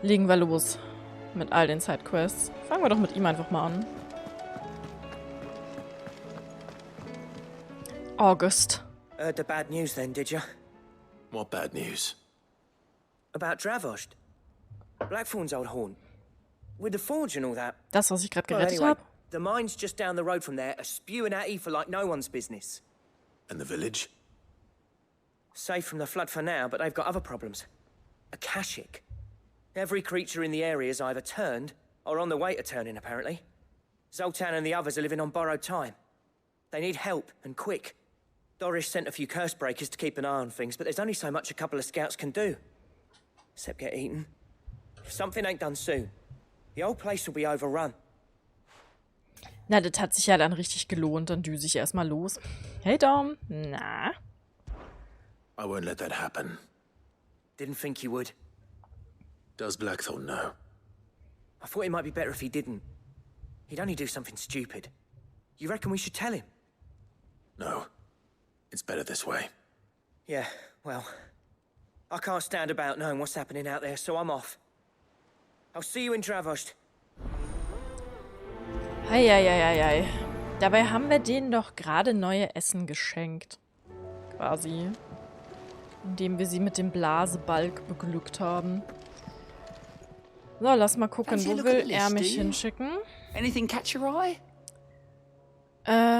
legen wir los mit all den Sidequests. Fangen wir doch mit ihm einfach mal an. August. Heard the bad news then, did you? What bad news? About Dravost. Blackthorn's old haunt. With the forge and all that. Das, was ich gerade Well, gerettet anyway, habe. the mine's just down the road from there, are spewing out ether like no one's business. And the village? Safe from the flood for now, but they've got other problems. Akashic. Every creature in the area's either turned, or on the way to turning, apparently. Zoltan and the others are living on borrowed time. They need help, and quick. Doris sent a few curse breakers to keep an eye on things, but there's only so much a couple of scouts can do. Except get eaten. If something ain't done soon, the whole place will be overrun. Na, das hat sich ja dann richtig gelohnt. Dann düse ich erstmal los. Hey, Dom. Na? I won't let that happen. Didn't think you would. Does Blackthorn know? I thought it might be better if he didn't. He'd only do something stupid. You reckon we should tell him? No. It's better this way. Yeah, well, I can't stand about knowing what's happening out there, so I'm off. I'll see you in Dravost. Eieieiei. Dabei haben wir denen doch gerade neue Essen geschenkt. Quasi. Indem wir sie mit dem Blasebalg beglückt haben. So, lass mal gucken, wo will er mich hinschicken? Anything catch your eye?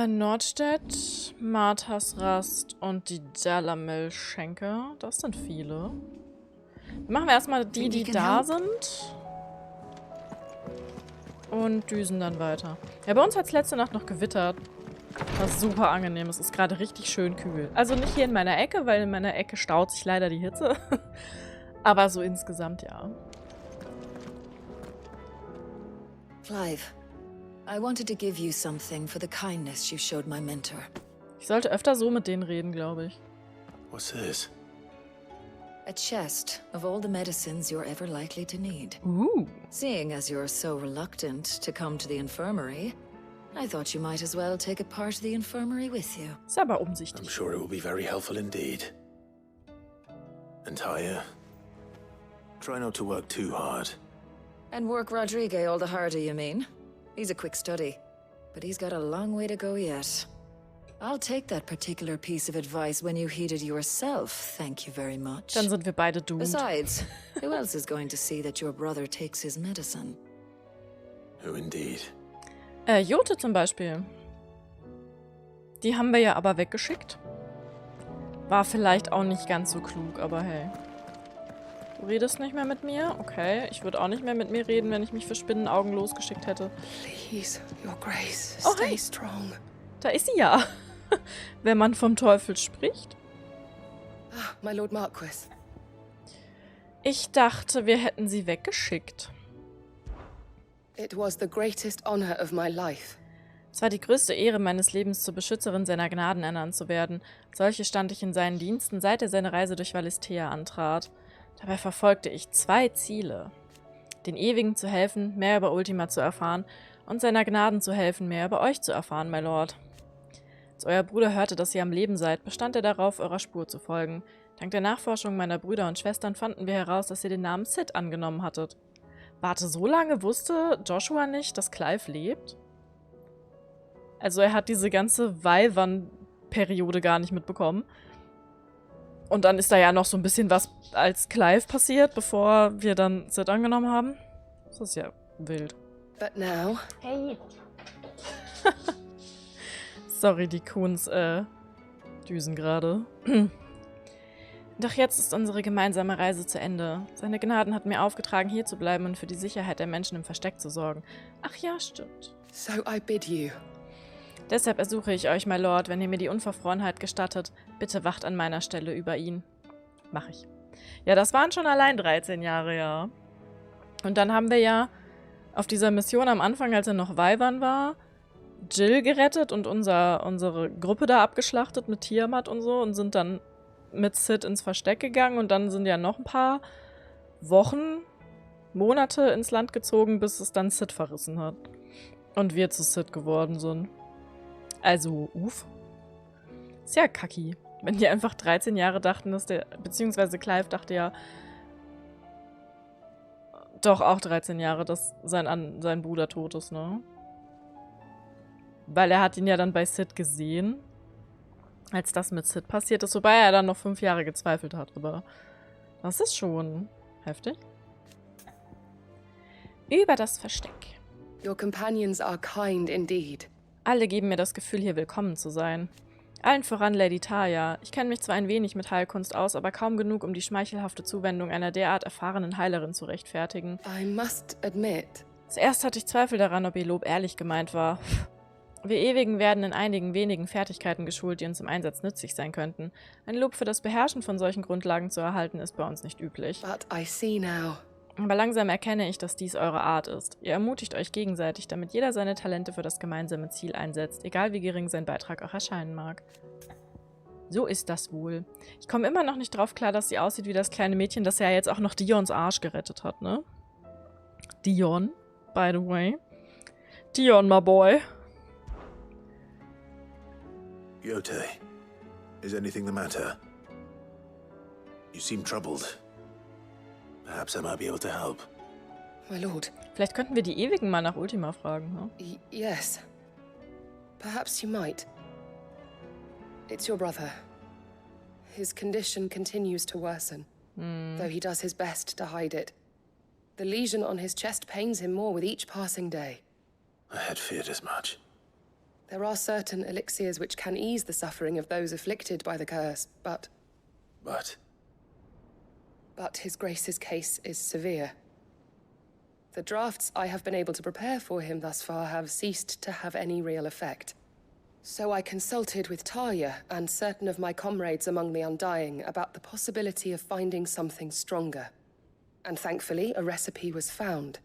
Nordstedt, Marthas Rast und die Dalamel-Schenke. Das sind viele. Machen wir erstmal die, die da sind. Und düsen dann weiter. Ja, bei uns hat es letzte Nacht noch gewittert. Was super angenehm ist. Es ist gerade richtig schön kühl. Also nicht hier in meiner Ecke, weil in meiner Ecke staut sich leider die Hitze. Aber so insgesamt, ja. Clive, I wanted to give you something for the kindness you showed my mentor. Ich sollte öfter so mit denen reden, glaube ich. What's this? A chest of all the medicines you're ever likely to need. Seeing as you're so reluctant to come to the infirmary, I thought you might as well take a part of the infirmary with you. Ist aber I'm umsichtig. sure it will be very helpful indeed. Entire. Try not to work too hard. And work Rodrigue all the harder, you mean? He's a quick study, but he's got a long way to go yet. I'll take that particular piece of advice when you heed it yourself, thank you very much. Dann sind wir beide doomed. Besides, who else is going to see that your brother takes his medicine? Who indeed? Jote zum Beispiel. Die haben wir ja aber weggeschickt. War vielleicht auch nicht ganz so klug, aber hey. Du redest nicht mehr mit mir? Okay, ich würde auch nicht mehr mit mir reden, wenn ich mich für Spinnenaugen losgeschickt hätte. Please, Your Grace, Oh, stay hey. strong. Da ist sie ja. Wenn man vom Teufel spricht. Ah, my Lord Marquis. Ich dachte, wir hätten sie weggeschickt. It was the greatest honor of my life. Es war die größte Ehre meines Lebens, zur Beschützerin seiner Gnaden ernannt zu werden. Solche stand ich in seinen Diensten, seit er seine Reise durch Valisthea antrat. Dabei verfolgte ich 2 Ziele. Den Ewigen zu helfen, mehr über Ultima zu erfahren, und seiner Gnaden zu helfen, mehr über euch zu erfahren, my Lord. Als euer Bruder hörte, dass ihr am Leben seid, bestand er darauf, eurer Spur zu folgen. Dank der Nachforschung meiner Brüder und Schwestern fanden wir heraus, dass ihr den Namen Sid angenommen hattet. Warte, so lange wusste Joshua nicht, dass Clive lebt? Also er hat diese ganze Weihwann-Periode gar nicht mitbekommen. Und dann ist da ja noch so ein bisschen was als Clive passiert, bevor wir dann Sid angenommen haben. Das ist ja wild. But now, Hey. Sorry, die Kuhns, düsen gerade. Doch jetzt ist unsere gemeinsame Reise zu Ende. Seine Gnaden hat mir aufgetragen, hier zu bleiben und für die Sicherheit der Menschen im Versteck zu sorgen. Ach ja, stimmt. so I bid you. Deshalb ersuche ich euch, my Lord, wenn ihr mir die Unverfrorenheit gestattet, bitte wacht an meiner Stelle über ihn. Mach ich. Ja, das waren schon allein 13 Jahre, ja. Und dann haben wir ja auf dieser Mission am Anfang, als er noch Weihwann war, Jill gerettet und unsere Gruppe da abgeschlachtet mit Tiamat und so und sind dann mit Sid ins Versteck gegangen und dann sind ja noch ein paar Wochen, Monate ins Land gezogen, bis es dann Sid verrissen hat. Und wir zu Sid geworden sind. Also, Ist ja kacki. Wenn die einfach 13 Jahre dachten, dass der, beziehungsweise Clive dachte ja, Doch, auch 13 Jahre, dass sein Bruder tot ist, ne? Weil er hat ihn ja dann bei Sid gesehen, als das mit Sid passiert ist, wobei er dann noch 5 Jahre gezweifelt hat, aber das ist schon heftig. Über das Versteck. Your companions are kind indeed. Alle geben mir das Gefühl, hier willkommen zu sein. Allen voran Lady Talia. Ich kenne mich zwar ein wenig mit Heilkunst aus, aber kaum genug, um die schmeichelhafte Zuwendung einer derart erfahrenen Heilerin zu rechtfertigen. I must admit. Zuerst hatte ich Zweifel daran, ob ihr Lob ehrlich gemeint war. Wir Ewigen werden in einigen wenigen Fertigkeiten geschult, die uns im Einsatz nützlich sein könnten. Ein Lob für das Beherrschen von solchen Grundlagen zu erhalten, ist bei uns nicht üblich. But I see now. Aber langsam erkenne ich, dass dies eure Art ist. Ihr ermutigt euch gegenseitig, damit jeder seine Talente für das gemeinsame Ziel einsetzt, egal wie gering sein Beitrag auch erscheinen mag. So ist das wohl. Ich komme immer noch nicht drauf klar, dass sie aussieht wie das kleine Mädchen, das ja jetzt auch noch Dions Arsch gerettet hat, ne? Dion, by the way. Dion, my boy. Yote, is anything the matter? You seem troubled. Perhaps I might be able to help. My lord. Vielleicht könnten wir die Ewigen mal nach Ultima fragen, ne? Yes. Perhaps you might. It's your brother. His condition continues to worsen, though he does his best to hide it. The lesion on his chest pains him more with each passing day. I had feared as much. There are certain elixirs which can ease the suffering of those afflicted by the curse, but his grace's case is severe. The drafts I have been able to prepare for him thus far have ceased to have any real effect. So I consulted with Talia and certain of my comrades among the Undying about the possibility of finding something stronger. And thankfully, a recipe was found.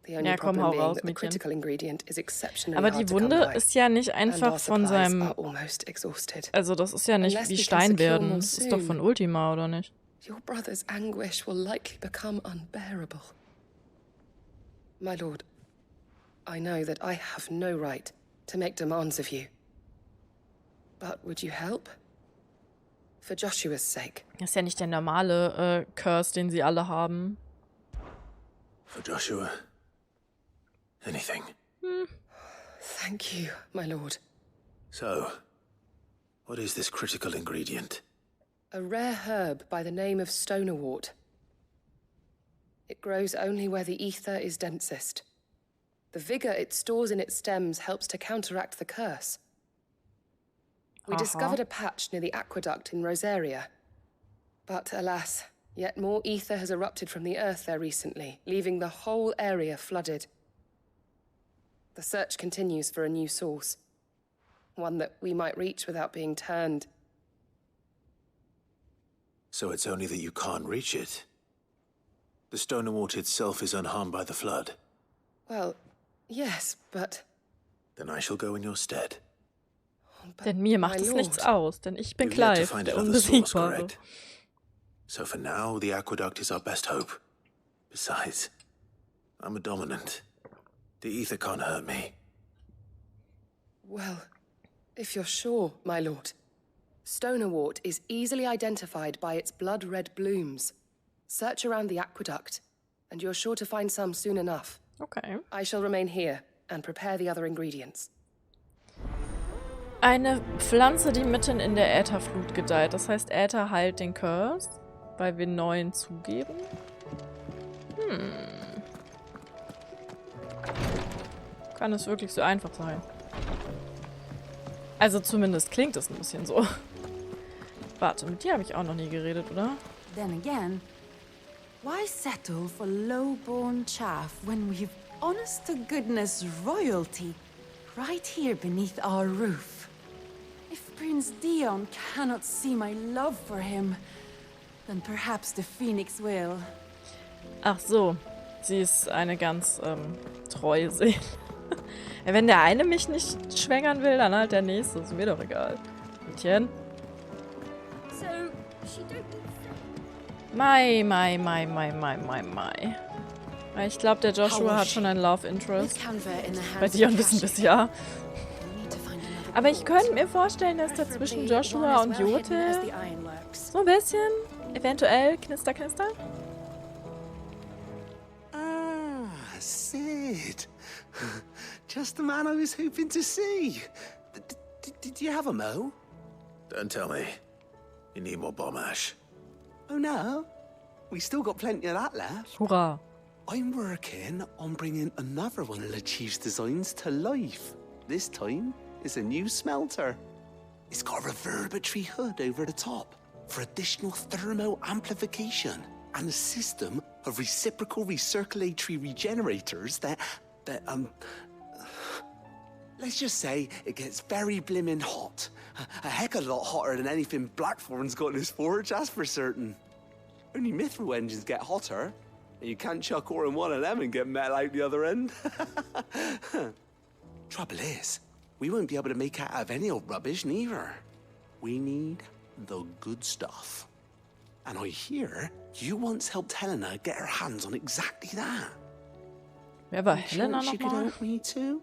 The only problem being that the critical ingredient is exceptionally Aber hard die to come Wunde by, ist ja nicht and einfach our von supplies seinem... are almost exhausted. Also das ist ja nicht Unless wie we can Stein secure werden. more Das ist doch soon. von Ultima, oder nicht? Your brother's anguish will likely become unbearable. My lord, I know that I have no right to make demands of you. But would you help? For Joshua's sake. Das ist ja nicht der normale Curse, den sie alle haben. For Joshua, anything. Thank you, my lord. So, what is this critical ingredient? A rare herb by the name of stonerwort. It grows only where the ether is densest. The vigor it stores in its stems helps to counteract the curse. We discovered a patch near the aqueduct in Rosaria. But alas, yet more ether has erupted from the earth there recently, leaving the whole area flooded. The search continues for a new source. One that we might reach without being turned. So it's only that you can't reach it. The Stonerwort itself is unharmed by the flood. Well, yes, but... Then I shall go in your stead. Denn mir macht es nichts aus, denn ich bin Clive, der Unbesiegbare. So for now, the aqueduct is our best hope. Besides, I'm a dominant. The ether can't hurt me. Well, if you're sure, my lord. Stonerwort is easily identified by its blood-red blooms. Search around the aqueduct, and you're sure to find some soon enough. Okay. I shall remain here and prepare the other ingredients. Eine Pflanze, die mitten in der Ätherflut gedeiht. Das heißt, Äther heilt den Curse, weil wir neuen zugeben. Kann es wirklich so einfach sein? Also zumindest klingt es ein bisschen so. Warte, mit dir habe ich auch noch nie geredet, oder? Then again, why settle for low-born chaff when we've honest-to-goodness royalty right here beneath our roof? If Prince Dion cannot see my love for him, then perhaps the Phoenix will. Ach so, sie ist eine ganz treue Seele. Wenn der eine mich nicht schwängern will, dann halt der nächste. Ist mir doch egal. Mädchen. Mai. Ich glaube, der Joshua hat schon ein Love Interest. Bei Dion wissen wir es ja. Aber ich könnte mir vorstellen, dass da zwischen Joshua und Jote so ein bisschen, eventuell, Knister. Sid. Just the man I was hoping to see. Did you have a mo? Don't tell me. You need more bomb ash. Oh no. We still got plenty of that left. Hurra. I'm working on bringing another one of the Chief's designs to life. This time, it's a new smelter. It's got a reverberatory hood over the top for additional thermal amplification and a system of reciprocal recirculatory regenerators that let's just say it gets very blimmin' hot. A heck of a lot hotter than anything Blackthorn's got in his forge, that's for certain. Only mithril engines get hotter, and you can't chuck ore in one of them and get metal out the other end. Trouble is, we won't be able to make out of any old rubbish, neither. We need the good stuff. And I hear you once helped Helena get her hands on exactly that. Wer war Helena She could nochmal? help me too.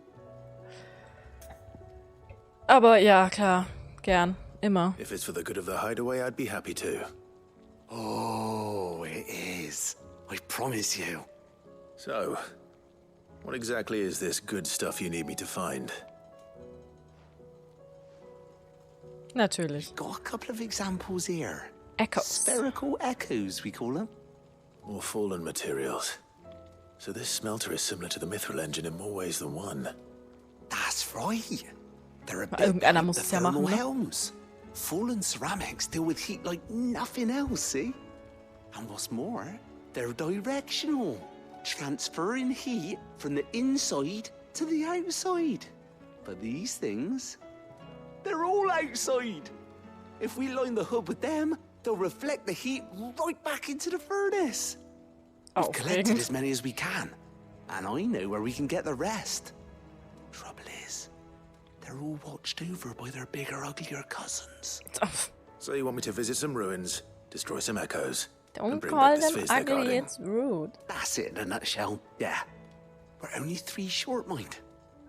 Aber ja, klar. Gern. Immer. If it's for the good of the hideaway, I'd be happy to. Oh, it is. I promise you. So, what exactly is this good stuff you need me to find? Natürlich. Got a couple of examples here. Echoes. Spherical echoes, we call them. More fallen materials. So this smelter is similar to the mithril engine in more ways than one. That's right. They're a bit Irgendeiner like muss the es ja machen, thermal ne? helms. Fallen ceramics deal with heat like nothing else, see? And what's more, they're directional, transferring heat from the inside to the outside. But these things, they're all outside. If we line the hood with them, they'll reflect the heat right back into the furnace. We've collected Aufregend. as many as we can, and I know where we can get the rest. Trouble is, they're all watched over by their bigger, uglier cousins. So you want me to visit some ruins, destroy some echoes, and Don't bring call back this them face they're ugly, guarding? it's rude. That's it in a nutshell, yeah. We're only 3 short, mind.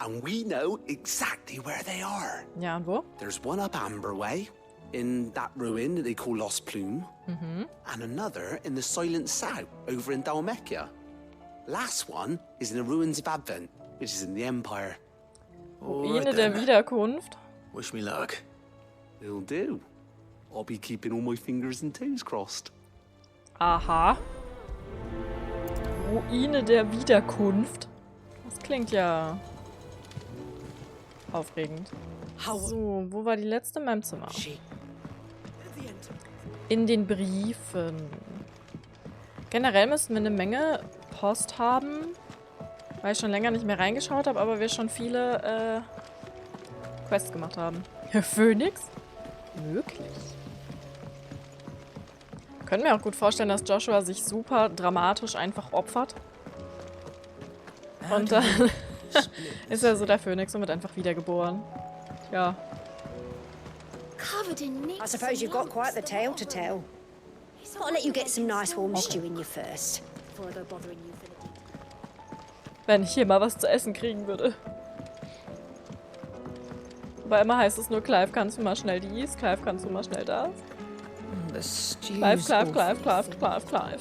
And we know exactly where they are. Ja, und wo? There's one up Amber Way, in that ruin that they call Lost Plume, and another in the Silent South, over in Dalmekia. Last one is in the ruins of Advent, which is in the Empire. Ruine der then. Wiederkunft. Wish me luck. It'll do. I'll be keeping all my fingers and toes crossed. Aha. Ruine der Wiederkunft. Das klingt ja aufregend. So, wo war die letzte in meinem Zimmer? In den Briefen. Generell müssten wir eine Menge Post haben, weil ich schon länger nicht mehr reingeschaut habe, aber wir schon viele Quests gemacht haben. Phoenix? Möglich. Können wir auch gut vorstellen, dass Joshua sich super dramatisch einfach opfert. Und dann ist er so der Phönix und wird einfach wiedergeboren. Ja. Covered in nits. I suppose you've got quite the tale to tell. I'll let you get some nice warm stew in you first, before I go bothering you for the details. Wenn ich hier mal was zu essen kriegen würde. Aber immer heißt es nur, Clive, kannst du mal schnell dies, Clive, kannst du mal schnell das. Clive, Clive, Clive, Clive, Clive, Clive.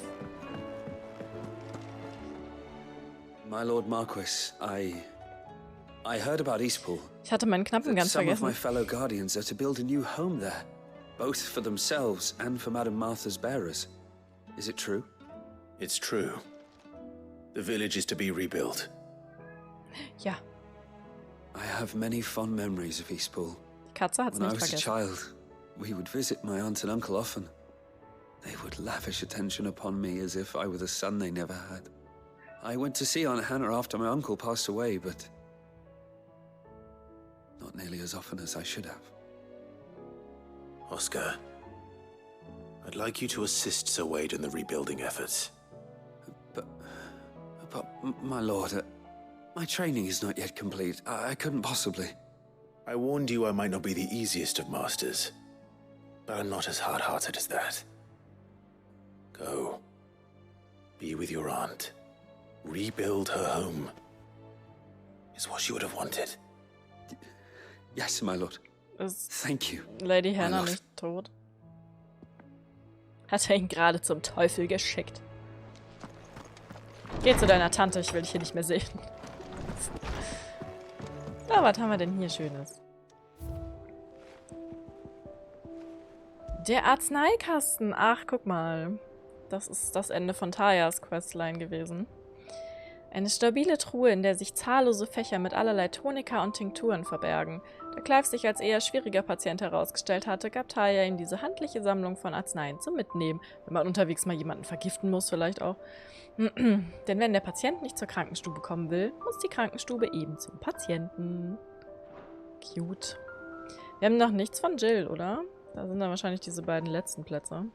My Lord Marquis, I heard about Eastpool. Ich hatte meinen Knappen That ganz some of my vergessen. fellow guardians are to build a new home there, both for themselves and for Madame Martha's bearers. Is it true? It's true. The village is to be rebuilt. Ja, I have many fond memories of Eastpool. die Katze hat's When I nicht was a vergessen. child, we would visit my aunt and uncle often. They would lavish attention upon me as if I were the son they never had. I went to see Aunt Hannah after my uncle passed away, but not nearly as often as I should have. Oscar, I'd like you to assist Sir Wade in the rebuilding efforts. But my lord, my training is not yet complete. I couldn't possibly. I warned you I might not be the easiest of masters, but I'm not as hard-hearted as that. Go. Be with your aunt. Rebuild her home. Is what she would have wanted. Yes, my lord. Ist Thank you. Lady My Hannah lord. nicht tot? Hat er ihn gerade zum Teufel geschickt? Geh zu deiner Tante, ich will dich hier nicht mehr sehen. Na, was haben wir denn hier Schönes? Der Arzneikasten. Ach, guck mal. Das ist das Ende von Tayas Questline gewesen. Eine stabile Truhe, in der sich zahllose Fächer mit allerlei Tonika und Tinkturen verbergen. Da Clive sich als eher schwieriger Patient herausgestellt hatte, gab Taya ihm diese handliche Sammlung von Arzneien zum Mitnehmen. Wenn man unterwegs mal jemanden vergiften muss, vielleicht auch. Denn wenn der Patient nicht zur Krankenstube kommen will, muss die Krankenstube eben zum Patienten. Cute. Wir haben noch nichts von Jill, oder? Da sind dann wahrscheinlich diese beiden letzten Plätze.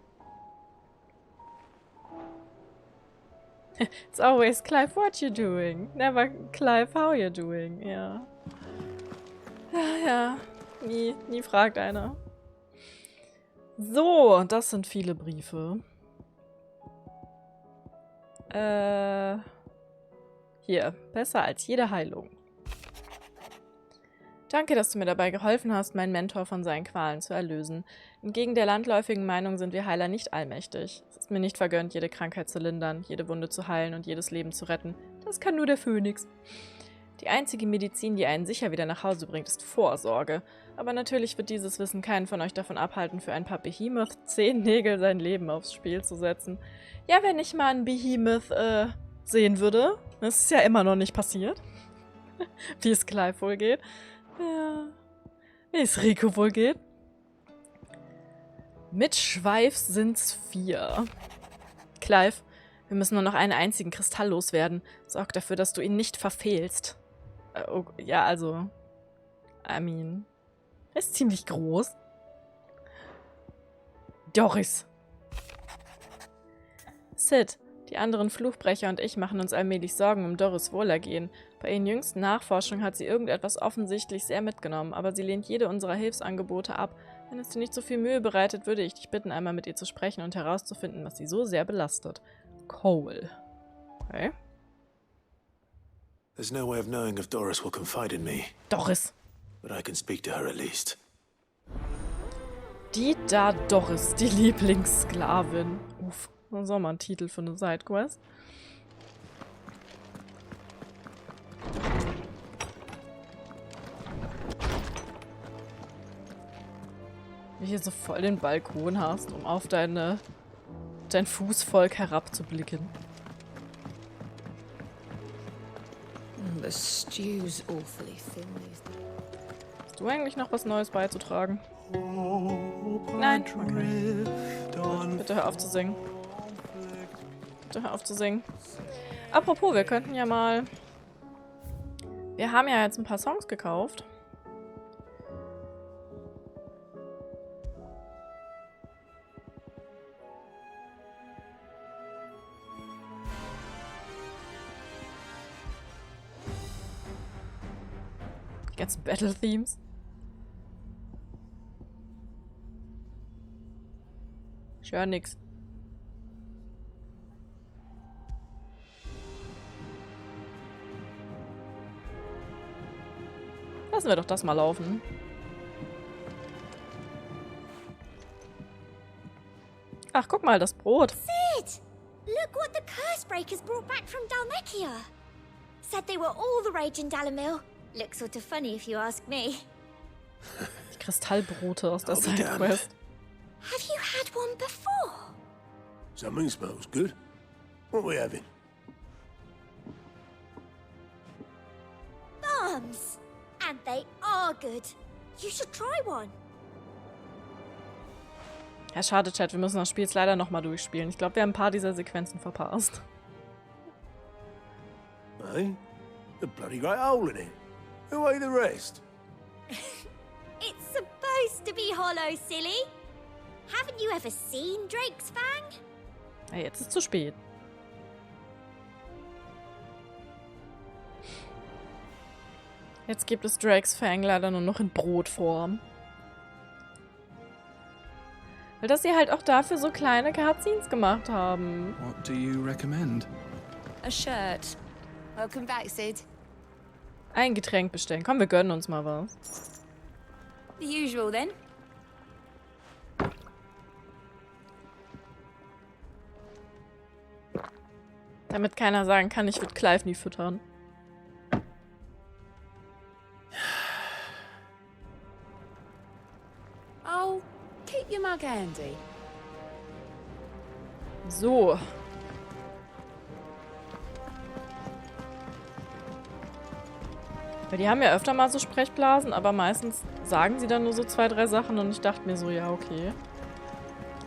It's always Clive, what you doing? Never Clive, how you doing? Ja. Ja. Nie fragt einer. So, das sind viele Briefe. Hier, besser als jede Heilung. Danke, dass du mir dabei geholfen hast, meinen Mentor von seinen Qualen zu erlösen. Entgegen der landläufigen Meinung sind wir Heiler nicht allmächtig. Es ist mir nicht vergönnt, jede Krankheit zu lindern, jede Wunde zu heilen und jedes Leben zu retten. Das kann nur der Phönix. Die einzige Medizin, die einen sicher wieder nach Hause bringt, ist Vorsorge. Aber natürlich wird dieses Wissen keinen von euch davon abhalten, für ein paar Behemoth-Zehennägel sein Leben aufs Spiel zu setzen. Ja, wenn ich mal einen Behemoth sehen würde, das ist ja immer noch nicht passiert, wie es Clive wohl geht. Ja, wie es Rico wohl geht. Mit Schweif sind's 4. Clive, wir müssen nur noch einen einzigen Kristall loswerden. Sorg dafür, dass du ihn nicht verfehlst. Ja, also, I mean, er ist ziemlich groß. Doris. Sid, die anderen Fluchbrecher und ich machen uns allmählich Sorgen um Doris' Wohlergehen. Bei ihren jüngsten Nachforschungen hat sie irgendetwas offensichtlich sehr mitgenommen, aber sie lehnt jede unserer Hilfsangebote ab. Wenn es dir nicht so viel Mühe bereitet, würde ich dich bitten, einmal mit ihr zu sprechen und herauszufinden, was sie so sehr belastet. Cole. Okay. There's no way of knowing if Doris will confide in me. Doris. But I can speak to her at least. Die da Doris, die Lieblingssklavin. Uff, das ist auch mal ein Titel für eine Sidequest. Wie hier so voll den Balkon hast, um auf dein Fußvolk herabzublicken. The stew's awfully thin. Hast du eigentlich noch was Neues beizutragen? Nein. Okay. Bitte hör auf zu singen. Bitte hör auf zu singen. Apropos, wir könnten ja mal... Wir haben ja jetzt ein paar Songs gekauft. Ganzen Battle-Themes. Ich höre nix. Lassen wir doch das mal laufen. Ach, guck mal, das Brot. Sid! Look what the Cursebreakers brought back from Dalmekia. Said they were all the rage in Dalamil. Looks sort of funny if you ask me. Die Kristallbrote aus der Sidequest. Have you had one before? Something smells good. What are we having? Bombs! And they are good. You should try one. Ja, schade, Chat. Wir müssen das Spiel jetzt leider nochmal durchspielen. Ich glaube, wir haben ein paar dieser Sequenzen verpasst. Hey? A bloody great hole in it. Who ate the rest? It's supposed to be hollow, silly. Haven't you ever seen Drake's Fang? Ja, jetzt ist es zu spät. Jetzt gibt es Drake's Fang leider nur noch in Brotform. Weil das sie halt auch dafür so kleine Cutscenes gemacht haben. What do you recommend? A shirt. Welcome back, Sid. Ein Getränk bestellen. Komm, wir gönnen uns mal was. The usual, then. Damit keiner sagen kann, ich würde Clive nie füttern. Oh, keep your mug handy. So. Weil die haben ja öfter mal so Sprechblasen, aber meistens sagen sie dann nur so 2, 3 Sachen und ich dachte mir so, ja, okay.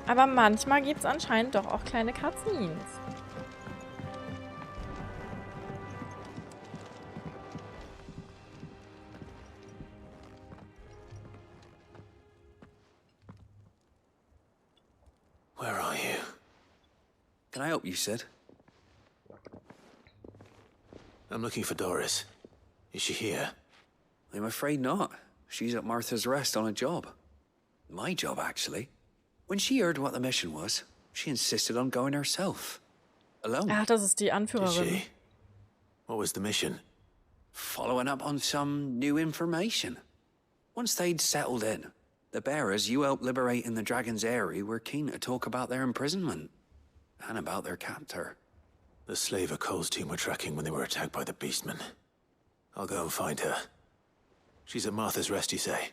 Aber manchmal gibt es anscheinend doch auch kleine Cutscenes. Where are you? Can I help you, Sid? I'm looking for Doris. Is she here? I'm afraid not. She's at Martha's Rest on a job. My job, actually. When she heard what the mission was, she insisted on going herself. Alone. Ach, das ist die Did Anführerin. she? What was the mission? Following up on some new information. Once they'd settled in, the bearers you helped liberate in the Dragon's Eyrie were keen to talk about their imprisonment. And about their captor. The slaver Cole's team were tracking when they were attacked by the Beastmen. I'll go and find her. She's at Martha's Rest, you say?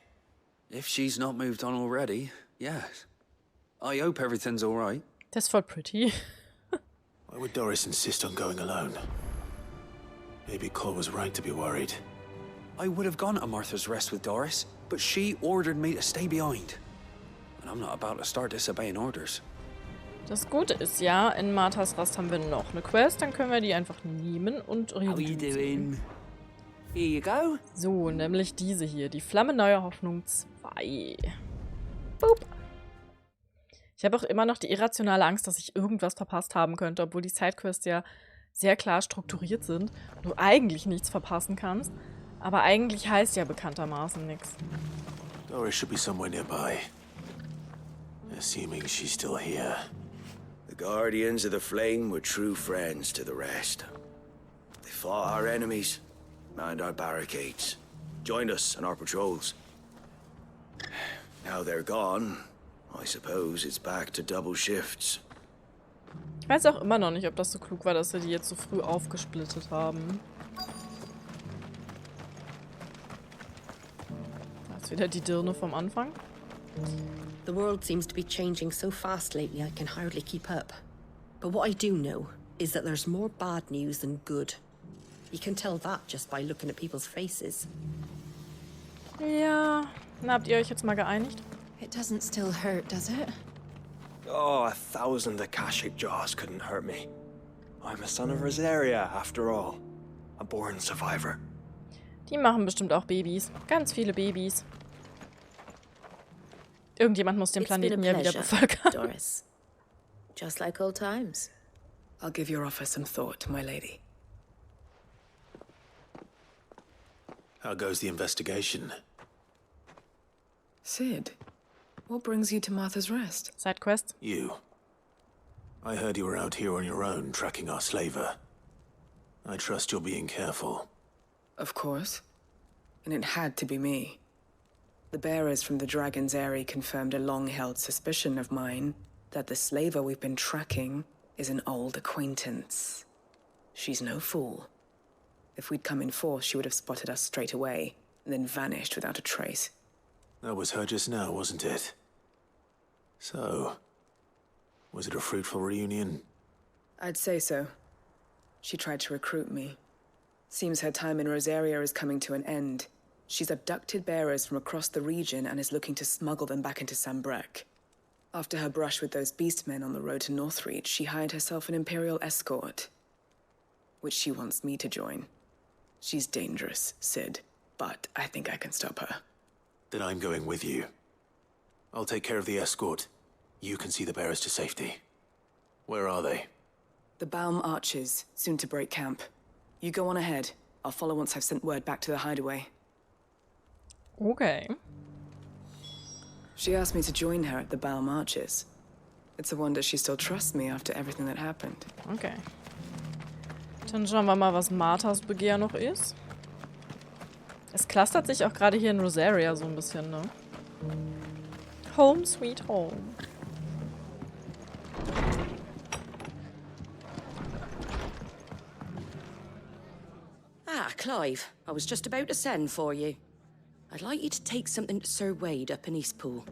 If she's not moved on already, yes. I hope everything's all right. Das ist voll pretty. Why would Doris insist on going alone? Maybe Cole was right to be worried. I would have gone to Martha's Rest with Doris, but she ordered me to stay behind. And I'm not about to start disobeying orders. Das Gute ist ja, in Marthas Rast haben wir noch eine Quest, dann können wir die einfach nehmen und How you doing? Here you go. So, nämlich diese hier, die Flamme Neuer Hoffnung 2. Boop. Ich habe auch immer noch die irrationale Angst, dass ich irgendwas verpasst haben könnte, obwohl die Sidequests ja sehr klar strukturiert sind und du eigentlich nichts verpassen kannst. Aber eigentlich heißt ja bekanntermaßen nichts. Doris should be somewhere nearby. Assuming she's still here. The Guardians of the Flame were true friends to the rest. They fought our enemies, manned our barricades, joined us on our patrols. Now they're gone, I suppose it's back to double shifts. Ich weiß auch immer noch nicht, ob das so klug war, dass wir die jetzt so früh aufgesplittet haben. Da ist wieder die Dirne vom Anfang. The world seems to be changing so fast lately I can hardly keep up. But what I do know is that there's more bad news than good. You can tell that just by looking at people's faces. Ja, na, habt ihr euch jetzt mal geeinigt? It doesn't still hurt, does it? Oh, 1,000 Akashic jaws couldn't hurt me. I'm a son of Rosaria, after all. A born survivor. Die machen bestimmt auch Babys. Ganz viele Babys. Irgendjemand muss den Planeten ja wieder bevölkern. Doris. Just like old times. I'll give your offer some thought, my lady. How goes the investigation? Sid, what brings you to Martha's Rest? Sidequest. You. I heard you were out here on your own, tracking our slaver. I trust you're being careful. Of course. And it had to be me. The bearers from the Dragon's Eyrie confirmed a long-held suspicion of mine that the slaver we've been tracking is an old acquaintance. She's no fool. If we'd come in force, she would have spotted us straight away, and then vanished without a trace. That was her just now, wasn't it? So, was it a fruitful reunion? I'd say so. She tried to recruit me. Seems her time in Rosaria is coming to an end. She's abducted bearers from across the region and is looking to smuggle them back into Sambrek. After her brush with those beastmen on the road to Northreach, she hired herself an Imperial escort, which she wants me to join. She's dangerous, Sid, but I think I can stop her. Then I'm going with you. I'll take care of the escort. You can see the bearers to safety. Where are they? The Baum Archers, soon to break camp. You go on ahead. I'll follow once I've sent word back to the hideaway. Okay. She asked me to join her at the Baum Archers. It's a wonder she still trusts me after everything that happened. Okay. Dann schauen wir mal, was Marthas Begehr noch ist. Es clustert sich auch gerade hier in Rosaria so ein bisschen, ne? Home sweet home. Ah, Clive. I was just about to send for you. I'd like you to take something to Sir Wade up in Eastpool.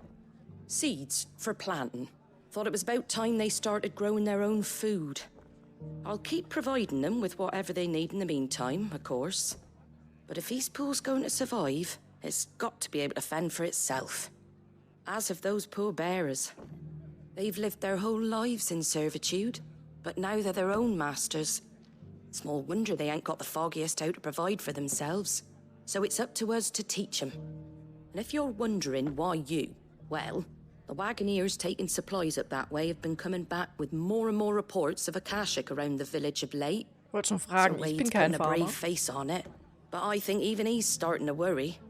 Seeds for planting. Thought it was about time they started growing their own food. I'll keep providing them with whatever they need in the meantime, of course. But if Eastpool's going to survive, it's got to be able to fend for itself. As have those poor bearers. They've lived their whole lives in servitude, but now they're their own masters. Small wonder they ain't got the foggiest how to provide for themselves. So it's up to us to teach them. And if you're wondering why you, well, the Wagoneers taking supplies up that way have been coming back with more and more reports of Akashic around the village of late. Wollte schon fragen, Sir ich bin Wade's kein putting a Farmer. brave face on it, but I think even he's starting to worry.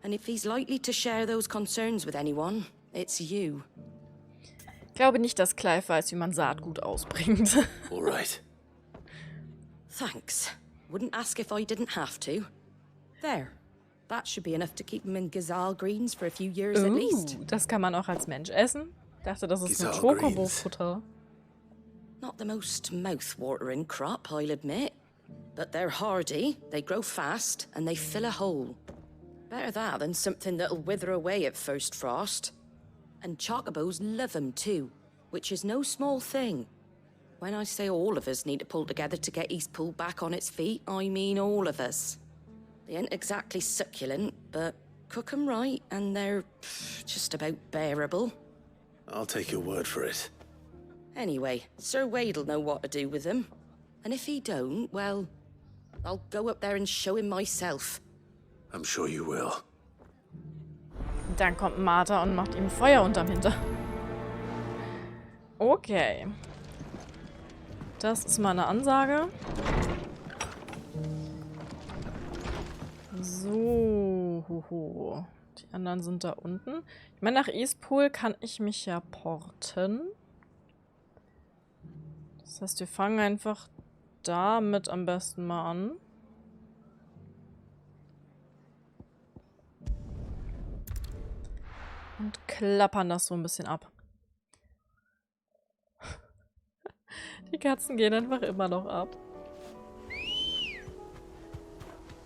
And if he's likely to share those concerns with anyone, it's you. Ich glaube nicht, dass Clive weiß, wie man Saatgut ausbringt. All right. Thanks. Wouldn't ask if I didn't have to. There. That should be enough to keep him in Gazal Greens for a few years at least. Das kann man auch als Mensch essen? Ich dachte, das ist nur Gazal Chocobo-Futter. Not the most mouth-watering crop, I'll admit. But they're hardy, they grow fast, and they fill a hole. Better that than something that'll wither away at first frost. And chocobos love 'em too, which is no small thing. When I say all of us need to pull together to get Eastpool back on its feet, I mean all of us. They ain't exactly succulent, but cook 'em right and they're just about bearable. I'll take your word for it. Anyway, Sir Wade'll know what to do with them. And if he don't, well, I'll go up there and show him myself. I'm sure you will. Dann kommt Martha und macht ihm Feuer unterm Hintern. Okay. Das ist mal eine Ansage. So. Hoho. Die anderen sind da unten. Ich meine, nach Eastpool kann ich mich ja porten. Das heißt, wir fangen einfach damit am besten mal an. Und klappern das so ein bisschen ab. Die Katzen gehen einfach immer noch ab.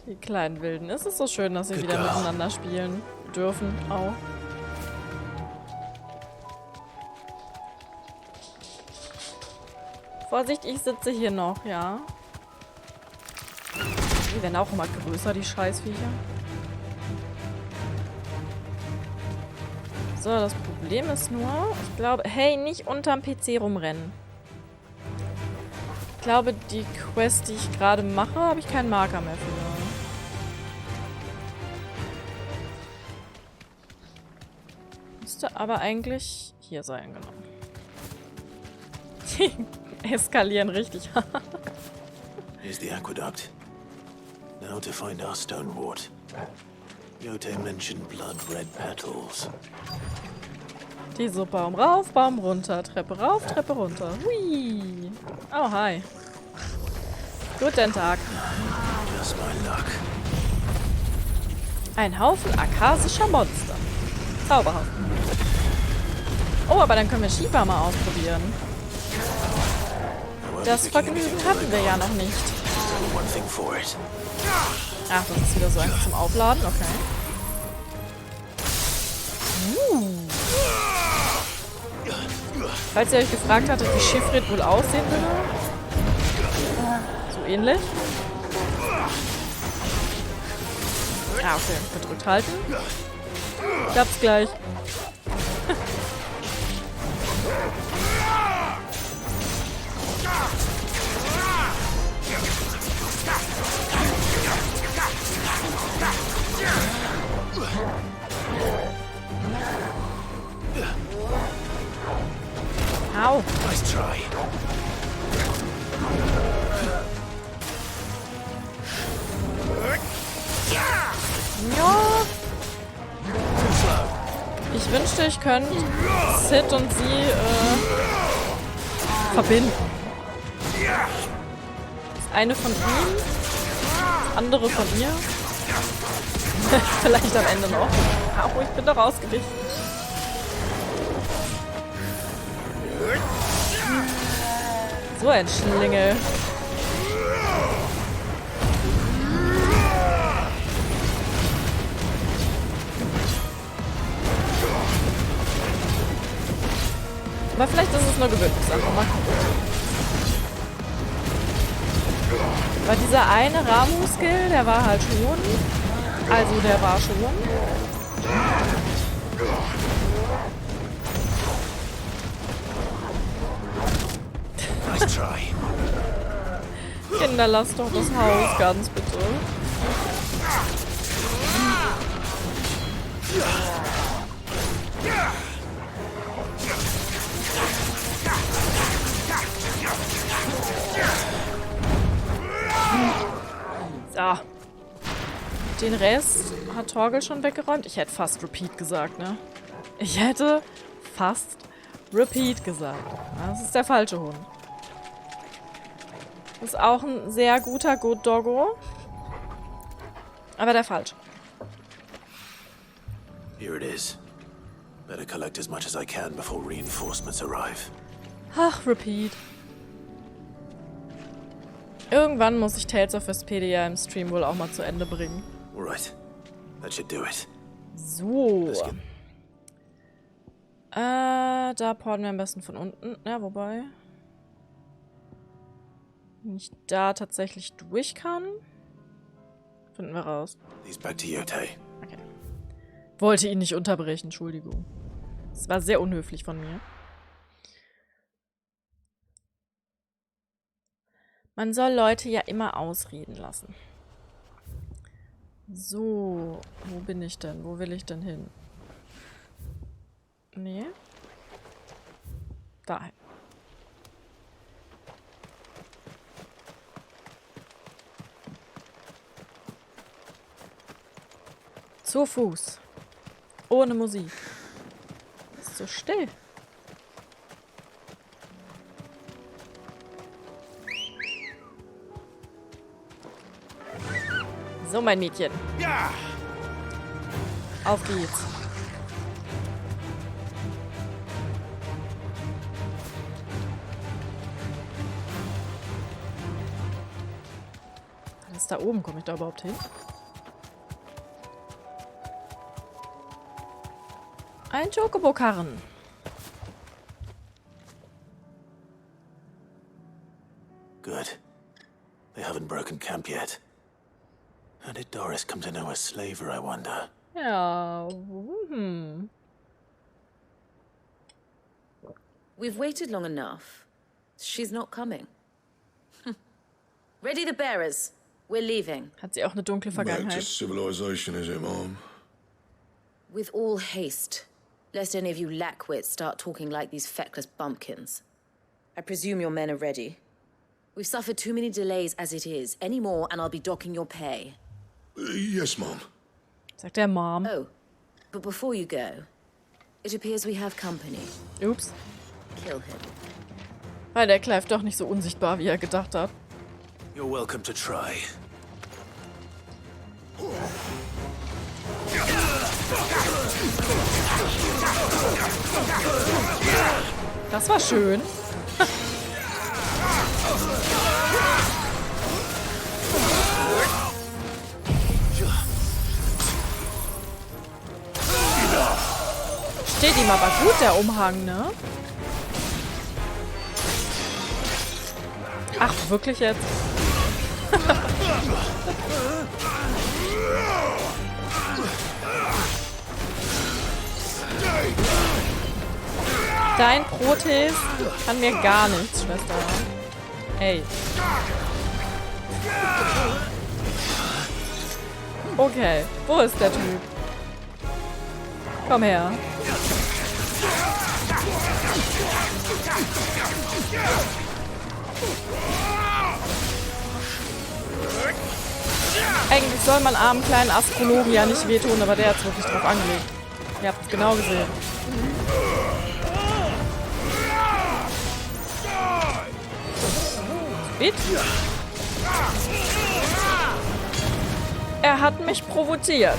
Die kleinen Wilden. Es ist so schön, dass sie wieder miteinander spielen dürfen. Auch. Vorsicht, ich sitze hier noch, ja. Die werden auch immer größer, die Scheißviecher. So, das Problem ist nur, ich glaube, hey, nicht unterm PC rumrennen. Ich glaube, die Quest, die ich gerade mache, habe ich keinen Marker mehr für. Müsste aber eigentlich hier sein, genau. Die eskalieren richtig hart. Here's the aqueduct. Now to find our stone wart. Yote mentioned blood red petals. Die so Baum rauf, Baum runter, Treppe rauf, Treppe runter. Hui. Oh, hi. Guten Tag. Just my luck. Ein Haufen akasischer Monster. Zauberhaft. Oh, aber dann können wir Shiva mal ausprobieren. Das Vergnügen hatten wir ja noch nicht. Ach, das ist wieder so einfach zum Aufladen, okay. Falls ihr euch gefragt hattet, wie Schifrit wohl aussehen würde. So ähnlich. Ah, okay. Gedrückt halten. Klappt's gleich. Au. Nice try. Ja. Ich wünschte, ich könnte Sid und sie verbinden. Das eine von ihm, das andere von ihr. Vielleicht am Ende noch. Au, ich bin doch ausgewichen. So ein Schlingel. Aber vielleicht ist es nur Gewöhnungssache. Mal gucken. Weil dieser eine Ramu-Skill, der war halt schon. Also der war schon. Nice try. Kinder, lasst doch das Haus ganz bitte. So. Den Rest hat Torgel schon weggeräumt. Ich hätte fast Repeat gesagt, ne? Ich hätte fast Repeat gesagt. Das ist der falsche Hund. Das ist auch ein sehr guter Good Doggo. Aber der falsche. Here it is. Better collect as much as I can before reinforcements arrive. Ach, Repeat. Irgendwann muss ich Tales of Vesperia im Stream wohl auch mal zu Ende bringen. Alright. That should do it. So. Da porten wir am besten von unten. Ja, wobei. Wenn ich da tatsächlich durch kann, finden wir raus. He's back to Yote. Okay. Wollte ihn nicht unterbrechen, Entschuldigung. Das war sehr unhöflich von mir. Man soll Leute ja immer ausreden lassen. So, wo bin ich denn? Wo will ich denn hin? Nee. Dahin. Zu Fuß. Ohne Musik. Ist so still. So, mein Mädchen. Ja! Auf geht's. Was ist da oben? Komme ich da überhaupt hin? Ein Chocobo-Karren. Good. They haven't broken camp yet. How did Doris come to know a slaver, I wonder? Ja, We've waited long enough. She's not coming. Ready the bearers. We're leaving. Hat sie auch eine dunkle Back to Vergangenheit? civilization, is it, Mom? With all haste, lest any of you lackwits start talking like these feckless bumpkins. I presume your men are ready. We've suffered too many delays as it is. Any more and I'll be docking your pay. Yes, Mom. Sagt der Mom. Oh, but before you go, it appears we have company. Ups. Kill him. War der Clive doch nicht so unsichtbar, wie er gedacht hat. You're welcome to try. Das war schön. Steht ihm aber gut, der Umhang, ne? Ach, wirklich jetzt? Dein Proteus kann mir gar nichts, Schwester. Ey. Okay, wo ist der Typ? Komm her. Eigentlich soll man armen kleinen Astrologen ja nicht wehtun, aber der hat es wirklich drauf angelegt. Ihr habt es genau gesehen. Sweet. Er hat mich provoziert.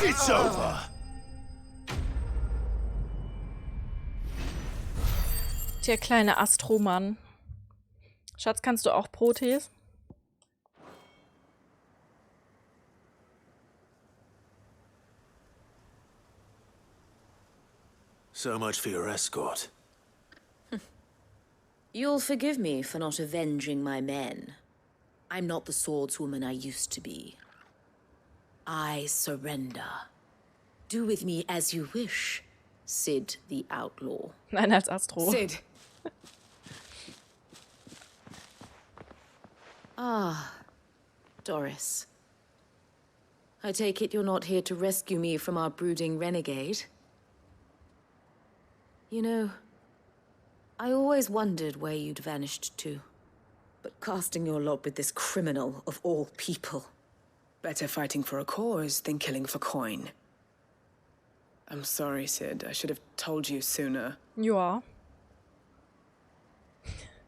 It's over. Der kleine Astromann. Schatz, kannst du auch Proteus? So much for your escort. You'll forgive me for not avenging my men. I'm not the swordswoman I used to be. I surrender. Do with me as you wish, Sid the Outlaw. Nein, als Astro. Sid. Ah, Doris. I take it you're not here to rescue me from our brooding renegade? You know, I always wondered where you'd vanished to. But casting your lot with this criminal of all people. Better fighting for a cause than killing for coin. I'm sorry, Sid. I should have told you sooner. You are.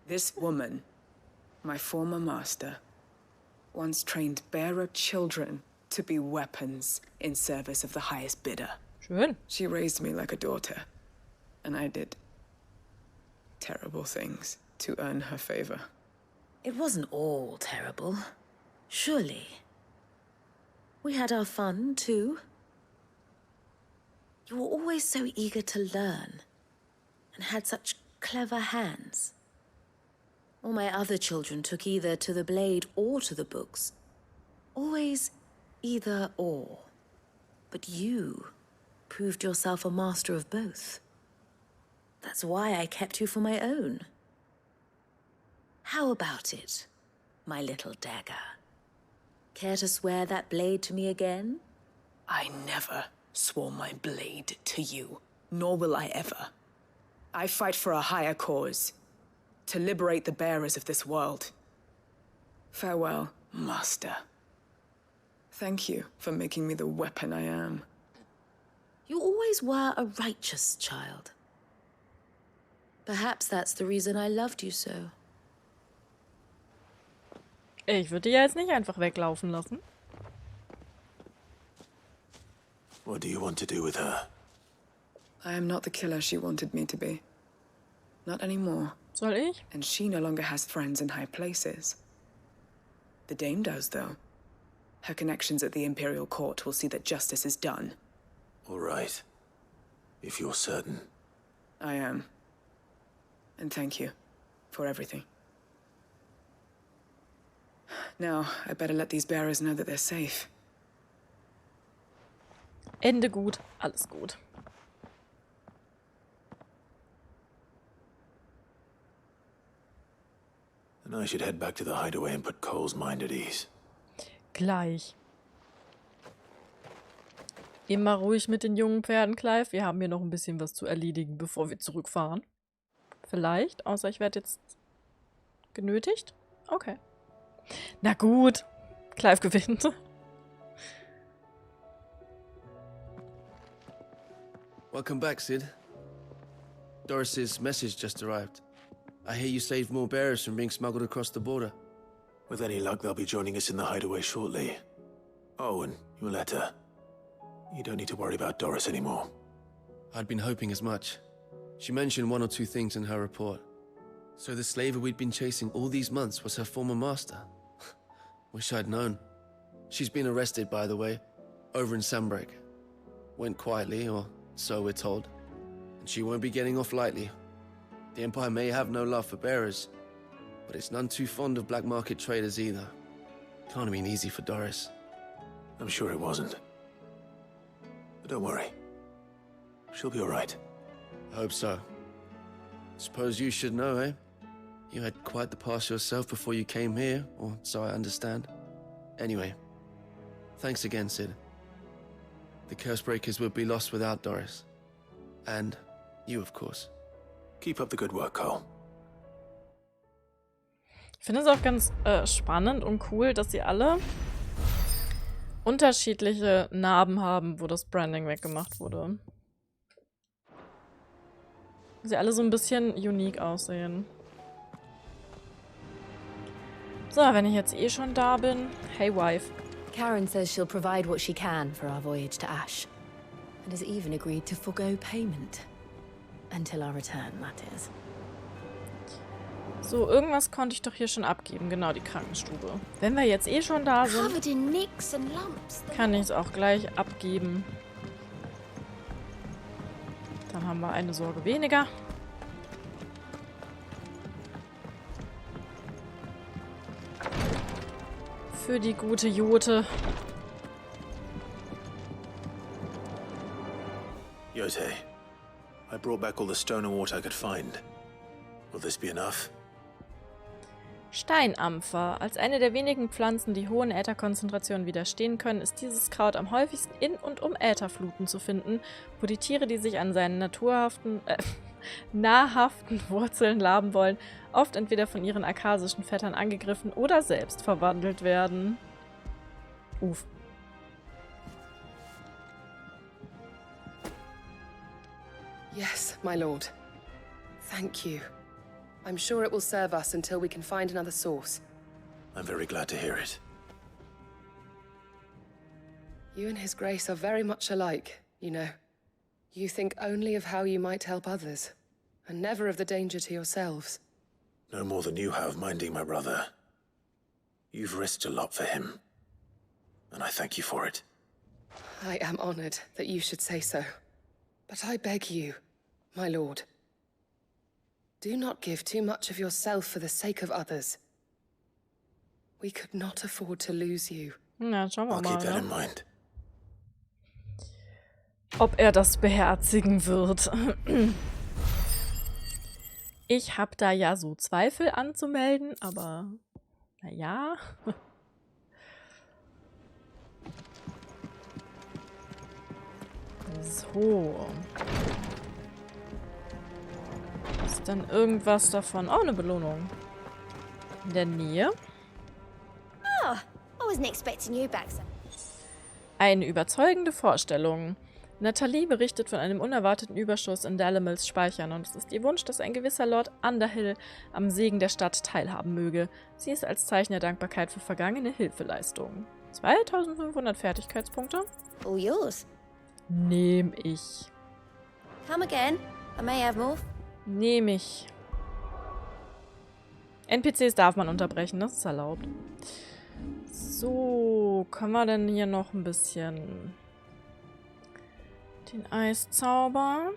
This woman, my former master, once trained bearer children to be weapons in service of the highest bidder. Schön. She raised me like a daughter, and I did terrible things to earn her favor. It wasn't all terrible, surely. We had our fun, too. You were always so eager to learn, and had such clever hands. All my other children took either to the blade or to the books. Always either or. But you proved yourself a master of both. That's why I kept you for my own. How about it, my little dagger? Care to swear that blade to me again? I never swore my blade to you, nor will I ever. I fight for a higher cause, to liberate the bearers of this world. Farewell, Master. Thank you for making me the weapon I am. You always were a righteous child. Perhaps that's the reason I loved you so. Ich würde die ja jetzt nicht einfach weglaufen lassen. What do you want to do with her? I am not the killer she wanted me to be. Not anymore. Soll ich? And she no longer has friends in high places. The Dame does, though. Her connections at the Imperial Court will see that justice is done. All right. If you're certain. I am. And thank you for everything. Now, I better let these bearers know that they're safe. Ende gut, alles gut. Then I should head back to the hideaway and put Cole's mind at ease. Gleich. Immer ruhig mit den jungen Pferden, Clive. Wir haben hier noch ein bisschen was zu erledigen, bevor wir zurückfahren. Vielleicht, außer ich werde jetzt genötigt. Okay. Na gut, Clive gewinnt. Welcome back, Sid. Doris's message just arrived. I hear you saved more bearers from being smuggled across the border. With any luck, they'll be joining us in the hideaway shortly. Oh, and your letter. You don't need to worry about Doris anymore. I'd been hoping as much. She mentioned one or two things in her report. So the slaver we'd been chasing all these months was her former master. Wish I'd known. She's been arrested, by the way, over in Sunbreak. Went quietly, or so we're told. And she won't be getting off lightly. The Empire may have no love for bearers, but it's none too fond of black market traders either. Can't have been easy for Doris. I'm sure it wasn't. But don't worry. She'll be all right. I hope so. Suppose you should know, eh? You had quite the past yourself before you came here, or so I understand. Anyway, thanks again, Sid. The Cursebreakers would be lost without Doris. And you, of course. Keep up the good work, Cole. Ich finde es auch ganz spannend und cool, dass sie alle unterschiedliche Narben haben, wo das Branding weggemacht wurde. Sie alle so ein bisschen unique aussehen. So, wenn ich jetzt eh schon da bin. Hey, Wife. Karen says she'll provide what she can for our voyage to Ash. And has even agreed to forgo payment. Until our return, that is. So, irgendwas konnte ich doch hier schon abgeben. Genau, die Krankenstube. Wenn wir jetzt eh schon da sind, kann ich es auch gleich abgeben. Dann haben wir eine Sorge weniger. Für die gute Jote. Yote, I brought back all the stone and water I could find. Will this be enough? Steinampfer. Als eine der wenigen Pflanzen, die hohen Ätherkonzentrationen widerstehen können, ist dieses Kraut am häufigsten in und um Ätherfluten zu finden, wo die Tiere, die sich an seinen nahrhaften Wurzeln laben wollen, oft entweder von ihren akasischen Vettern angegriffen oder selbst verwandelt werden. Uff. Yes, my lord. Thank you. I'm sure it will serve us until we can find another source. I'm very glad to hear it. You and His Grace are very much alike, you know. You think only of how you might help others, and never of the danger to yourselves. No more than you have minding my brother. You've risked a lot for him, and I thank you for it. I am honored that you should say so. But I beg you, my lord, do not give too much of yourself for the sake of others. We could not afford to lose you. Na, schauen wir I'll mal, keep that ne? in mind. Ob er das beherzigen wird. Ich habe da ja so Zweifel anzumelden, aber naja. So. Ist dann irgendwas davon? Oh, eine Belohnung. In der Nähe. Oh, I wasn't expecting you back, sir. Eine überzeugende Vorstellung. Natalie berichtet von einem unerwarteten Überschuss in Dalamils Speichern und es ist ihr Wunsch, dass ein gewisser Lord Underhill am Segen der Stadt teilhaben möge. Sie ist als Zeichen der Dankbarkeit für vergangene Hilfeleistungen. 2500 Fertigkeitspunkte. All yours. Nehm ich. Come again. I may have more. Nehm ich. NPCs darf man unterbrechen, das ist erlaubt. So, können wir denn hier noch ein bisschen den Eiszauber?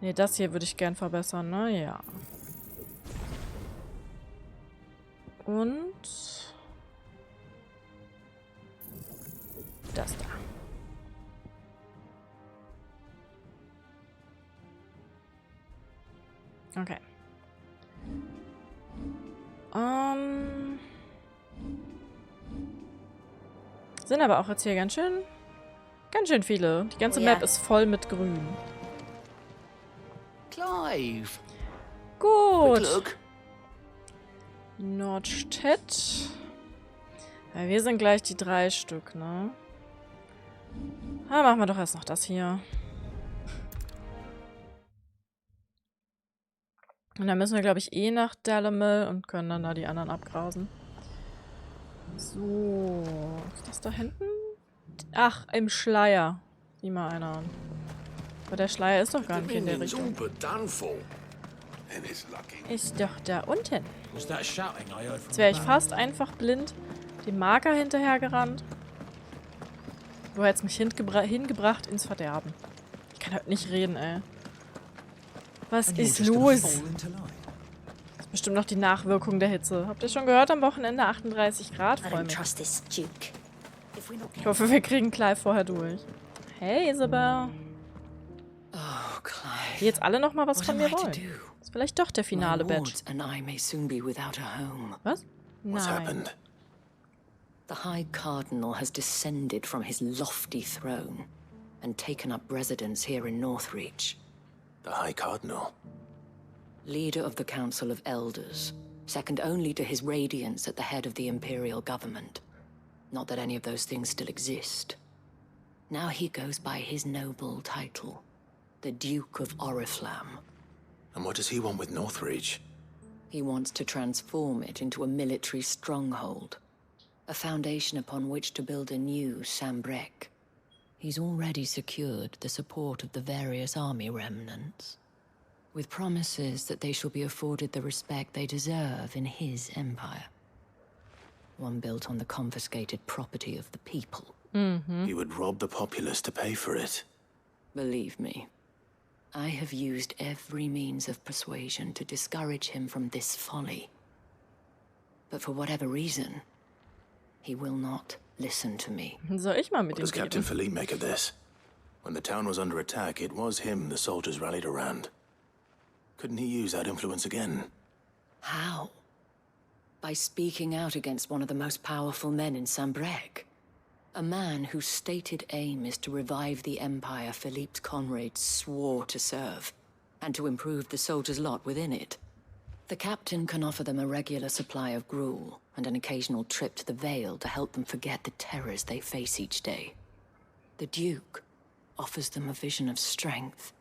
Ne, das hier würde ich gern verbessern, ne? Ja. Und das da. Okay. Sind aber auch jetzt hier ganz schön viele. Die ganze Map ist voll mit Grün. Clive. Gut. Quick look. Nordstedt. Ja, wir sind gleich die 3 Stück, ne? Ah, machen wir doch erst noch das hier. Und dann müssen wir, glaube ich, eh nach Dalamil und können dann da die anderen abgrasen. So. Ist das da hinten? Ach, im Schleier. Sieh mal einer an. Aber der Schleier ist doch gar nicht in der Richtung. Ist doch da unten. Jetzt wäre ich fast einfach blind dem Marker hinterhergerannt. Wo hat es mich hingebracht ins Verderben. Ich kann heute nicht reden, ey. Was ist los? Das ist bestimmt noch die Nachwirkung der Hitze. Habt ihr schon gehört? Am Wochenende 38 Grad. Freue mich. Ich hoffe, wir kriegen Clive vorher durch. Hey, Isabel. Oh, Clive. Die jetzt alle noch mal was von mir wollen. Das ist vielleicht doch der finale Badge. Was? Nein. The High Cardinal has descended from his lofty throne and taken up residence here in Northreach. The High Cardinal? Leader of the Council of Elders, second only to his Radiance at the head of the Imperial government. Not that any of those things still exist. Now he goes by his noble title, the Duke of Oriflamme. And what does he want with Northreach? He wants to transform it into a military stronghold, a foundation upon which to build a new Sambrec. He's already secured the support of the various army remnants, with promises that they shall be afforded the respect they deserve in his empire. One built on the confiscated property of the people. He would rob the populace to pay for it. Believe me, I have used every means of persuasion to discourage him from this folly. But for whatever reason, he will not listen to me. Soll ich mal mit What ihm does Captain reden? Philippe make of this? When the town was under attack, it was him the soldiers rallied around. Couldn't he use that influence again? How? By speaking out against one of the most powerful men in Sambrec. A man whose stated aim is to revive the empire Philippe's comrades swore to serve, and to improve the soldiers' lot within it. The captain can offer them a regular supply of gruel, and an occasional trip to the Vale to help them forget the terrors they face each day. The Duke offers them a vision of strength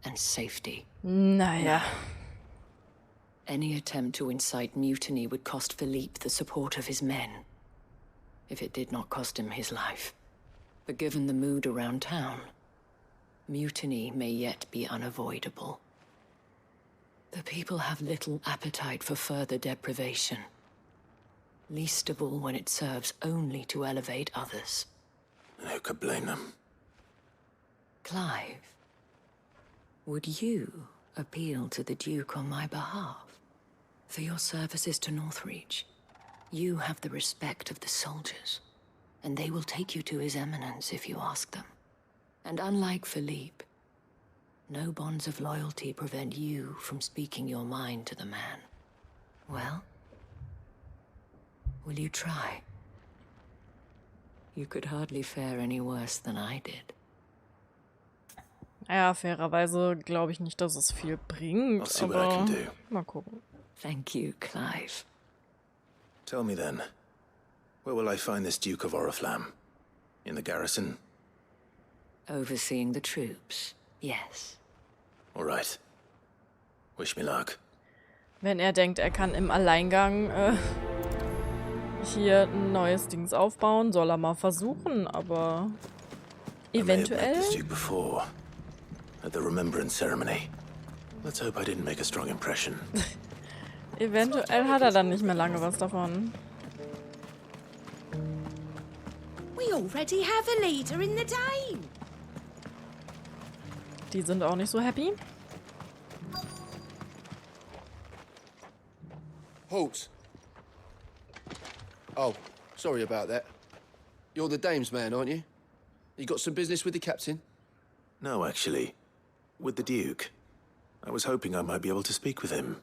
and safety. Naja. Any attempt to incite mutiny would cost Philippe the support of his men, if it did not cost him his life. But given the mood around town, mutiny may yet be unavoidable. The people have little appetite for further deprivation, least of all when it serves only to elevate others. Who could blame them? Clive, would you appeal to the Duke on my behalf? For your services to Northreach, you have the respect of the soldiers, and they will take you to His Eminence if you ask them. And unlike Philippe, no bonds of loyalty prevent you from speaking your mind to the man. Well, will you try? You could hardly fare any worse than I did. Ja, fairerweise glaube ich nicht, dass es viel bringt, I'll see what I can aber do. mal gucken. Thank you, Clive. Tell me then, where will I find this Duke of Oriflamme? In the garrison? Overseeing the troops, yes. All right. Wish me luck. Wenn er denkt, er kann im Alleingang hier ein neues Dings aufbauen, soll er mal versuchen, aber I may have met eventuell... this Duke before, at the remembrance ceremony. Let's hope I didn't make a strong impression. Eventuell hat er dann nicht mehr lange was davon. We already have a leader in the Dane. Die sind auch nicht so happy. Halt! Oh, sorry about that. You're the dame's man, aren't you? You got some business with the captain? No, actually. With the Duke. I was hoping I might be able to speak with him.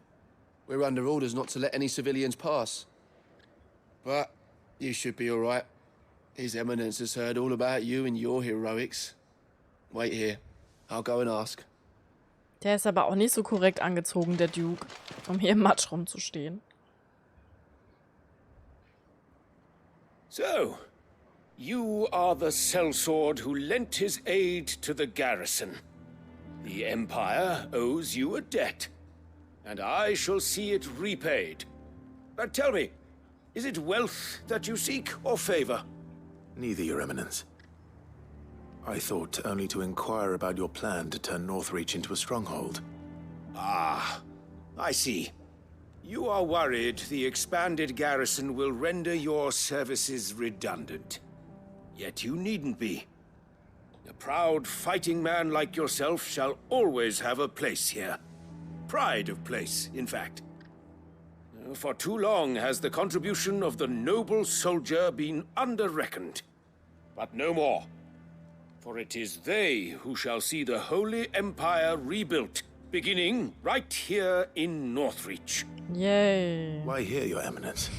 We're under orders not to let any civilians pass. But you should be all right. His Eminence has heard all about you and your heroics. Wait here. I'll go and ask. Der ist aber auch nicht so korrekt angezogen, der Duke, um hier im Matsch rumzustehen. So, you are the sellsword who lent his aid to the garrison. The Empire owes you a debt, and I shall see it repaid. But tell me, is it wealth that you seek, or favor? Neither, Your Eminence. I thought only to inquire about your plan to turn Northreach into a stronghold. Ah, I see. You are worried the expanded garrison will render your services redundant. Yet you needn't be. A proud fighting man like yourself shall always have a place here. Pride of place, in fact. For too long has the contribution of the noble soldier been under-reckoned. But no more. For it is they who shall see the Holy Empire rebuilt, beginning right here in Northreach. Yay. Why here, Your Eminence?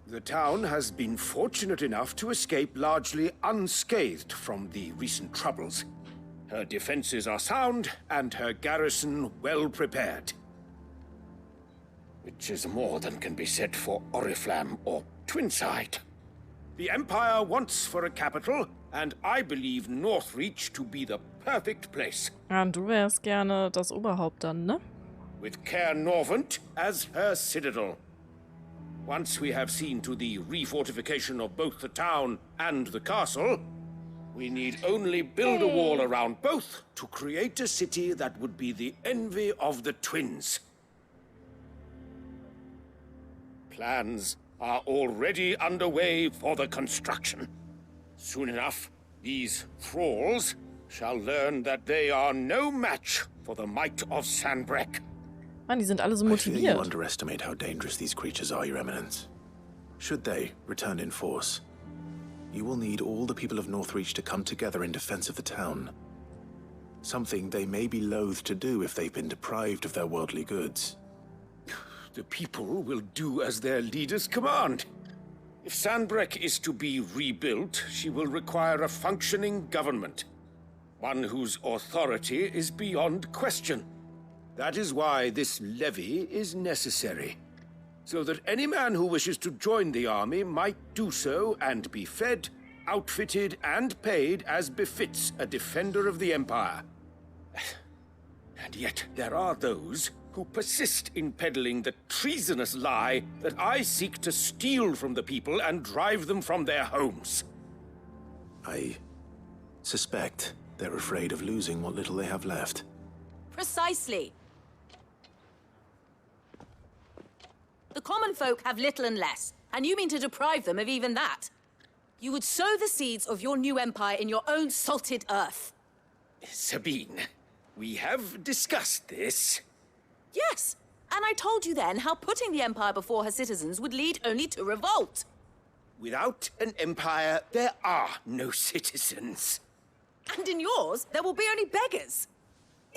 The town has been fortunate enough to escape largely unscathed from the recent troubles. Her defenses are sound, and her garrison well prepared. Which is more than can be said for Oriflamme or Twinside. The Empire wants for a capital, and I believe Northreach to be the perfect place. Ja, und du wärst gerne das Oberhaupt dann, ne? With Caer Norvent as her citadel. Once we have seen to the refortification of both the town and the castle, we need only build a wall around both to create a city that would be the envy of the twins. Plans are already underway for the construction. Soon enough, these thralls shall learn that they are no match for the might of Sanbrec. Mann, die sind alle so I fear you motiviert. underestimate how dangerous these creatures are, Your Eminence. Should they return in force, you will need all the people of Northreach to come together in defense of the town. Something they may be loath to do if they've been deprived of their worldly goods. The people will do as their leaders command. If Sanbreque is to be rebuilt, she will require a functioning government. One whose authority is beyond question. That is why this levy is necessary. So that any man who wishes to join the army might do so and be fed, outfitted, and paid as befits a defender of the Empire. And yet there are those who persist in peddling the treasonous lie that I seek to steal from the people and drive them from their homes. I suspect they're afraid of losing what little they have left. Precisely. The common folk have little and less, and you mean to deprive them of even that. You would sow the seeds of your new empire in your own salted earth. Sabine, we have discussed this. Yes, and I told you then how putting the empire before her citizens would lead only to revolt. Without an empire, there are no citizens. And in yours, there will be only beggars.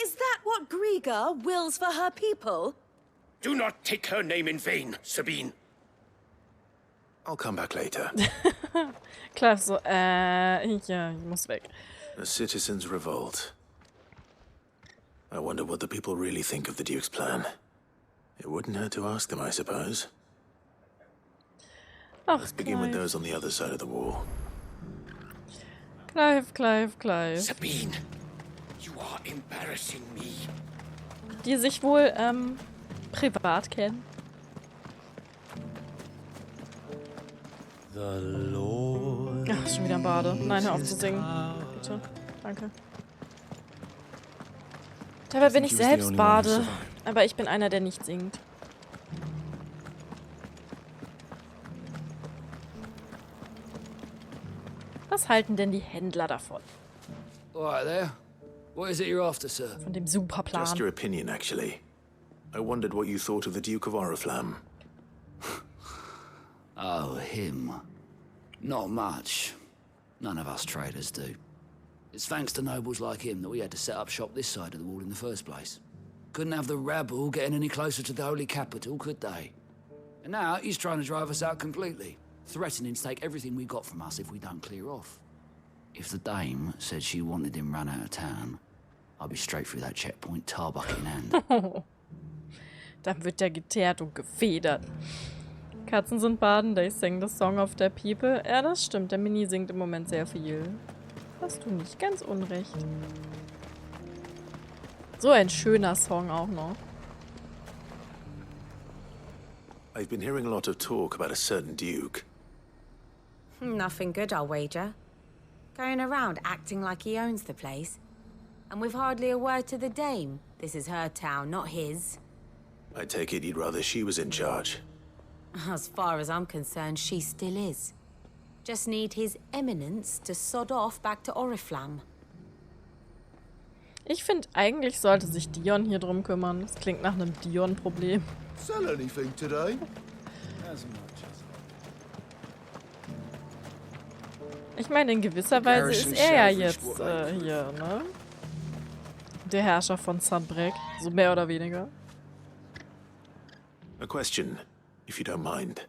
Is that what Griga wills for her people? Do not take her name in vain, Sabine. I'll come back later. Klar, so, ja, ich muss weg. The citizens revolt. I wonder what the people really think of the Duke's plan. It wouldn't hurt to ask them, I suppose. Ach, Let's begin with those on the other side of the wall. Clive. Sabine, you are embarrassing me. Die sich wohl, privat kennen. Ach, schon wieder ein Bade. Nein, hör auf zu singen. Bitte. Danke. Dabei bin ich selbst Bade, aber ich bin einer, der nicht singt. Was halten denn die Händler davon? Alright there. What is it you're after, sir? Von dem Superplan. Just your opinion, actually. I wondered what you thought of the Duke of Oriflamme. Oh, him. Not much. None of us traders do. It's thanks to nobles like him that we had to set up shop this side of the wall in the first place. Couldn't have the rabble getting any closer to the holy capital, could they? And now he's trying to drive us out completely, threatening to take everything we got from us if we don't clear off. If the dame said she wanted him run out of town, I'd be straight through that checkpoint, tarbuck in hand. Dann wird der geteert und gefedert. Katzen sind baden, they sing the song of their people. Ja, das stimmt, der Mini singt im Moment sehr viel. Hast du nicht ganz unrecht. So ein schöner Song auch noch. I've been hearing a lot of talk about a certain Duke. Nothing good, I'll wager. Going around acting like he owns the place. And with hardly a word to the dame. This is her town, not his. I take it you'd rather she was in charge. As far as I'm concerned, she still is. Just need his eminence to sod off back to Oriflamme. Ich finde, eigentlich sollte sich Dion hier drum kümmern. Das klingt nach einem Dion-Problem. Sell anything today? Ich meine, in gewisser Weise ist er ja jetzt hier, ne? Der Herrscher von Sanbreque, so mehr oder weniger. A question, if you don't mind.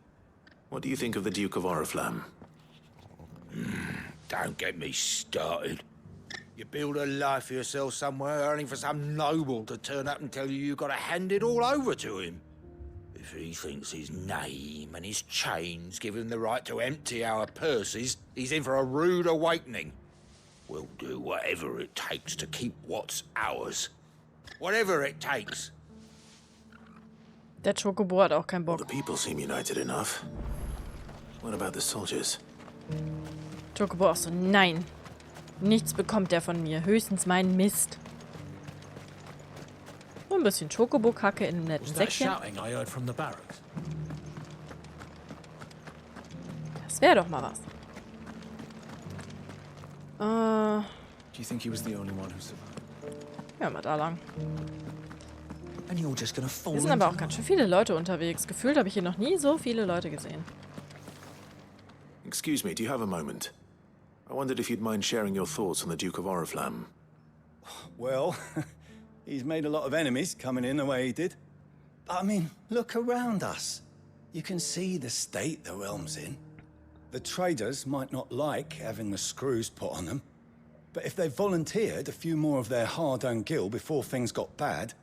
What do you think of the Duke of Oriflamme? Don't get me started. You build a life for yourself somewhere, only for some noble to turn up and tell you you've got to hand it all over to him. If he thinks his name and his chains give him the right to empty our purses, he's in for a rude awakening. We'll do whatever it takes to keep what's ours. Whatever it takes. Der Chocobo hat auch keinen Bock. The people seem united enough. What about the soldiers? Chocobo auch so, nein. Nichts bekommt er von mir. Höchstens meinen Mist. Nur ein bisschen Chocobo-Kacke in einem netten Säckchen. Das wäre doch mal was. Do you think he was the only one who survived? Ja, mal da lang. and you're just gonna fall Hier sind aber auch ganz schön viele Leute unterwegs. Gefühlt habe ich hier noch nie so viele Leute gesehen. Excuse me, do you have a moment? I wondered if you'd mind sharing your thoughts on the Duke of Oriflamme. Well, he's made a lot of enemies coming in the way he did. But I mean, look around us. You can see the state the realm's in. The traders might not like having the screws put on them, but if they volunteered a few more of their hard-earned gil before things got bad,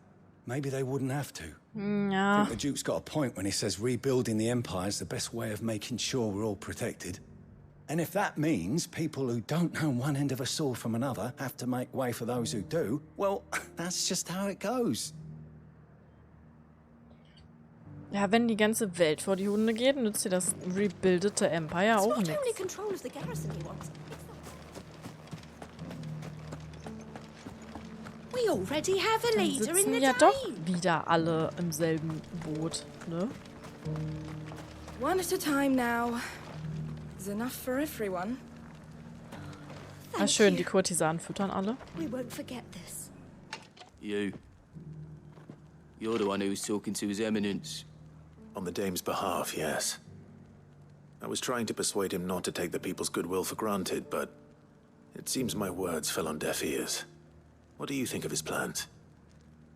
maybe they wouldn't have to. Ja. I think the Duke's got a point when he says rebuilding the Empire is the best way of making sure we're all protected. And if that means people who don't know one end of a sword from another have to make way for those who do, well, that's just how it goes. Ja, wenn die ganze Welt vor die Hunde geht, nützt dir das rebildete Empire auch nichts. We already have a Dann leader in sitzen the ja doch Dame. wieder alle im selben Boot, ne? One at a time now. There's enough for everyone. Ah, schön, die Kurtisanen füttern alle. We won't forget this. You. You're the one who was talking to His Eminence. On the Dame's behalf, yes. I was trying to persuade him not to take the people's goodwill for granted, but it seems my words fell on deaf ears. What do you think of his plans?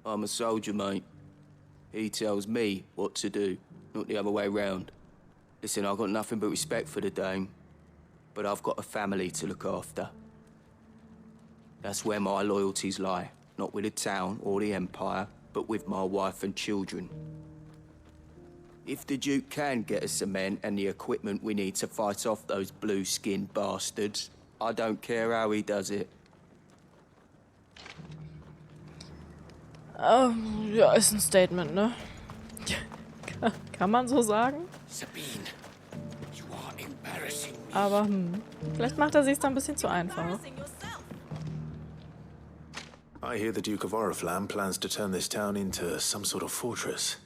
I'm a soldier, mate. He tells me what to do, not the other way round. Listen, I've got nothing but respect for the Dame, but I've got a family to look after. That's where my loyalties lie, not with the town or the Empire, but with my wife and children. If the Duke can get us the men and the equipment we need to fight off those blue-skinned bastards, I don't care how he does it. Ja, ist ein Statement, ne? Kann man so sagen? Sabine, you are embarrassing me. Aber vielleicht macht er sich da ein bisschen zu einfach. I hear the Duke of Oriflamme plans to turn this town into some sort of fortress.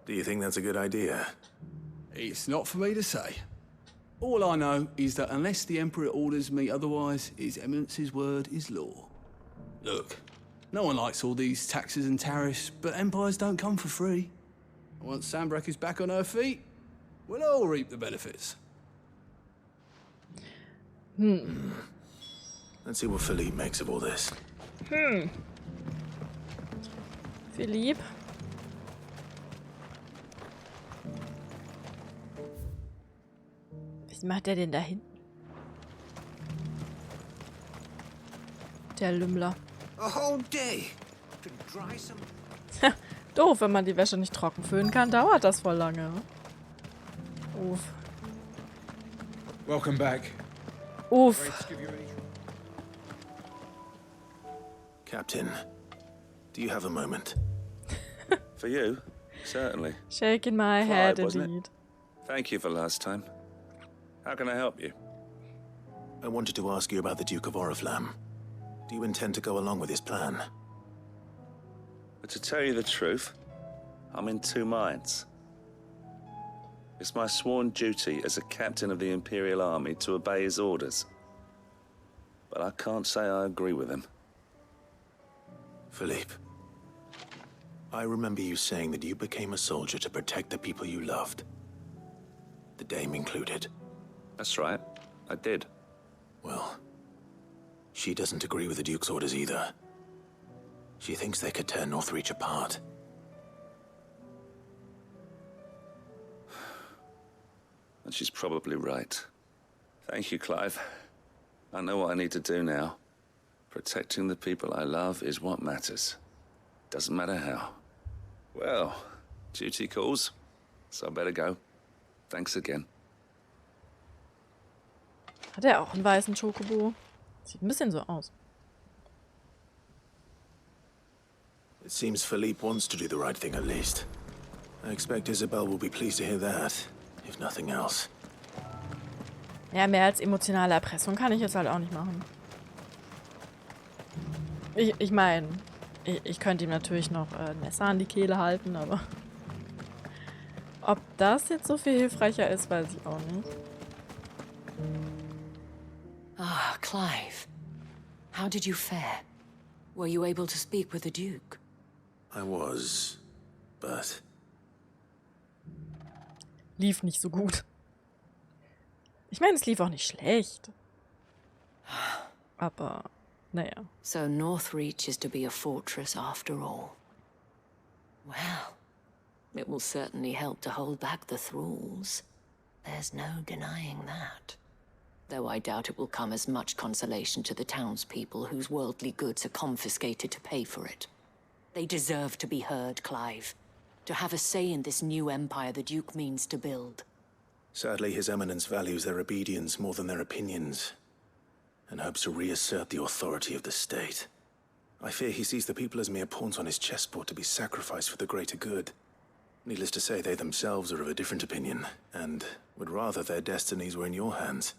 Do you think that's a good idea? It's not for me to say. All I know is that unless the Emperor orders me otherwise, His Eminence's word is law. Look, no one likes all these taxes and tariffs, but empires don't come for free. Once Sanbreque is back on her feet, we'll all reap the benefits. Let's see what Philippe makes of all this. Philippe? Was macht der denn da hinten? Der Lümmler. A whole day to dry some. Doof, wenn man die Wäsche nicht trocken föhnen kann, dauert das voll lange. Uff. Welcome back. Uff. Captain, do you have a moment? For you? Certainly. Shaking my Clyde, head wasn't it? indeed. Thank you for last time. How can I help you? I wanted to ask you about the Duke of Oriflamme. Do you intend to go along with his plan? But to tell you the truth, I'm in two minds. It's my sworn duty as a captain of the Imperial Army to obey his orders. But I can't say I agree with him. Philippe, I remember you saying that you became a soldier to protect the people you loved. The Dame included. That's right, I did. Well, she doesn't agree with the Duke's orders either. She thinks they could tear Northreach apart. And she's probably right. Thank you, Clive. I know what I need to do now. Protecting the people I love is what matters. Doesn't matter how. Well, duty calls, so I better go. Thanks again. Hat er auch einen weißen Chocobo? Sieht ein bisschen so aus. It seems Philippe wants to do the right thing at least. I expect Isabel will be pleased to hear that, if nothing else. Ja, mehr als emotionale Erpressung kann ich jetzt halt auch nicht machen. Ich meine, ich könnte ihm natürlich noch ein Messer an die Kehle halten, aber ob das jetzt so viel hilfreicher ist, weiß ich auch nicht. Ah, Clive. How did you fare? Were you able to speak with the Duke? I was, but... Lief nicht so gut. Ich meine, es lief auch nicht schlecht. Aber, naja. So Northreach is to be a fortress after all. Well, it will certainly help to hold back the thralls. There's no denying that. Though I doubt it will come as much consolation to the townspeople whose worldly goods are confiscated to pay for it. They deserve to be heard, Clive. To have a say in this new empire the Duke means to build. Sadly, His Eminence values their obedience more than their opinions, and hopes to reassert the authority of the state. I fear he sees the people as mere pawns on his chessboard to be sacrificed for the greater good. Needless to say, they themselves are of a different opinion, and would rather their destinies were in your hands.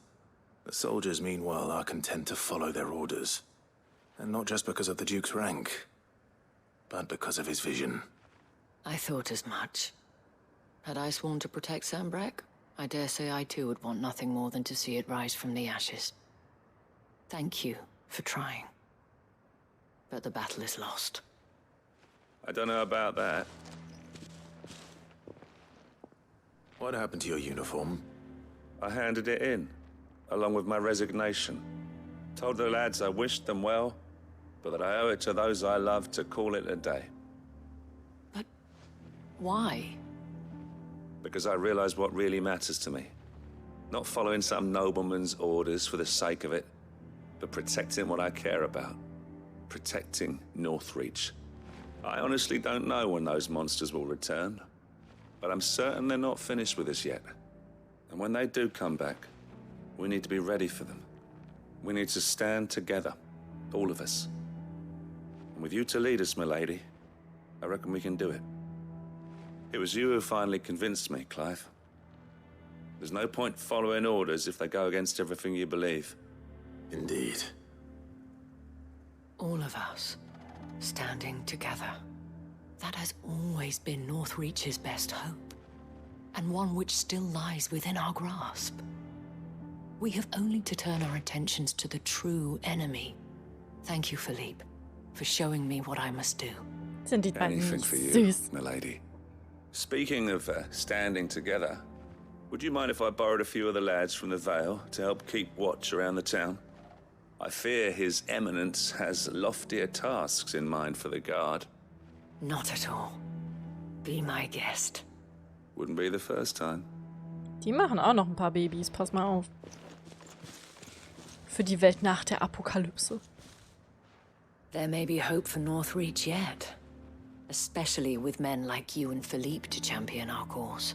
The soldiers, meanwhile, are content to follow their orders. And not just because of the Duke's rank, but because of his vision. I thought as much. Had I sworn to protect Sanbreque, I dare say I too would want nothing more than to see it rise from the ashes. Thank you for trying. But the battle is lost. I don't know about that. What happened to your uniform? I handed it in, along with my resignation. Told the lads I wished them well, but that I owe it to those I love to call it a day. But why? Because I realized what really matters to me. Not following some nobleman's orders for the sake of it, but protecting what I care about. Protecting Northreach. I honestly don't know when those monsters will return, but I'm certain they're not finished with us yet. And when they do come back, we need to be ready for them. We need to stand together, all of us. And with you to lead us, milady, I reckon we can do it. It was you who finally convinced me, Clive. There's no point following orders if they go against everything you believe. Indeed. All of us, standing together. That has always been Northreach's best hope, and one which still lies within our grasp. We have only to turn our attentions to the true enemy. Thank you, Philippe, for showing me what I must do. Sind die beiden Anything for you, süß. milady. Speaking of standing together, would you mind if I borrowed a few of the lads from the Vale to help keep watch around the town? I fear His Eminence has loftier tasks in mind for the guard. Not at all. Be my guest. Wouldn't be the first time. Die machen auch noch ein paar Babys, pass mal auf. Für die Welt nach der Apokalypse. There may be hope for Northreach yet. Especially with men like you and Philippe to champion our cause.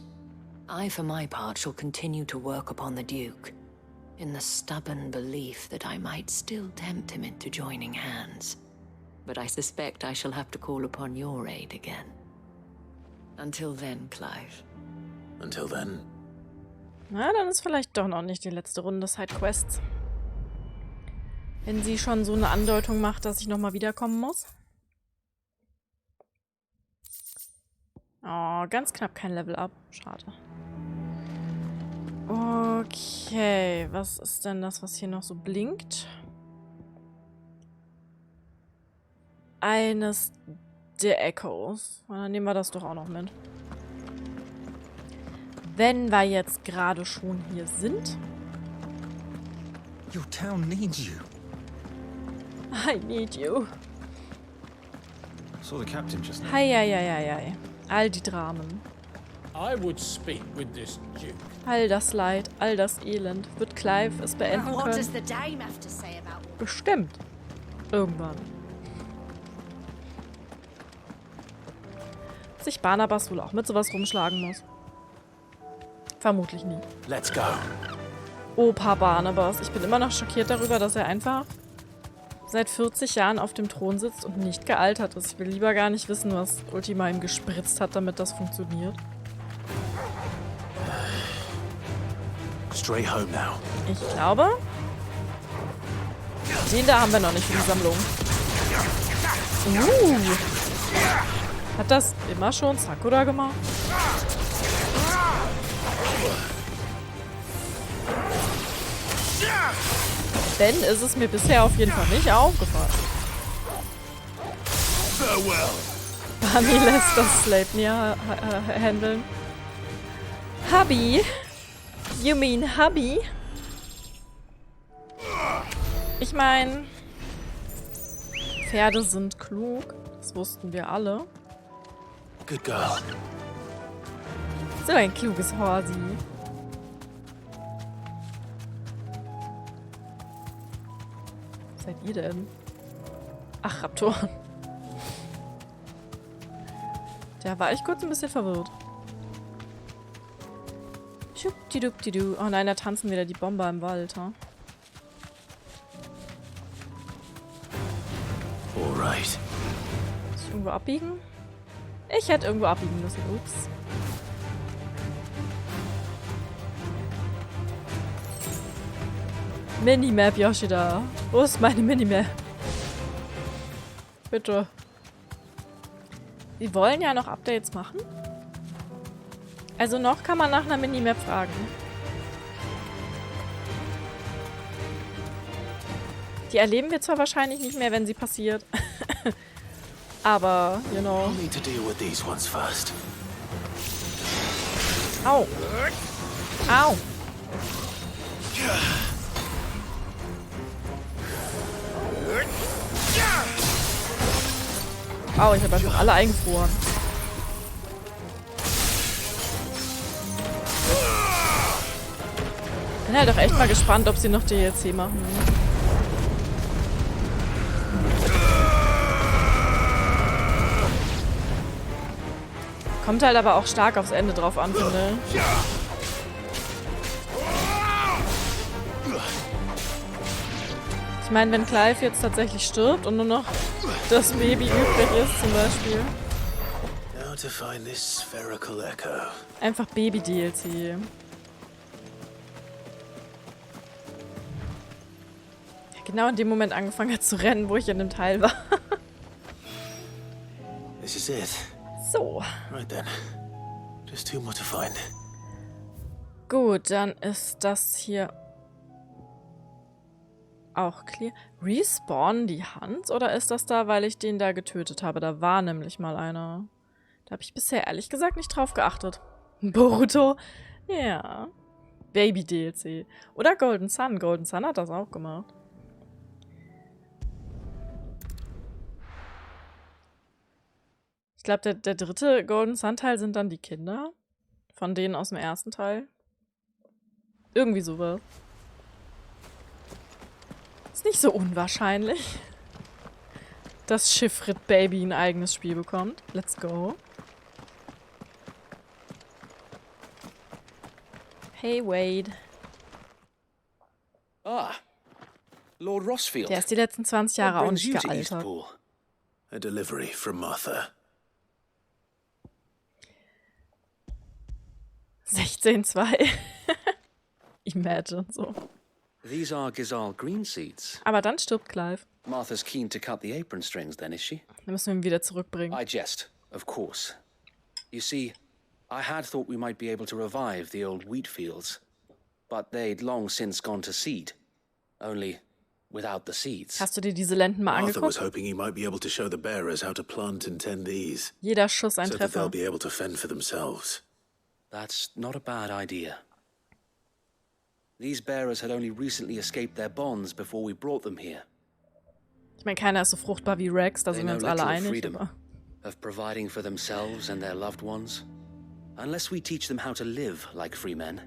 I, for my part, shall continue to work upon the Duke, in the stubborn belief that I might still tempt him into joining hands. But I suspect I shall have to call upon your aid again. Until then, Clive. Until then. Na, dann ist vielleicht doch noch nicht die letzte Runde Sidequests. Wenn sie schon so eine Andeutung macht, dass ich nochmal wiederkommen muss. Oh, ganz knapp kein Level Up. Schade. Okay, was ist denn das, was hier noch so blinkt? Eines der Echoes. Dann nehmen wir das doch auch noch mit. Wenn wir jetzt gerade schon hier sind. Your town needs you. I need you. I saw the captain just now. Hei. All die Dramen. I would speak with this Duke. All das Leid, all das Elend. Wird Clive es beenden What does können? the dame have to say about all Bestimmt. Irgendwann. Sich Barnabas wohl auch mit sowas rumschlagen muss. Vermutlich nie. Let's go. Opa Barnabas. Ich bin immer noch schockiert darüber, dass er einfach seit 40 Jahren auf dem Thron sitzt und nicht gealtert ist. Ich will lieber gar nicht wissen, was Ultima ihm gespritzt hat, damit das funktioniert. Straight home now. Ich glaube, den da haben wir noch nicht für die Sammlung. Hat das immer schon Sakura gemacht? Wenn, ist es mir bisher auf jeden Fall nicht aufgefallen. Farewell. Barney lässt das Sleipnir handeln. Hubby? You mean Hubby? Ich meine, Pferde sind klug. Das wussten wir alle. Good girl. So ein kluges Horsi. Was seid ihr denn? Ach, Raptoren. Da war ich kurz ein bisschen verwirrt. Schubdidubidu. Oh nein, da tanzen wieder die Bomber im Wald, ha? Alright. Muss ich irgendwo abbiegen? Ich hätte irgendwo abbiegen müssen. Ups. Minimap, Yoshida. Wo ist meine Minimap? Bitte. Sie wollen ja noch Updates machen. Also noch kann man nach einer Minimap fragen. Die erleben wir zwar wahrscheinlich nicht mehr, wenn sie passiert. Aber, you know. I'll need to deal with these ones first. Au. Au. Au, ich habe einfach alle eingefroren. Bin halt auch echt mal gespannt, ob sie noch DLC machen. Kommt halt aber auch stark aufs Ende drauf an, finde ich. Ich meine, wenn Clive jetzt tatsächlich stirbt und nur noch das Baby übrig ist, zum Beispiel. Now to find this spherical echo. Einfach Baby-DLC. Genau in dem Moment angefangen hat zu rennen, wo ich in dem Teil war. This is it. So. Right then. Just two more to find. Gut, dann ist das hier auch clear. Respawn die Hand? Oder ist das da, weil ich den da getötet habe? Da war nämlich mal einer. Da habe ich bisher ehrlich gesagt nicht drauf geachtet. Boruto? Ja. Baby-DLC. Oder Golden Sun. Golden Sun hat das auch gemacht. Ich glaube, der dritte Golden Sun-Teil sind dann die Kinder. Von denen aus dem ersten Teil. Irgendwie sowas. Ist nicht so unwahrscheinlich, dass Chiffred Baby ein eigenes Spiel bekommt. Let's go. Hey, Wade. Ah, Lord Rossfield. Der ist die letzten 20 Jahre auch nicht gealtert. A delivery from Martha. 16,2. Imagine, so. These are Gizal green seeds. Aber dann stirbt Clive. Martha's keen to cut the apron strings then, is she? Dann müssen wir ihn wieder zurückbringen. I jest, of course. You see, I had thought we might be able to revive the old wheat fields. But they'd long since gone to seed. Only without the seeds. Hast du dir diese Lenden mal Martha was angeguckt? hoping he might be able to show the bearers how to plant and tend these. Jeder Schuss ein So that they'll Treffer. be able to fend for themselves. That's not a bad idea. These bearers had only recently escaped their bonds before we brought them here. Ich meine, keiner ist so fruchtbar wie Rex, da They sind wir know uns alle little einig. freedom Aber of providing for themselves and their loved ones. Unless we teach them how to live like free men,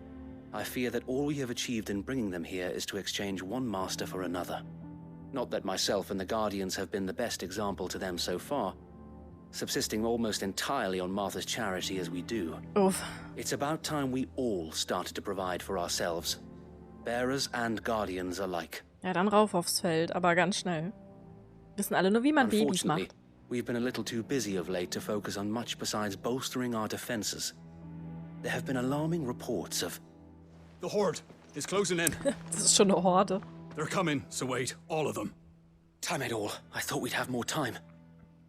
I fear that all we have achieved in bringing them here is to exchange one master for another. Not that myself and the Guardians have been the best example to them so far, subsisting almost entirely on Martha's charity as we do. Uff. It's about time we all started to provide for ourselves, bearers and Guardians alike. ja, dann rauf aufs Feld, aber ganz schnell. Wissen alle nur, wie man Babys Unfortunately, macht. we've been a little too busy of late to focus on much besides bolstering our defenses. There have been alarming reports of... The horde is closing in. Das ist schon eine Horde. They're coming, so wait, all of them. Damn it all, I thought we'd have more time.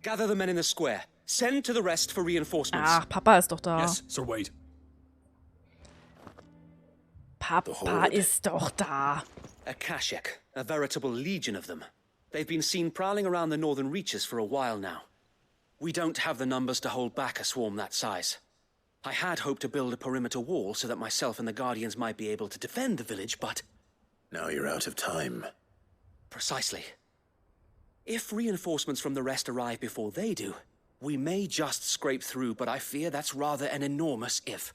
Gather the men in the square. Send to the rest for reinforcements. Ach, Papa ist doch da. Yes, Sir Wade. Papa ist doch da. A Kashek, a veritable legion of them. They've been seen prowling around the northern reaches for a while now. We don't have the numbers to hold back a swarm that size. I had hoped to build a perimeter wall so that myself and the Guardians might be able to defend the village, but... Now you're out of time. Precisely. If reinforcements from the rest arrive before they do, we may just scrape through, but I fear that's rather an enormous if.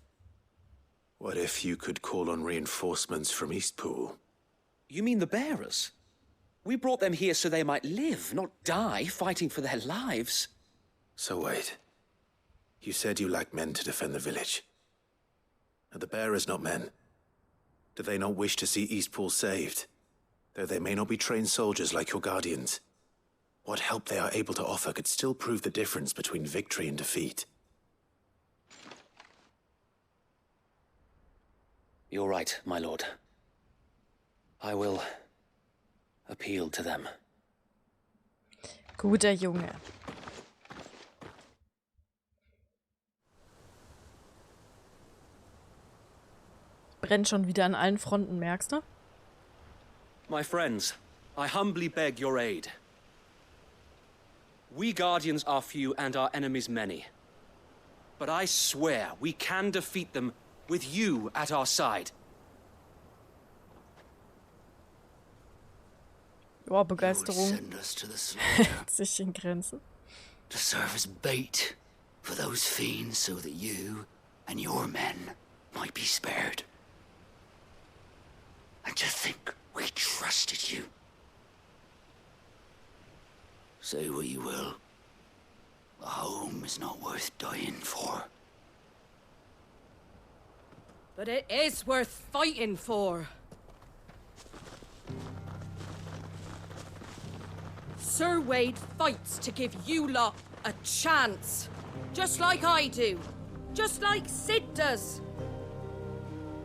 What if you could call on reinforcements from Eastpool? You mean the bearers? We brought them here so they might live, not die fighting for their lives. So wait. You said you lack men to defend the village. Are the bearers not men? Do they not wish to see Eastpool saved? Though they may not be trained soldiers like your Guardians. What help they are able to offer could still prove the difference between victory and defeat. You're right, my lord. I will appeal to them. Guter Junge. Brennt schon wieder an allen Fronten, merkst du? My friends, I humbly beg your aid. We Guardians are few and our enemies many. But I swear we can defeat them with you at our side. Oh, Begeisterung. Send us to the slaughter. Sich in Grenzen. To serve as bait for those fiends so that you and your men might be spared. And to think we trusted you. Say what you will. A home is not worth dying for. But it is worth fighting for. Sir Wade fights to give you lot a chance. Just like I do. Just like Sid does.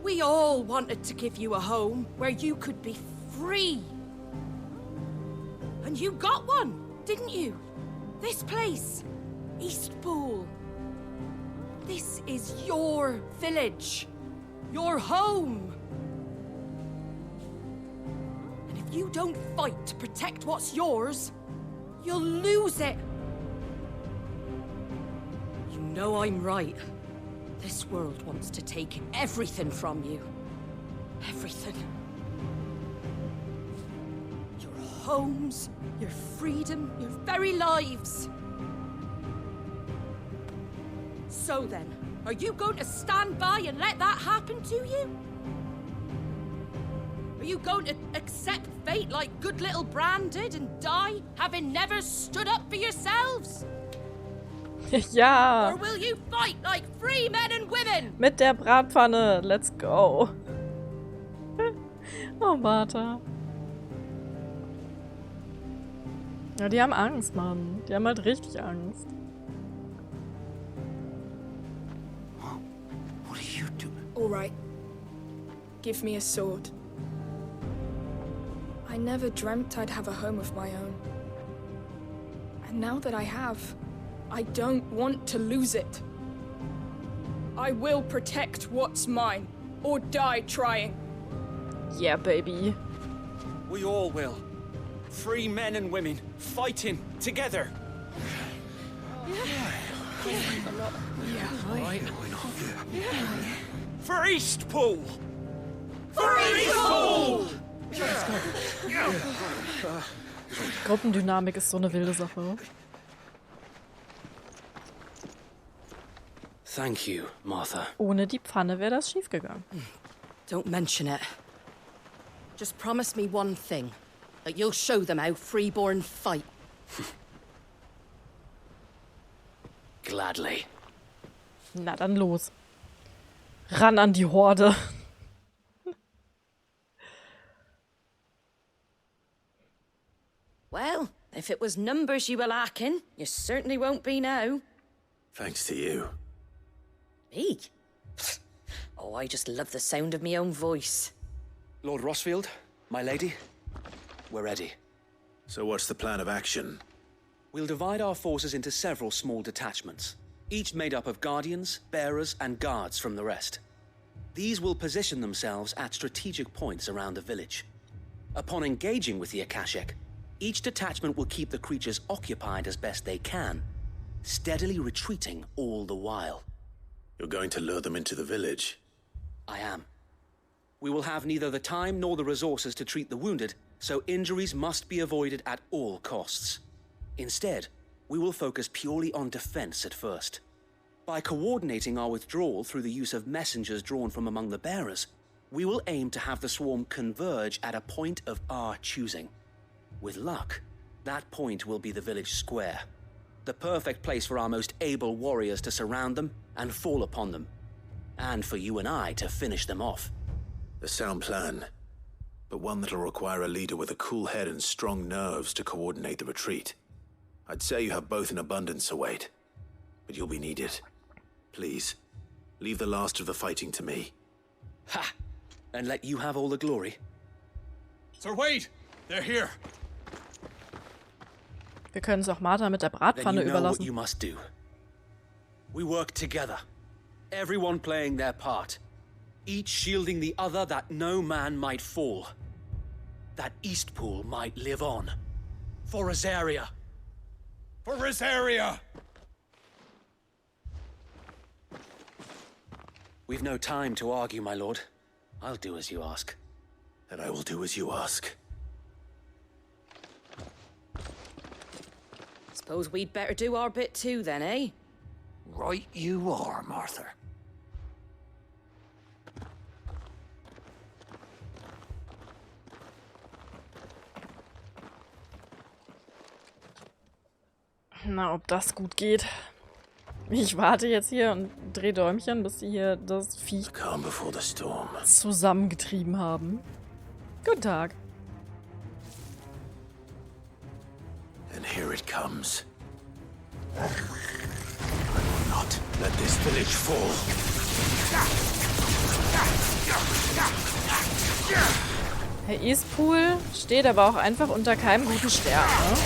We all wanted to give you a home where you could be free. And you got one, didn't you? This place, Eastpool. This is your village. Your home. And if you don't fight to protect what's yours, you'll lose it. You know I'm right. This world wants to take everything from you. Everything. Your homes, your freedom, your very lives. So then, are you going to stand by and let that happen to you? Are you going to accept fate like good little Bran did and die, having never stood up for yourselves? Ja. Or will you fight like free men and women? Mit der Bratpfanne. Let's go. Oh, Martha. Ja, die haben Angst, Mann. Die haben halt richtig Angst. What are you doing? All right. Give me a sword. I never dreamt I'd have a home of my own. And now that I have, I don't want to lose it. I will protect what's mine, or die trying. Yeah, baby. We all will. Free men and women, fighting together. For Eastpool! For Eastpool! Gruppendynamik ist so eine wilde Sache. Thank you, Martha. Ohne die Pfanne wäre das schiefgegangen. Don't mention it. Just promise me one thing. That you'll show them how freeborn fight. Gladly. Na dann los. Ran an die Horde. Well, if it was numbers you were lacking, you certainly won't be now. Thanks to you. Me? Oh, I just love the sound of my own voice. Lord Rossfield, my lady, we're ready. So what's the plan of action? We'll divide our forces into several small detachments, each made up of guardians, bearers, and guards from the rest. These will position themselves at strategic points around the village. Upon engaging with the Akashic, each detachment will keep the creatures occupied as best they can. steadily retreating all the while. You're going to lure them into the village? I am. We will have neither the time nor the resources to treat the wounded, so injuries must be avoided at all costs. Instead, we will focus purely on defense at first. By coordinating our withdrawal through the use of messengers drawn from among the bearers, we will aim to have the swarm converge at a point of our choosing. With luck, that point will be the village square, the perfect place for our most able warriors to surround them and fall upon them, and for you and I to finish them off. A sound plan, but one that'll require a leader with a cool head and strong nerves to coordinate the retreat. I'd say you have both in abundance, Sir Wade, but you'll be needed. Please, leave the last of the fighting to me. Ha! And let you have all the glory. Sir Wade, they're here. Wir können es auch Martha mit der Bratpfanne Then you know what überlassen. you must do. We work together, everyone playing their part, each shielding the other that no man might fall, that Eastpool might live on. For Rosaria. For Rosaria! We've no time to argue, my lord. I'll do as you ask. And I will do as you ask. Suppose we'd better do our bit too then, eh? Right you are, Martha. Na, ob das gut geht. Ich warte jetzt hier und drehe Däumchen, bis sie hier das Viech zusammengetrieben haben. Guten Tag. And here it comes. I will not let this village fall. Herr Eastpool steht aber auch einfach unter keinem guten Stern, ne?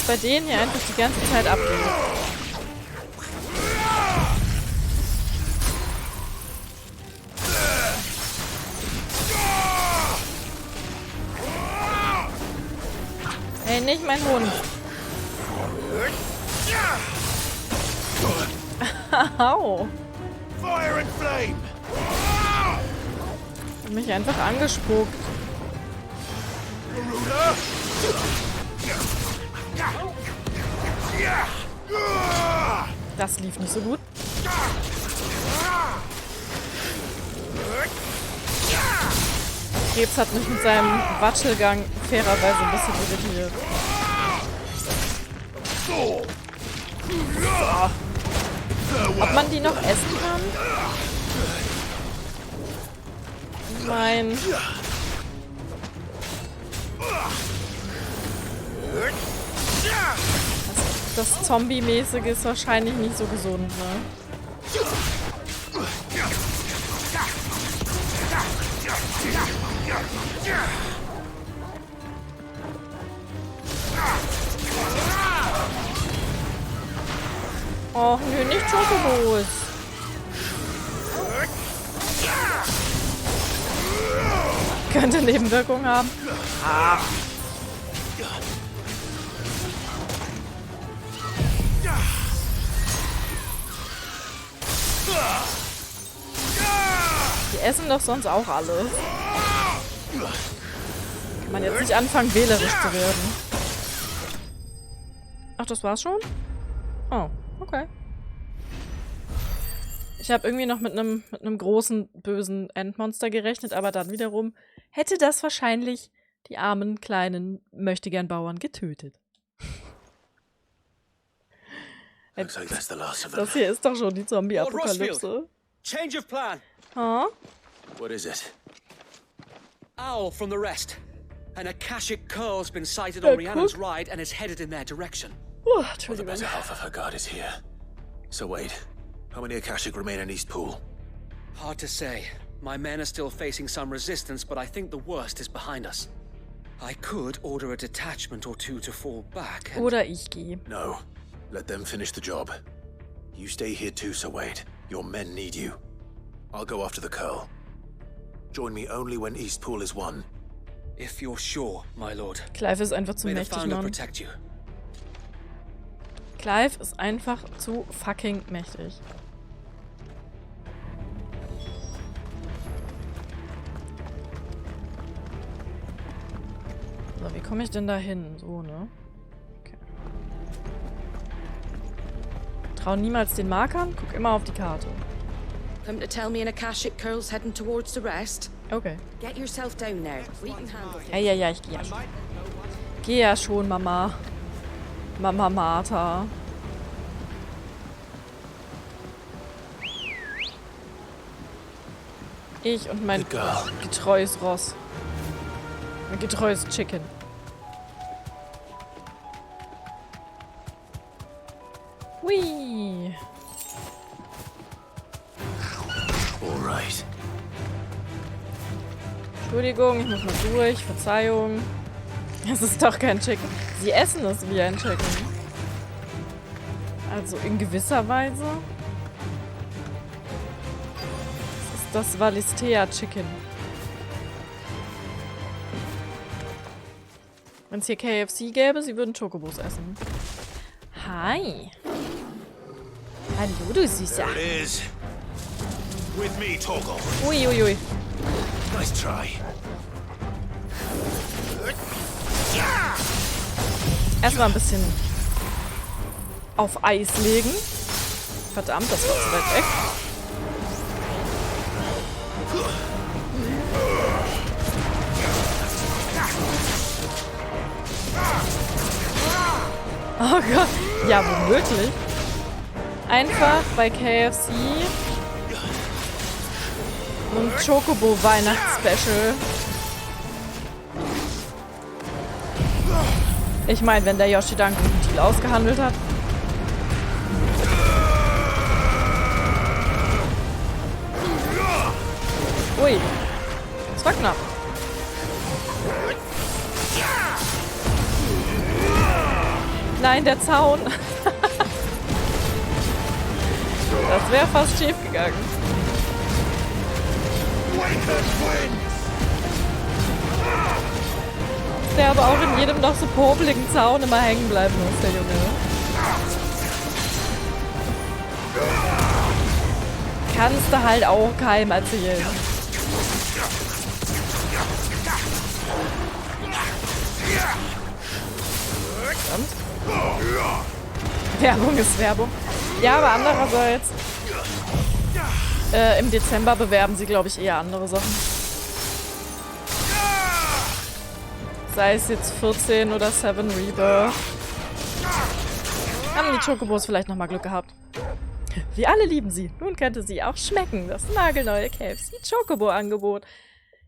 Was bei denen hier einfach die ganze Zeit abgeht. Ey, nicht mein Hund. Au. Fire and flame. Hat mich einfach angespuckt. Das lief nicht so gut. Krebs hat mich mit seinem Watschelgang fairerweise ein bisschen irritiert. So. Ob man die noch essen kann? Ich meine... Das Zombie-mäßige ist wahrscheinlich nicht so gesund, ne? Och nö, nicht Chocobos. Könnte Nebenwirkungen haben. Ah. Die essen doch sonst auch alles. Kann man jetzt nicht anfangen, wählerisch zu werden. Ach, das war's schon? Oh, okay. Ich habe irgendwie noch mit einem großen, bösen Endmonster gerechnet, aber dann wiederum hätte das wahrscheinlich die armen, kleinen Möchtegern-Bauern getötet. Das hier ist doch schon die Zombie-Apokalypse. Change of plan. Huh? What is it? Owl from the rest. An Akashic curl's been sighted on Rhiannon's ride and is headed in their direction. Well, the better half of her guard is here. So wait, how many Akashic remain in Eastpool? Hard to say. My men are still facing some resistance, but I think the worst is behind us. I could order a detachment or two to fall back and... Oder ich gehe. No. Let them finish the job. You stay here too, Sir Wade. Your men need you. I'll go after the Curl. Join me only when Eastpool is won. If you're sure, my lord. Clive ist einfach zu May the mächtig, founder Mann. protect you. Clive ist einfach zu fucking mächtig. So, wie komme ich denn da hin? So, ne? Okay. Trau niemals den Markern, guck immer auf die Karte. Come to tell me an Akashic Curl's heading towards the rest? Okay. Get yourself down there. We can handle things. Ja, ich gehe ja schon. Geh ja schon, Mama. Mama Martha. Ich und mein getreues Ross. Mein getreues Chicken. Hui. Alright. Entschuldigung, ich muss mal durch. Verzeihung. Es ist doch kein Chicken. Sie essen es wie ein Chicken. Also in gewisser Weise. Das ist das Valistea Chicken. Wenn es hier KFC gäbe, sie würden Chocobos essen. Hi. Hallo, du Süßer. With me, Torgal. Uiuiui. Nice try. Erstmal ein bisschen auf Eis legen. Verdammt, das war zu weit weg. Oh Gott. Ja, womöglich. Einfach bei KFC ein Chocobo-Weihnachts-Special. Ich meine, wenn der Yoshi Dank einen Deal ausgehandelt hat. Ui. Das war knapp. Nein, der Zaun. Das wäre fast schief gegangen. Der aber auch in jedem noch so popeligen Zaun immer hängen bleiben muss, der Junge. Kannst du halt auch keinem erzählen. Und? Werbung ist Werbung. Ja, aber andererseits im Dezember bewerben sie, glaube ich, eher andere Sachen. Sei es jetzt 14 oder 7 Rebirth. Haben die Chocobos vielleicht nochmal Glück gehabt. Wir alle lieben sie. Nun könnte sie auch schmecken. Das nagelneue KFC Chocobo-Angebot.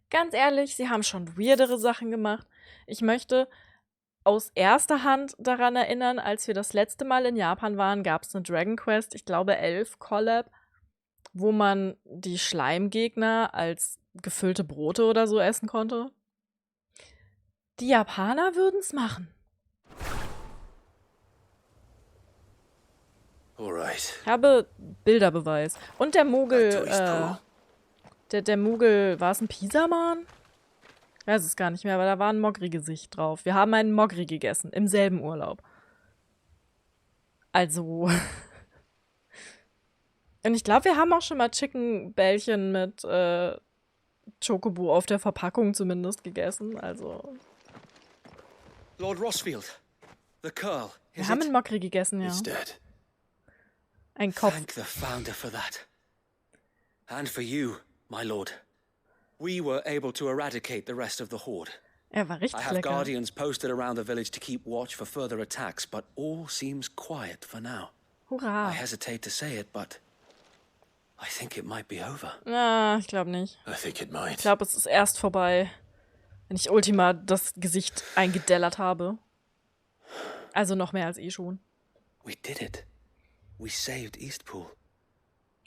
Ganz ehrlich, sie haben schon weirdere Sachen gemacht. Ich möchte aus erster Hand daran erinnern, als wir das letzte Mal in Japan waren, gab es eine Dragon Quest, ich glaube 11 Collab, wo man die Schleimgegner als gefüllte Brote oder so essen konnte. Die Japaner würden es machen. Alright. Ich habe Bilderbeweis. Und der Mogel, der Mogel, war es ein Pisaman? Ich weiß es gar nicht mehr, aber da war ein Mogri-Gesicht drauf. Wir haben einen Mogri gegessen, im selben Urlaub. Also. Und ich glaube, wir haben auch schon mal Chicken-Bällchen mit Chocobo auf der Verpackung zumindest gegessen. Also. Lord Rossfield, the Curl. Wir haben einen Mogri gegessen, ja. Ein Kopf. Thank the founder for that. And for you, my lord. We were able to eradicate the rest of the horde. Er war richtig I have lecker. guardians posted around the village to keep watch for further attacks, but all seems quiet for now. Hurra. I hesitate to say it, but I think it might be over. Na, ich glaube nicht. I think it might. Ich glaube, es ist erst vorbei, wenn ich Ultima das Gesicht eingedellert habe. Also noch mehr als eh schon. We did it. We saved Eastpool.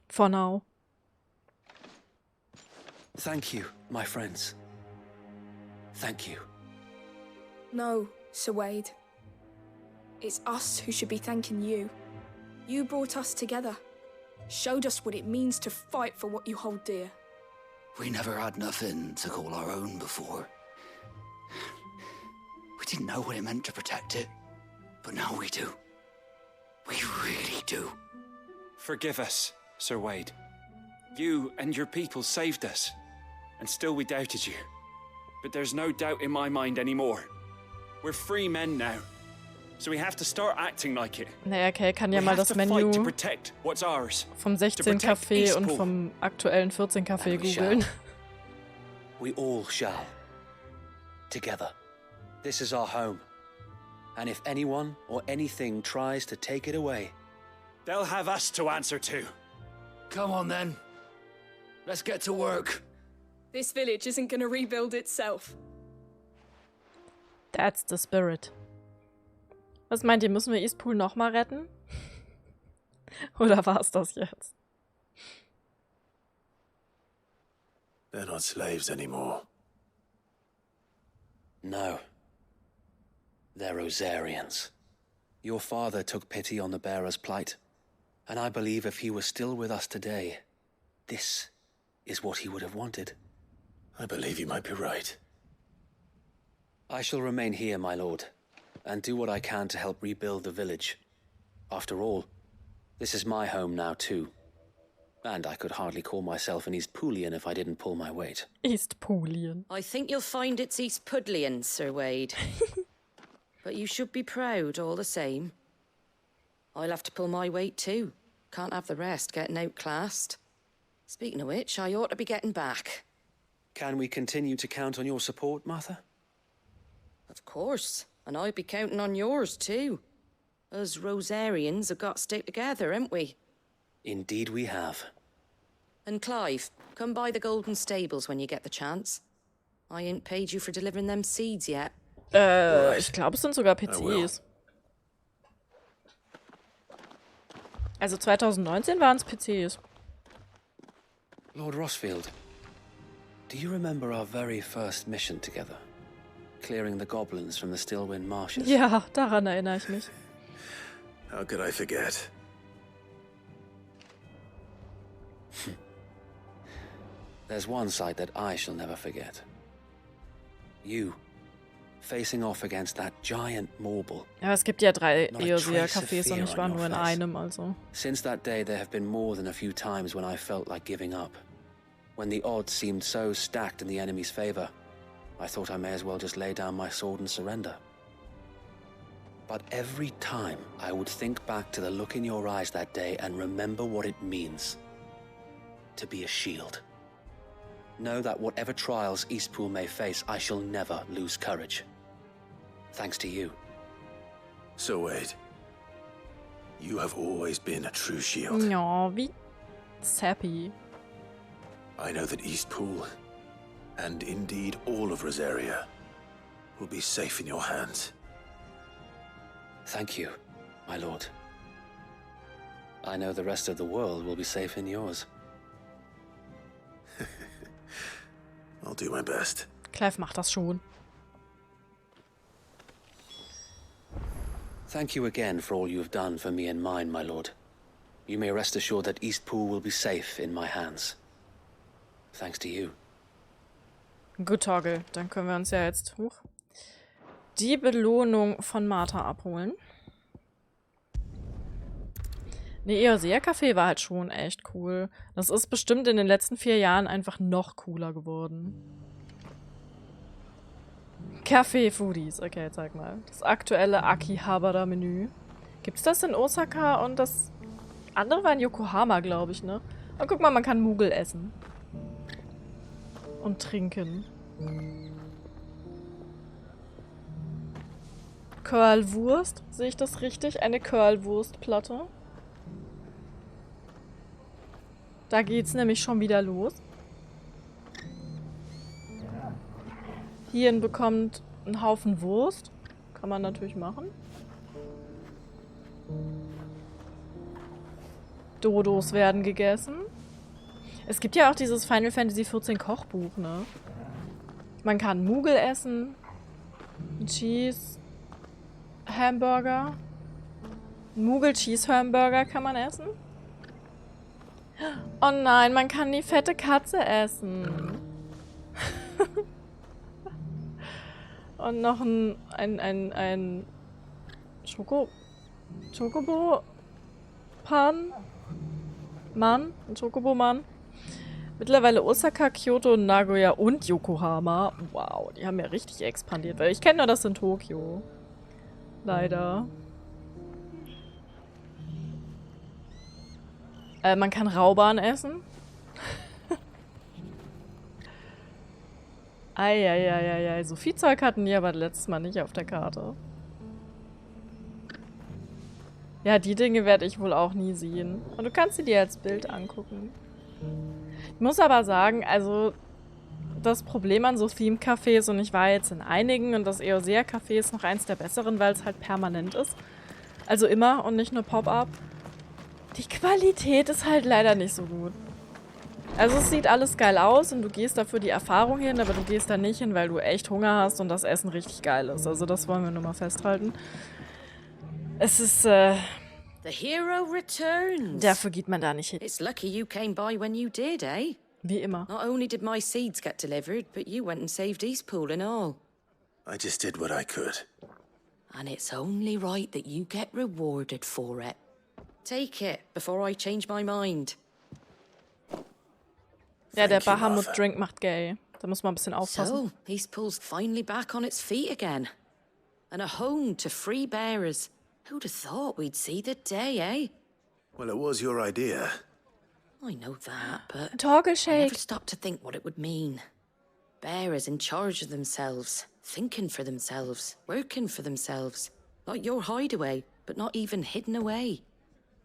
For now. Thank you, my friends. Thank you. No, Sir Wade. It's us who should be thanking you. You brought us together. Showed us what it means to fight for what you hold dear. We never had nothing to call our own before. didn't know what it meant to protect it. But now we do. We really do. Forgive us, Sir Wade. You and your people saved us. And still we doubted you. But there's no doubt in my mind anymore. We're free men now. So we have to start acting like it. Naja, Kay kann ja mal das Menü vom 16 Café und vom aktuellen 14 Café googeln. We all shall. Together. This is our home. And if anyone or anything tries to take it away, they'll have us to answer to. Come on then. Let's get to work. This village isn't gonna rebuild itself. That's the spirit. Was meint ihr, müssen wir Eastpool nochmal retten? Oder war es das jetzt? They're not slaves anymore. No. They're Rosarians. Your father took pity on the bearer's plight, and I believe if he were still with us today, this is what he would have wanted. I believe you might be right. I shall remain here, my lord, and do what I can to help rebuild the village. After all, this is my home now too. And I could hardly call myself an Eastpoolian if I didn't pull my weight. Eastpoolian. I think you'll find it's Eastpudlian, Sir Wade. But you should be proud all the same. I'll have to pull my weight too. Can't have the rest getting outclassed. Speaking of which, I ought to be getting back. Can we continue to count on your support, Martha? Of course. And I'd be counting on yours too. Us Rosarians have got to stick together, haven't we? Indeed we have. And Clive, come by the Golden Stables when you get the chance. I ain't paid you for delivering them seeds yet. Ich glaube, es sind sogar PCs. Also 2019 waren es PCs. Lord Rossfield, do you remember our very first mission together? Clearing the goblins from the Stillwind marshes? Ja, daran erinnere ich mich. How could I forget? There's one sight that I shall never forget. You, facing off against that giant Morble. Ja, es gibt ja 3 Eosia-Cafés und ich war nur in einem, also. Since that day, there have been more than a few times when I felt like giving up. When the odds seemed so stacked in the enemy's favor, I thought I may as well just lay down my sword and surrender. But every time, I would think back to the look in your eyes that day and remember what it means to be a shield. Know that whatever trials Eastpool may face, I shall never lose courage. Thanks to you. So Wade, you have always been a true shield. Ja, wie sappy. I know that Eastpool, and indeed all of Rosaria, will be safe in your hands. Thank you, my lord. I know the rest of the world will be safe in yours. I'll do my best. Clive macht das schon. Thank you again for all you have done for me and mine, my lord. You may rest assured that Eastpool will be safe in my hands. Thanks to you. Gut, Torgel. Dann können wir uns ja jetzt die Belohnung von Martha abholen. Ne, Eosia-Café war halt schon echt cool. Das ist bestimmt in den letzten 4 Jahren einfach noch cooler geworden. Café-Foodies. Okay, zeig mal. Das aktuelle Akihabara-Menü. Gibt's das in Osaka? Und das andere war in Yokohama, glaube ich, ne? Und guck mal, man kann Mugel essen. Und trinken. Curlwurst. Sehe ich das richtig? Eine Curlwurstplatte. Da geht's nämlich schon wieder los. Hierhin bekommt einen Haufen Wurst. Kann man natürlich machen. Dodos werden gegessen. Es gibt ja auch dieses Final Fantasy XIV Kochbuch, ne? Man kann Mugel essen. Cheese. Hamburger. Mugel Cheese Hamburger kann man essen. Oh nein, man kann die fette Katze essen. Und noch ein Chocobo-Pan? Mann? Ein Chocobo-Mann? Mittlerweile Osaka, Kyoto, Nagoya und Yokohama. Wow, die haben ja richtig expandiert, weil ich kenne nur das in Tokio. Leider. Man kann Raubarn essen. Eieieiei, so viel Zeug hatten die aber letztes Mal nicht auf der Karte. Ja, die Dinge werde ich wohl auch nie sehen. Und du kannst sie dir als Bild angucken. Ich muss aber sagen, also das Problem an so Theme-Cafés, und ich war jetzt in einigen, und das Eosia-Café ist noch eins der besseren, weil es halt permanent ist. Also immer und nicht nur Pop-up. Die Qualität ist halt leider nicht so gut. Also es sieht alles geil aus und du gehst dafür die Erfahrung hin, aber du gehst da nicht hin, weil du echt Hunger hast und das Essen richtig geil ist. Also das wollen wir nur mal festhalten. Es ist, The hero returns. Dafür geht man da nicht hin. It's lucky you came by when you did, eh? Wie immer. Not only did my seeds get delivered, but you went and saved Eastpool and all. I just did what I could. And it's only right that you get rewarded for it. Take it before I change my mind. Ja, der Bahamut-Drink macht gay. Da muss man ein bisschen aufpassen. So, Eastpool's finally back on its feet again. And a home to free bearers. Who'd have thought we'd see the day, eh? Well, it was your idea. I know that, but Toggle I shake. never stopped to think what it would mean. Bearers in charge of themselves, thinking for themselves, working for themselves. Like your hideaway, but not even hidden away.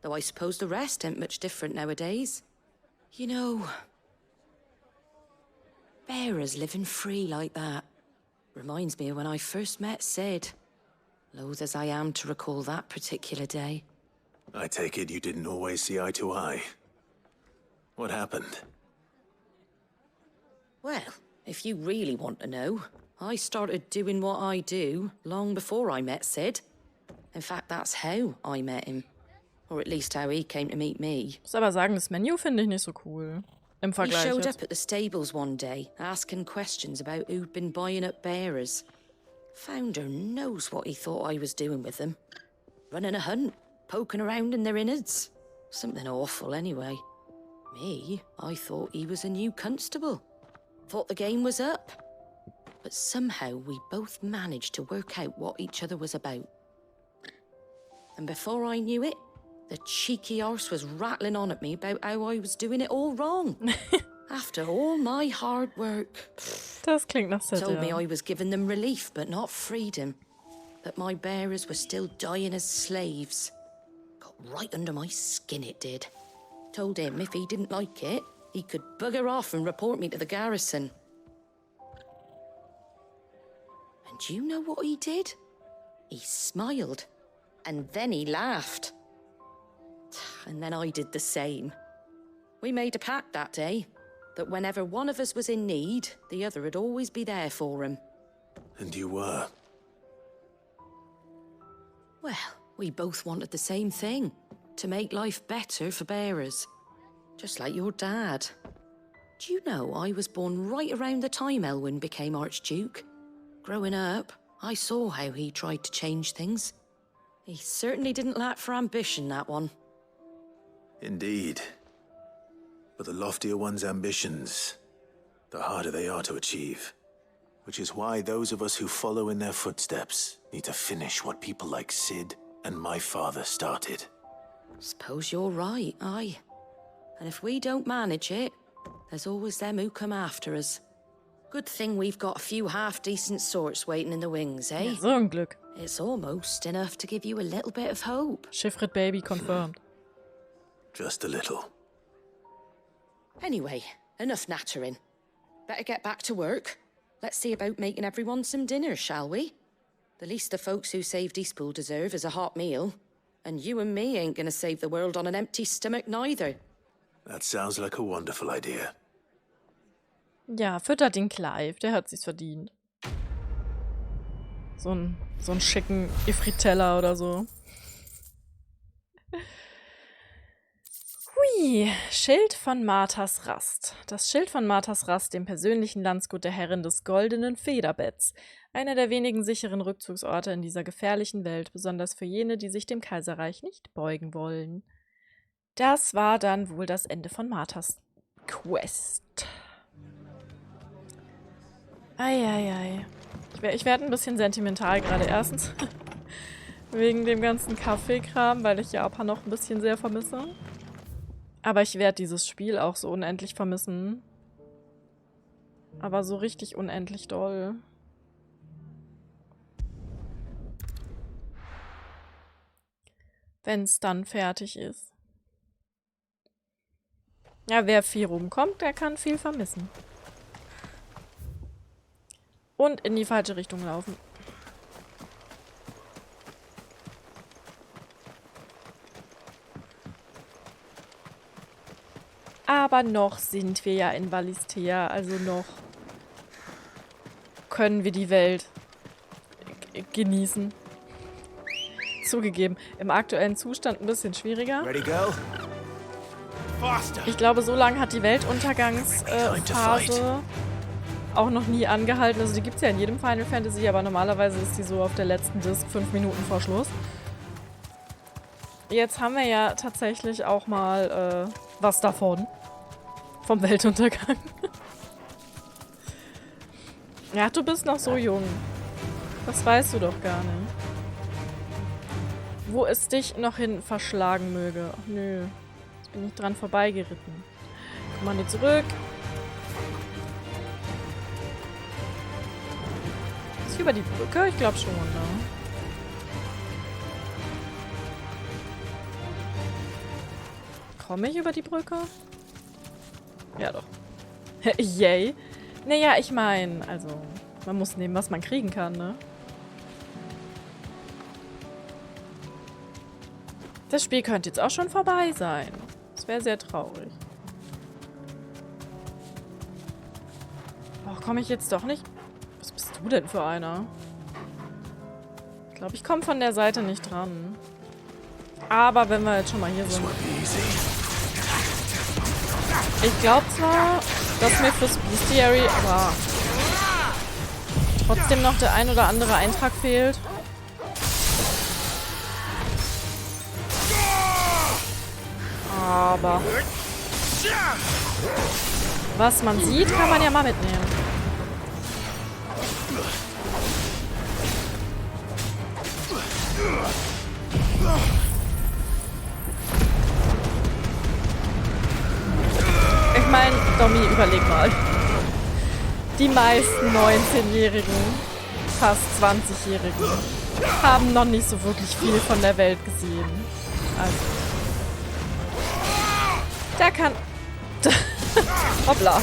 Though I suppose the rest ain't much different nowadays. You know, bearers living free like that reminds me of when I first met Sid. Loath as I am to recall that particular day. I take it you didn't always see eye to eye. What happened? Well, if you really want to know, I started doing what I do long before I met Sid. In fact, that's how I met him. Or at least how he came to meet me. Ich muss aber sagen, das Menü finde ich nicht so cool. Im He Vergleich showed jetzt. up at the stables one day, asking questions about who'd been buying up bearers. Founder knows what he thought I was doing with them. Running a hunt, poking around in their innards. Something awful, anyway. Me, I thought he was a new constable. Thought the game was up. But somehow we both managed to work out what each other was about. And before I knew it, the cheeky arse was rattling on at me about how I was doing it all wrong. After all my hard work. Das klingt nach Sid, Told me ja. I was giving them relief, but not freedom. That my bearers were still dying as slaves. Got right under my skin, it did. Told him if he didn't like it, he could bugger off and report me to the garrison. And you know what he did? He smiled. And then he laughed. And then I did the same. We made a pact that day, that whenever one of us was in need, the other would always be there for him. And you were? Well, we both wanted the same thing. To make life better for bearers. Just like your dad. Do you know I was born right around the time Elwyn became Archduke? Growing up, I saw how he tried to change things. He certainly didn't lack for ambition, that one. Indeed. But the loftier one's ambitions, the harder they are to achieve. Which is why those of us who follow in their footsteps need to finish what people like Sid and my father started. Suppose you're right, aye. And if we don't manage it, there's always them who come after us. Good thing we've got a few half-decent sorts waiting in the wings, eh? Ja, so ein Glück. It's almost enough to give you a little bit of hope. Chiffred Baby confirmed. Just a little. Anyway, enough nattering. Better get back to work. Let's see about making everyone some dinner, shall we? The least the folks who saved Eastpool deserve is a hot meal. And you and me ain't gonna save the world on an empty stomach neither. That sounds like a wonderful idea. Ja, füttert den Clive, der hat sich's verdient. So einen schicken Ifrit-Teller oder so. Hui, Schild von Marthas Rast. Das Schild von Marthas Rast, dem persönlichen Landsgut der Herrin des goldenen Federbetts. Einer der wenigen sicheren Rückzugsorte in dieser gefährlichen Welt, besonders für jene, die sich dem Kaiserreich nicht beugen wollen. Das war dann wohl das Ende von Marthas Quest. Eieiei. Ich werde ein bisschen sentimental gerade. Erstens wegen dem ganzen Kaffeekram, weil ich Japan noch ein bisschen sehr vermisse. Aber ich werde dieses Spiel auch so unendlich vermissen. Aber so richtig unendlich doll. Wenn es dann fertig ist. Ja, wer viel rumkommt, der kann viel vermissen. Und in die falsche Richtung laufen. Aber noch sind wir ja in Valisthea, also noch können wir die Welt genießen. Zugegeben, im aktuellen Zustand ein bisschen schwieriger. Ich glaube, so lange hat die Weltuntergangsphase auch noch nie angehalten. Also die gibt es ja in jedem Final Fantasy, aber normalerweise ist die so auf der letzten Disc 5 Minuten vor Schluss. Jetzt haben wir ja tatsächlich auch mal was davon. Vom Weltuntergang. Ja, du bist noch so jung. Das weißt du doch gar nicht. Wo es dich noch hin verschlagen möge. Ach nö. Jetzt bin ich dran vorbeigeritten. Kommando zurück. Ist über die Brücke? Ich glaube schon, ne? Komme ich über die Brücke? Ja doch. Yay. Naja, ich meine, also, man muss nehmen, was man kriegen kann, ne? Das Spiel könnte jetzt auch schon vorbei sein. Das wäre sehr traurig. Ach, komme ich jetzt doch nicht? Was bist du denn für einer? Ich glaube, ich komme von der Seite nicht dran. Aber wenn wir jetzt schon mal hier sind. Ich glaube zwar, dass mir fürs Bestiary aber trotzdem noch der ein oder andere Eintrag fehlt. Aber was man sieht, kann man ja mal mitnehmen. Ich meine, Domi, überleg mal. Die meisten 19-Jährigen, fast 20-Jährigen, haben noch nicht so wirklich viel von der Welt gesehen. Also. Da kann... Hoppla.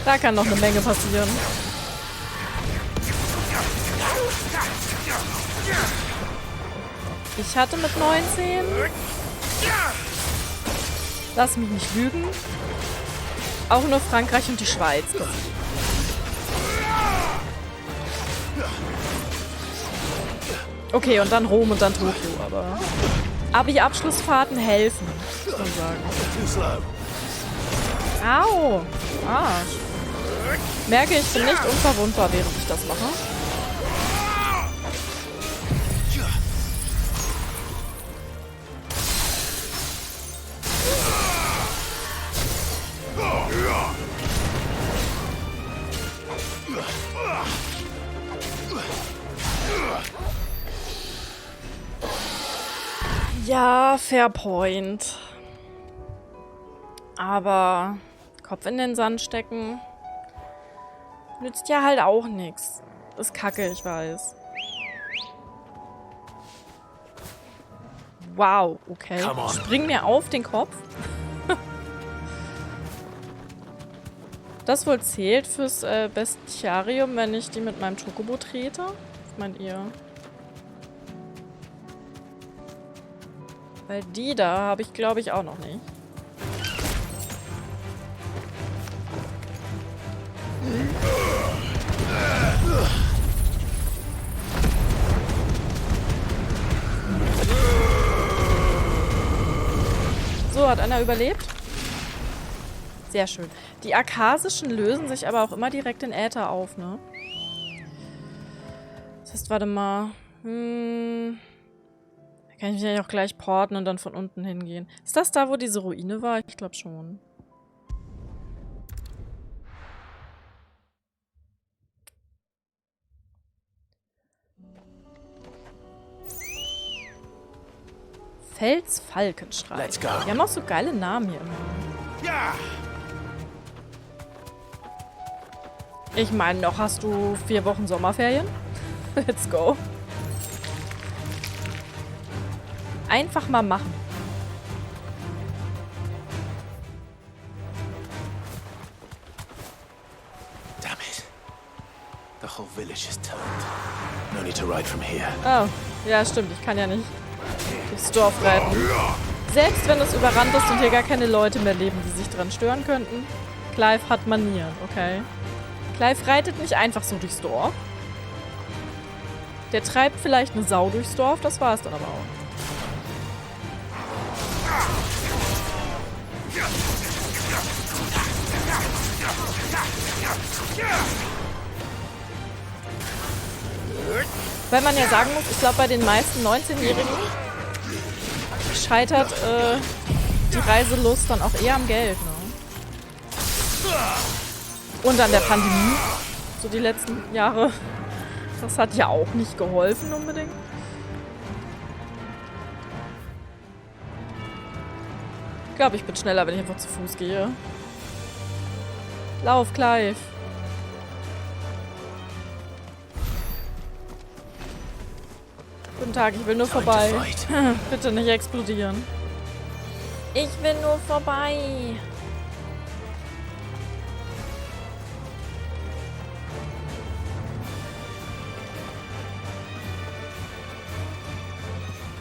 Da kann noch eine Menge passieren. Ich hatte mit 19... Lass mich nicht lügen. Auch nur Frankreich und die Schweiz. Okay, und dann Rom und dann Tokio, aber die Abschlussfahrten helfen, muss man sagen. Au! Arsch. Merke, ich bin nicht unverwundbar, während ich das mache. Ja, fair point. Aber Kopf in den Sand stecken nützt ja halt auch nichts. Ist kacke, ich weiß. Wow, okay. Spring mir auf den Kopf. Das wohl zählt fürs Bestiarium, wenn ich die mit meinem Chocobo trete? Was meint ihr? Weil die da habe ich, glaube ich, auch noch nicht. So, hat einer überlebt? Sehr schön. Die Arkasischen lösen sich aber auch immer direkt in Äther auf, ne? Das heißt, warte mal. Da kann ich mich eigentlich auch gleich porten und dann von unten hingehen. Ist das da, wo diese Ruine war? Ich glaube schon. Felsfalkenschrei. Die haben auch so geile Namen hier immer. Ja! Ich meine, noch hast du 4 Wochen Sommerferien. Let's go. Einfach mal machen. Damn it. The whole village is turned. No need to ride from here. Oh, ja stimmt. Ich kann ja nicht durchs Dorf reiten. Selbst wenn es überrannt ist und hier gar keine Leute mehr leben, die sich dran stören könnten. Clive hat Manieren, okay. Clive reitet nicht einfach so durchs Dorf. Der treibt vielleicht eine Sau durchs Dorf, das war es dann aber auch. Weil man ja sagen muss, ich glaube bei den meisten 19-Jährigen scheitert die Reiselust dann auch eher am Geld, ne? Und an der Pandemie, so die letzten Jahre. Das hat ja auch nicht geholfen unbedingt. Ich glaube, ich bin schneller, wenn ich einfach zu Fuß gehe. Lauf, Clive. Guten Tag, ich will nur vorbei. Bitte nicht explodieren. Ich will nur vorbei.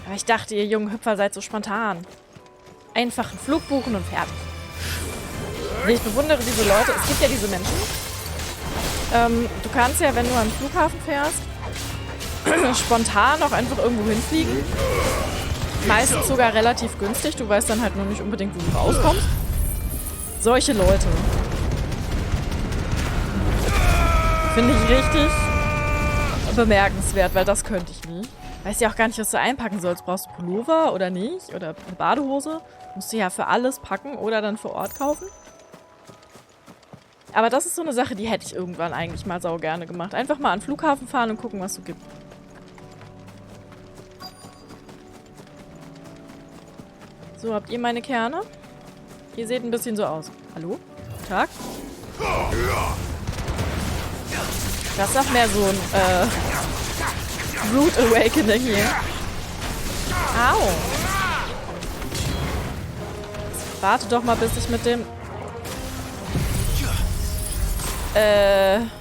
Aber ich dachte, ihr jungen Hüpfer seid so spontan. Einfach einen Flug buchen und fertig. Ich bewundere diese Leute. Es gibt ja diese Menschen. Du kannst ja, wenn du am Flughafen fährst, spontan auch einfach irgendwo hinfliegen. Meistens sogar relativ günstig. Du weißt dann halt nur nicht unbedingt, wo du rauskommst. Solche Leute. Finde ich richtig bemerkenswert, weil das könnte ich nie. Weißt ja auch gar nicht, was du einpacken sollst. Brauchst du Pullover oder nicht? Oder eine Badehose? Musst du ja für alles packen oder dann vor Ort kaufen. Aber das ist so eine Sache, die hätte ich irgendwann eigentlich mal sau gerne gemacht. Einfach mal an den Flughafen fahren und gucken, was es so gibt. So, habt ihr meine Kerne? Ihr seht ein bisschen so aus. Hallo? Guten Tag? Das ist auch mehr so ein, Root Awakening hier. Au. Warte doch mal, bis ich mit dem...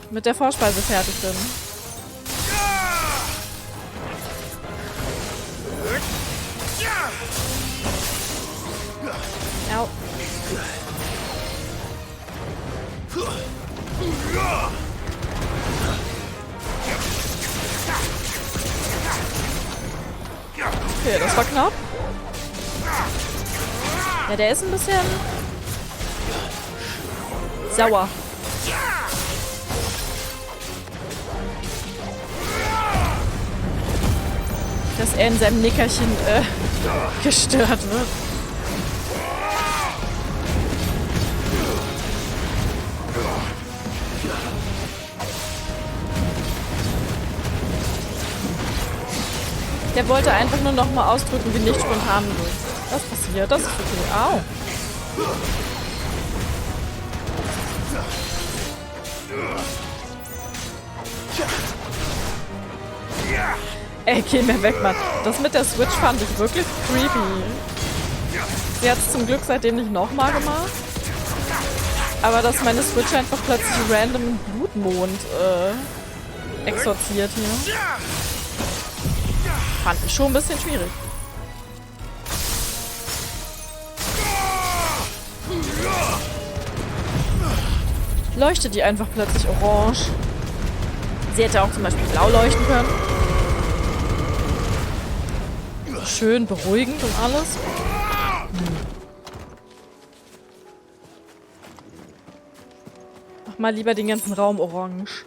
mit der Vorspeise fertig bin. Au. Okay, das war knapp. Ja, der ist ein bisschen sauer. Dass er in seinem Nickerchen gestört wird. Der wollte einfach nur noch mal ausdrücken, wie nicht spontan wird. Was passiert? Das ist okay. Au. Ey, geh mir weg, Mann. Das mit der Switch fand ich wirklich creepy. Sie hat es zum Glück seitdem nicht nochmal gemacht. Aber dass meine Switch einfach plötzlich random einen Blutmond exorziert hier. Fand ich schon ein bisschen schwierig. Leuchtet die einfach plötzlich orange. Sie hätte auch zum Beispiel blau leuchten können. Schön beruhigend und alles. Mach mal lieber den ganzen Raum orange.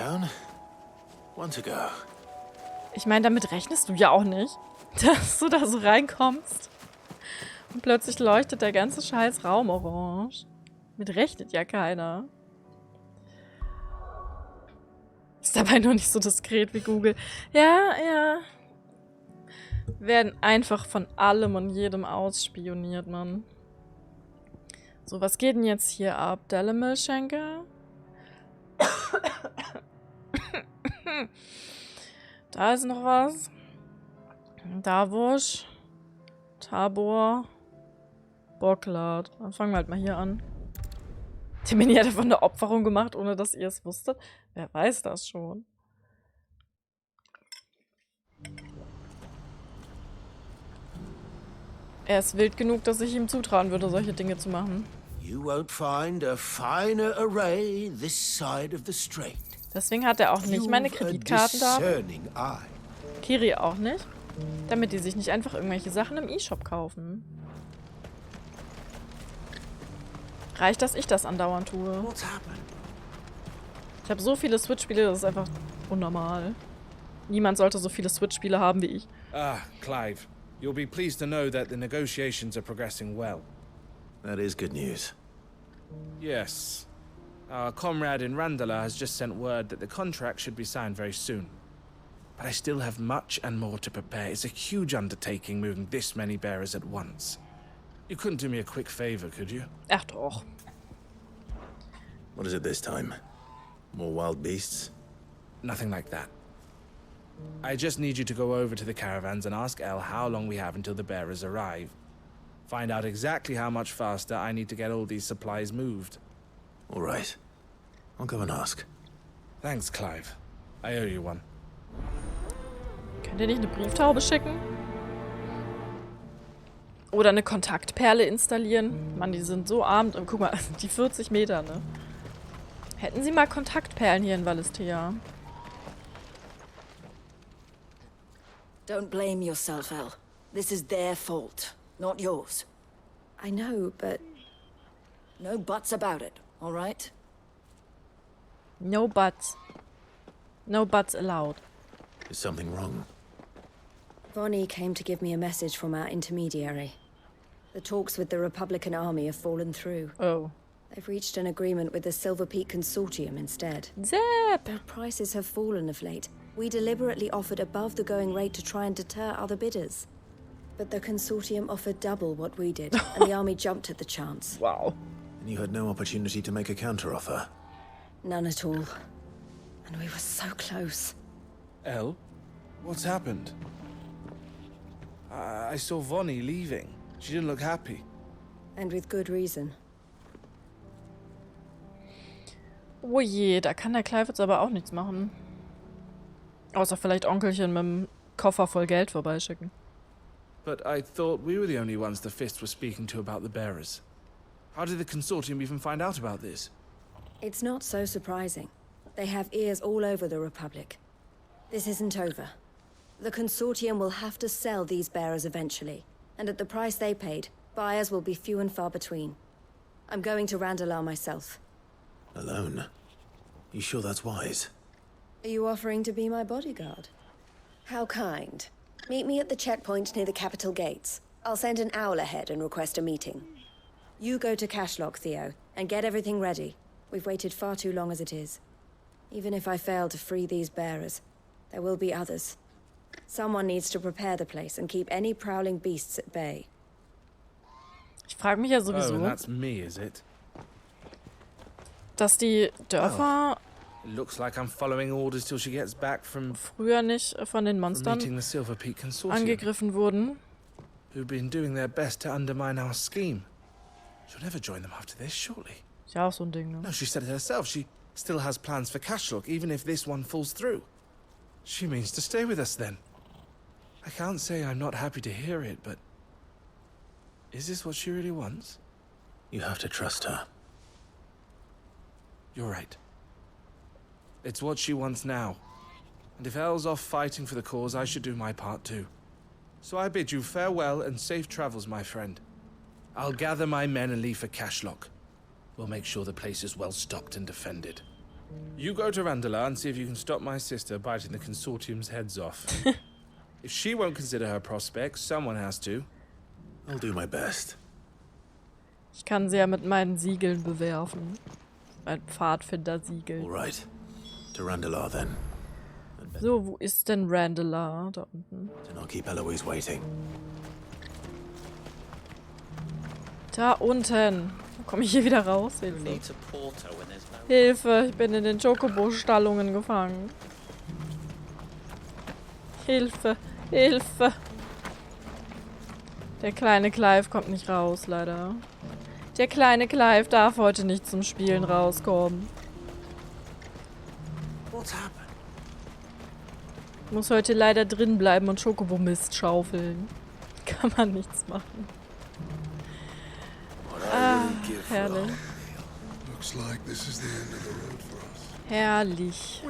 down. One to go. Ich meine, damit rechnest du ja auch nicht, dass du da so reinkommst. Und plötzlich leuchtet der ganze scheiß Raum orange. Mit rechnet ja keiner. Ist dabei noch nicht so diskret wie Google. Ja, ja. Werden einfach von allem und jedem ausspioniert, Mann. So, was geht denn jetzt hier ab? Delemilchschenke? Da ist noch was. Davos. Tabor. Bocklad. Dann fangen wir halt mal hier an. Timini hat einfach eine Opferung gemacht, ohne dass ihr es wusstet. Wer weiß das schon? Er ist wild genug, dass ich ihm zutrauen würde, solche Dinge zu machen. You won't find a finer array this side of the strait. Deswegen hat er auch nicht meine Kreditkarten da. Kiri auch nicht. Damit die sich nicht einfach irgendwelche Sachen im E-Shop kaufen. Reicht, dass ich das andauernd tue. Ich habe so viele Switch-Spiele, das ist einfach unnormal. Niemand sollte so viele Switch-Spiele haben wie ich. Ah, Clive. You'll be pleased to know that the negotiations are progressing well. That is good news. Yes. Our comrade in Randala has just sent word that the contract should be signed very soon. But I still have much and more to prepare. It's a huge undertaking moving this many bearers at once. You couldn't do me a quick favor, could you? Ach doch. What is it this time? More wild beasts? Nothing like that. I just need you to go over to the caravans and ask El how long we have until the bearers arrive. Find out exactly how much faster I need to get all these supplies moved. All right. I'll go and ask. Thanks, Clive. I owe you one. Könnt ihr nicht eine Brieftaube schicken? Oder eine Kontaktperle installieren? Mann, die sind so arm. Und guck mal, die 40 Meter, ne? Hätten sie mal Kontaktperlen hier in Valisthea. Don't blame yourself, El. This is their fault, not yours. I know, but... No buts about it, all right? No buts. No buts allowed. Is something wrong? Vonnie came to give me a message from our intermediary. The talks with the Republican army have fallen through. Oh. They've reached an agreement with the Silver Peak Consortium instead. Zip! Their prices have fallen of late. We deliberately offered above the going rate to try and deter other bidders. But the Consortium offered double what we did, and the army jumped at the chance. Wow. And you had no opportunity to make a counteroffer? None at all. And we were so close. El? What's happened? I saw Vonnie leaving. She didn't look happy. And with good reason. Oh je, da kann der Clive jetzt aber auch nichts machen. Außer vielleicht Onkelchen mit dem Koffer voll Geld vorbeischicken. But I thought we were the only ones the Fist was speaking to about the bearers. How did the Consortium even find out about this? It's not so surprising. They have ears all over the Republic. This isn't over. The Consortium will have to sell these bearers eventually, and at the price they paid, buyers will be few and far between. I'm going to Randalar myself. Alone? You sure that's wise? Are you offering to be my bodyguard? How kind. Meet me at the checkpoint near the capital gates. I'll send an owl ahead and request a meeting. You go to Cashlock, Theo, and get everything ready. We've waited far too long as it is. Even if I fail to free these bearers, there will be others. Someone needs to prepare the place and keep any prowling beasts at bay. Ich frage mich ja sowieso, Oh, that's me, is it? dass die Dörfer It looks like I'm following orders till she gets back from früher nicht von den Monstern meeting the Silver Peak Consortium. angegriffen wurden. Who've been doing their best to undermine our scheme. She'll never join them after this, surely. Ist ja auch so ein Ding, ne? No, she said it herself. She still has plans for Cashlock, even if this one falls through. She means to stay with us then. I can't say I'm not happy to hear it, but... Is this what she really wants? You have to trust her. You're right. It's what she wants now. And if Elle's off fighting for the cause, I should do my part too. So I bid you farewell and safe travels, my friend. I'll gather my men and leave for Cashlock. We'll make sure the place is well stocked and defended. You go to Randala and see if you can stop my sister biting the Consortium's heads off. If she won't consider her prospects, someone has to. I'll do my best. Ich kann sie ja mit meinen Siegeln bewerfen. Mein Pfadfinder-Siegel. Alright. To Randala then. So, wo ist denn Randala? Da unten. Do not keep Eloise waiting. Da unten. Komme ich hier wieder raus? Hilfe. Hilfe, ich bin in den Chocobo-Stallungen gefangen. Hilfe, Hilfe. Der kleine Clive kommt nicht raus, leider. Der kleine Clive darf heute nicht zum Spielen rauskommen. Muss heute leider drin bleiben und Chocobo-Mist schaufeln. Kann man nichts machen. Ah, herrlich. Herrlich.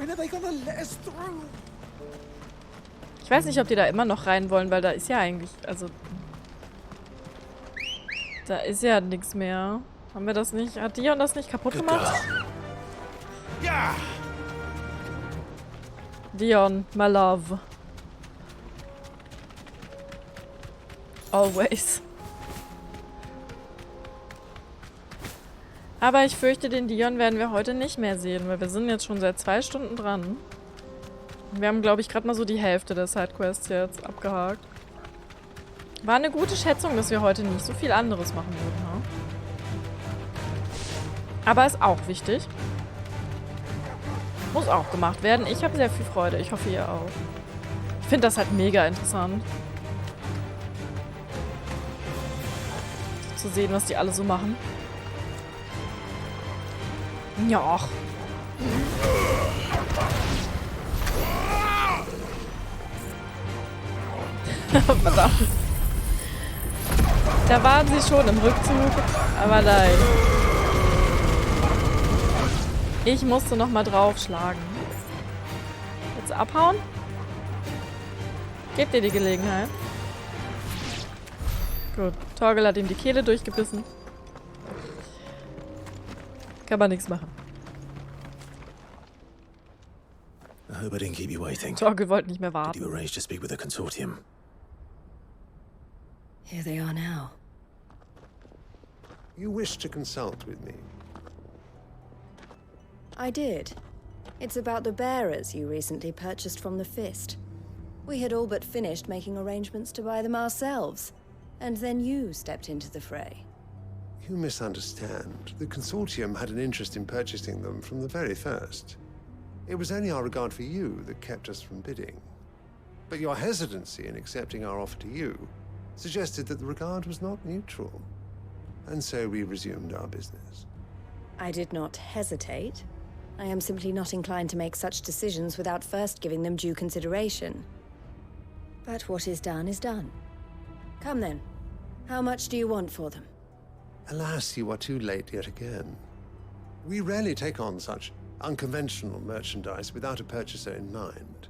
Ich weiß nicht, ob die da immer noch rein wollen, weil da ist ja eigentlich, also... Da ist ja nichts mehr. Haben wir das nicht? Hat Dion das nicht kaputt gemacht? Ja! Dion, my love. Always. Aber ich fürchte, den Dion werden wir heute nicht mehr sehen, weil wir sind jetzt schon seit 2 Stunden dran. Wir haben, glaube ich, gerade mal so die Hälfte der Sidequests jetzt abgehakt. War eine gute Schätzung, dass wir heute nicht so viel anderes machen würden. Ne? Aber ist auch wichtig. Muss auch gemacht werden. Ich habe sehr viel Freude. Ich hoffe, ihr auch. Ich finde das halt mega interessant. Zu sehen, was die alle so machen. Ja. Verdammt. Da waren sie schon im Rückzug, aber nein. Ich musste noch mal draufschlagen. Jetzt abhauen? Gebt ihr die Gelegenheit? Gut, Torgal hat ihm die Kehle durchgebissen. Kann man nichts machen. I hope I didn't keep you waiting. Torgal wollte nicht mehr warten. Did you arrange to speak with the Consortium? Here they are now. You wish to consult with me? I did. It's about the bearers you recently purchased from the Fist. We had all but finished making arrangements to buy them ourselves. And then you stepped into the fray. You misunderstand. The Consortium had an interest in purchasing them from the very first. It was only our regard for you that kept us from bidding. But your hesitancy in accepting our offer to you suggested that the regard was not mutual. And so we resumed our business. I did not hesitate. I am simply not inclined to make such decisions without first giving them due consideration. But what is done is done. Come then. How much do you want for them? Alas, you are too late yet again. We rarely take on such unconventional merchandise without a purchaser in mind.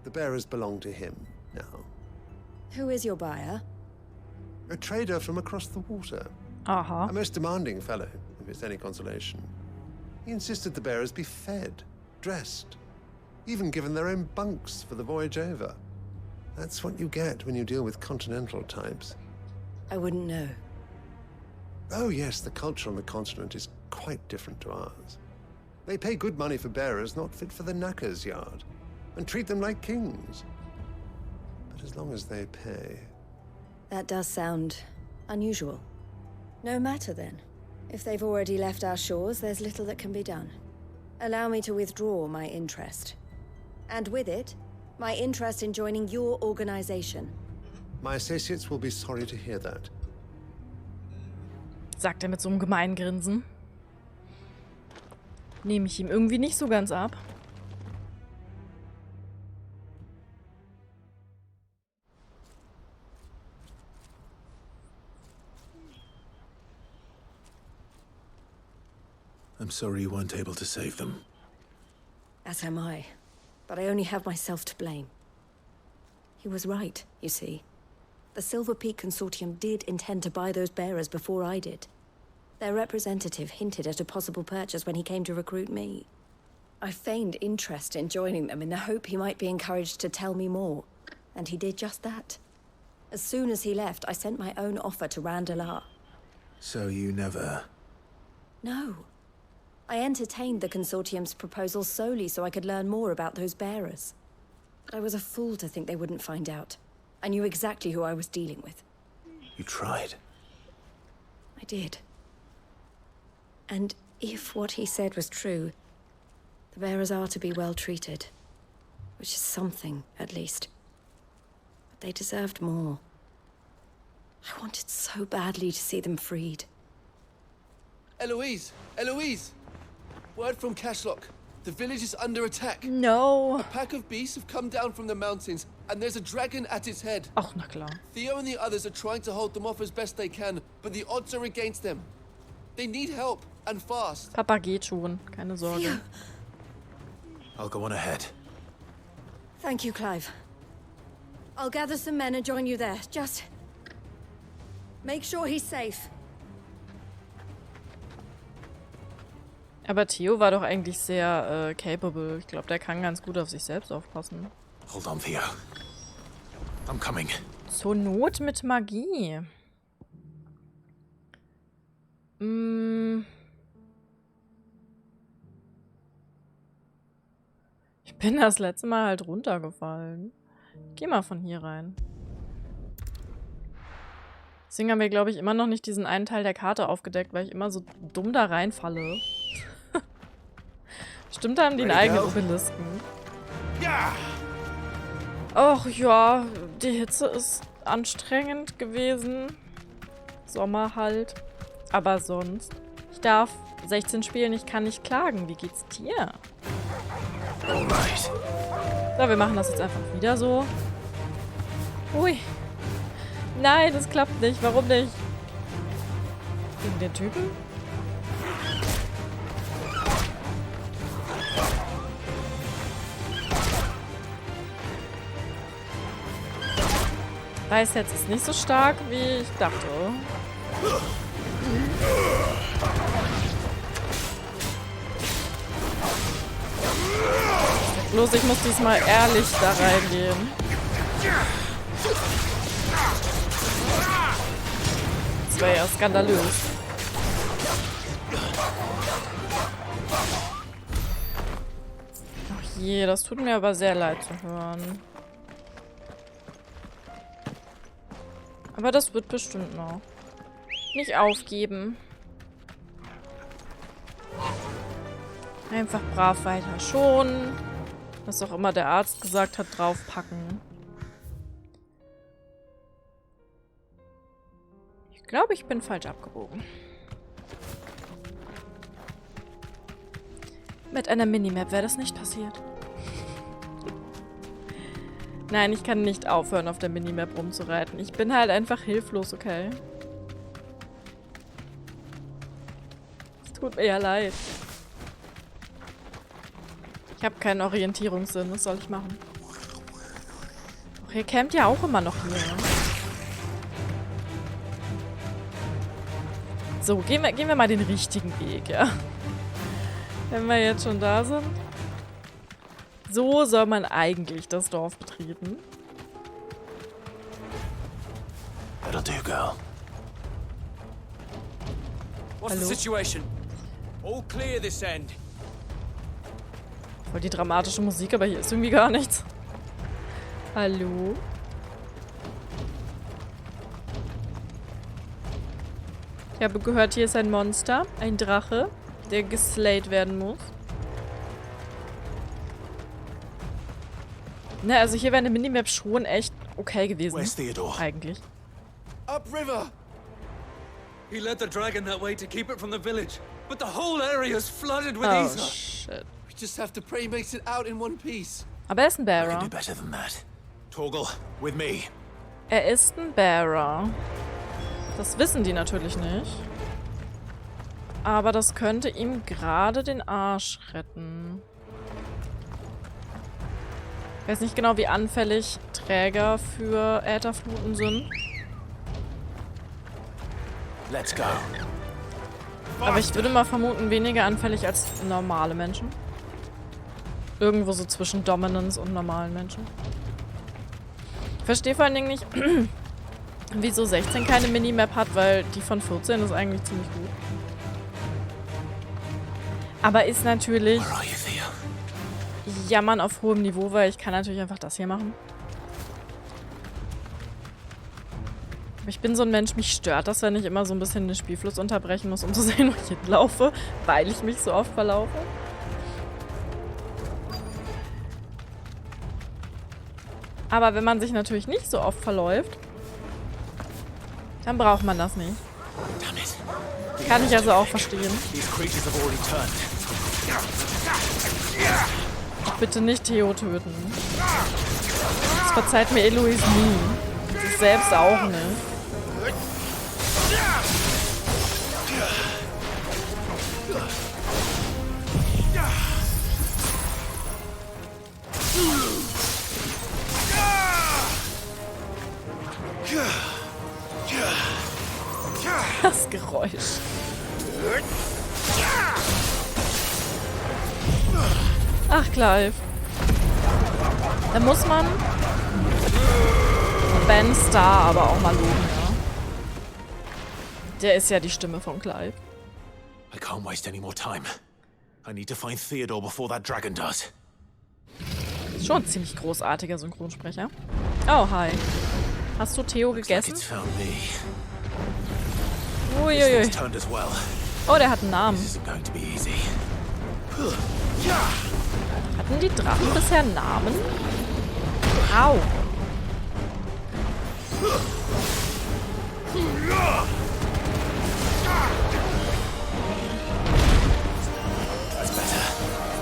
The bearers belong to him now. Who is your buyer? A trader from across the water. Uh-huh. A most demanding fellow, if it's any consolation. He insisted the bearers be fed, dressed, even given their own bunks for the voyage over. That's what you get when you deal with continental types. I wouldn't know. Oh yes, the culture on the continent is quite different to ours. They pay good money for bearers not fit for the knacker's yard, and treat them like kings. But as long as they pay... That does sound unusual. No matter then. If they've already left our shores, there's little that can be done. Allow me to withdraw my interest. And with it, my interest in joining your organization. My associates will be sorry to hear that. Sagt er mit so einem gemeinen Grinsen. Nehme ich ihm irgendwie nicht so ganz ab. I'm sorry you weren't able to save them. As am I. But I only have myself to blame. He was right, you see. The Silver Peak Consortium did intend to buy those bearers before I did. Their representative hinted at a possible purchase when he came to recruit me. I feigned interest in joining them in the hope he might be encouraged to tell me more. And he did just that. As soon as he left, I sent my own offer to Randalar. So you never... No. I entertained the Consortium's proposal solely so I could learn more about those bearers. But I was a fool to think they wouldn't find out. I knew exactly who I was dealing with. You tried. I did. And if what he said was true, the bearers are to be well treated. Which is something, at least. But they deserved more. I wanted so badly to see them freed. Eloise! Eloise! Word from Cashlock. The village is under attack. No. A pack of beasts have come down from the mountains, and there's a dragon at its head. Ach, na klar. Theo and the others are trying to hold them off as best they can, but the odds are against them. They need help, and fast. Papa geht schon, keine Sorge. Theo. I'll go on ahead. Thank you, Clive. I'll gather some men and join you there. Just... make sure he's safe. Aber Theo war doch eigentlich sehr capable. Ich glaube, der kann ganz gut auf sich selbst aufpassen. Hold on, Theo. I'm coming. Zur Not mit Magie. Ich bin das letzte Mal halt runtergefallen. Geh mal von hier rein. Deswegen haben wir, glaube ich, immer noch nicht diesen einen Teil der Karte aufgedeckt, weil ich immer so dumm da reinfalle. Stimmt, da haben die einen eigenen Obelisken. Och ja, die Hitze ist anstrengend gewesen. Sommer halt. Aber sonst. Ich darf 16 spielen, ich kann nicht klagen. Wie geht's dir? So, wir machen das jetzt einfach wieder so. Ui. Nein, das klappt nicht. Warum nicht? Gegen den Typen? Weiß jetzt ist nicht so stark, wie ich dachte. Bloß, ich muss diesmal ehrlich da reingehen. Das wäre ja skandalös. Ach je, das tut mir aber sehr leid zu hören. Aber das wird bestimmt noch. Nicht aufgeben. Einfach brav weiter schonen. Was auch immer der Arzt gesagt hat, draufpacken. Ich glaube, ich bin falsch abgebogen. Mit einer Minimap wäre das nicht passiert. Nein, ich kann nicht aufhören, auf der Minimap rumzureiten. Ich bin halt einfach hilflos, okay? Es tut mir ja leid. Ich habe keinen Orientierungssinn. Was soll ich machen? Ach, ihr campt ja auch immer noch hier. So, gehen wir mal den richtigen Weg, ja? Wenn wir jetzt schon da sind. So soll man eigentlich das Dorf betreten. That'll do, girl. What's the situation? All clear this end. Voll die dramatische Musik, aber hier ist irgendwie gar nichts. Hallo? Ich habe gehört, hier ist ein Monster, ein Drache, der geslayed werden muss. Ne, also hier wäre eine Minimap schon echt okay gewesen. Eigentlich. Upriver! He led the dragon that way to keep it from the village, but the whole area is flooded with Oh, Isa. shit. We just have to pray he makes it out in one piece. Aber er ist ein Bearer. Do better than that. Torgal, with me. Er ist ein Bearer. Das wissen die natürlich nicht. Aber das könnte ihm gerade den Arsch retten. Ich weiß nicht genau, wie anfällig Träger für Ätherfluten sind. Let's go. Aber ich würde mal vermuten, weniger anfällig als normale Menschen. Irgendwo so zwischen Dominance und normalen Menschen. Ich verstehe vor allen Dingen nicht, wieso 16 keine Minimap hat, weil die von 14 ist eigentlich ziemlich gut. Aber ist natürlich Jammern auf hohem Niveau, weil ich kann natürlich einfach das hier machen. Aber ich bin so ein Mensch, mich stört das, wenn ich immer so ein bisschen den Spielfluss unterbrechen muss, um zu sehen, wo ich hinlaufe, weil ich mich so oft verlaufe. Aber wenn man sich natürlich nicht so oft verläuft, dann braucht man das nicht. Kann ich also auch verstehen. Bitte nicht Theo töten. Das verzeiht mir Eloise nie. Sich selbst auch nicht. Das Geräusch. Ach, Clive. Da muss man Ben Starr aber auch mal loben, ja. Der ist ja die Stimme von Clive. I can't waste any more time. I need to find Theodore before that dragon does. Schon ein ziemlich großartiger Synchronsprecher. Oh, hi. Hast du Theo gegessen? Uiuiui. Oh, der hat einen Namen. Hatten die Drachen bisher Namen? Au.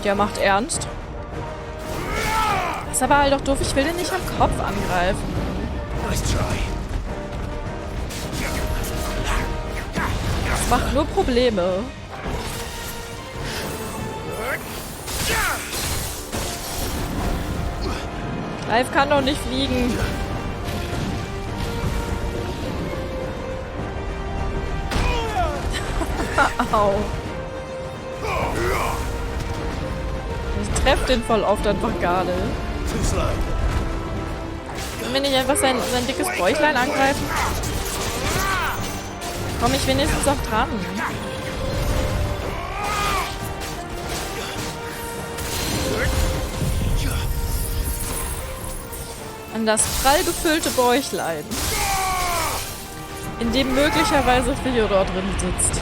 Der macht ernst. Das ist aber halt doch doof. Ich will den nicht am Kopf angreifen. Das macht nur Probleme. Clive kann doch nicht fliegen. Au. Ich treffe den voll oft einfach gar nicht. Können wir nicht einfach sein dickes Bäuchlein angreifen? Komm ich wenigstens auch dran. An das prall gefüllte Bäuchlein, in dem möglicherweise Theodor drin sitzt.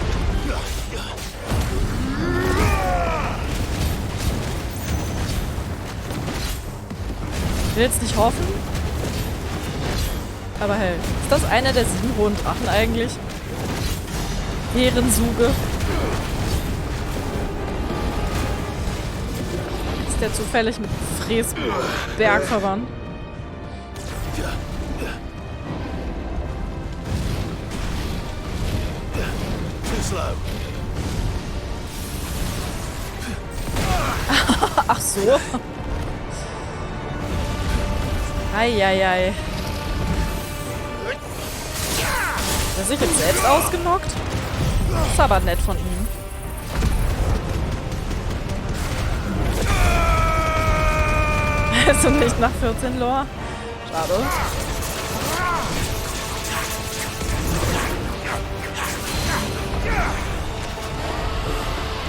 Ich will jetzt nicht hoffen. Aber hey, ist das einer der 7 hohen Drachen eigentlich? Bärensuge. Ist der zufällig mit Fräsberg verwandt? Ach so. Eieiei. Hat er sich jetzt selbst ausgenockt? Ist aber nett von ihm. Also nicht nach 14 Lore. Schade.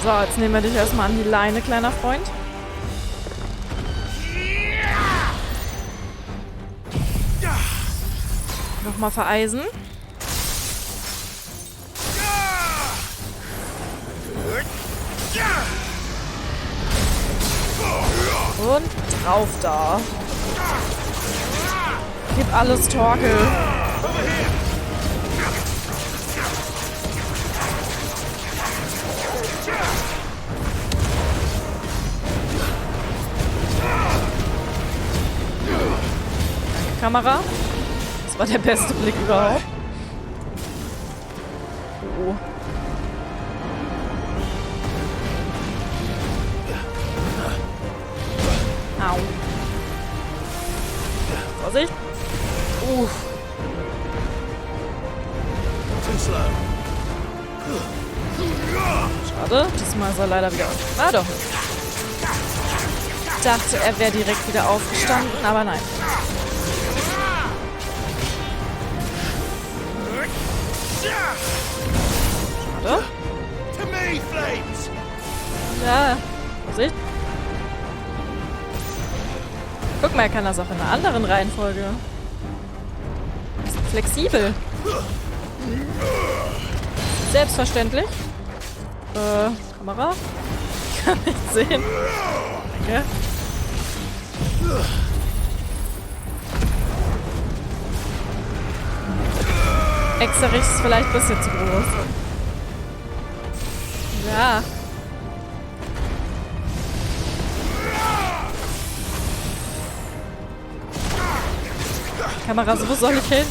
So, jetzt nehmen wir dich erstmal an die Leine, kleiner Freund. Nochmal vereisen. Und drauf da. Gib alles, Torkel. Danke, Kamera. Das war der beste Blick überhaupt. Oh. Au. Vorsicht. Schade, diesmal ist er leider wieder. Ah, doch. dachte, er wäre direkt wieder aufgestanden, aber nein. Schade. Ja, Vorsicht. Guck mal, er kann das auch in einer anderen Reihenfolge. Ist flexibel. Selbstverständlich. Kamera? Ich kann nicht sehen. Danke. Exerich ist vielleicht ein bisschen zu groß. Ja. Kamera, so wo soll ich hin?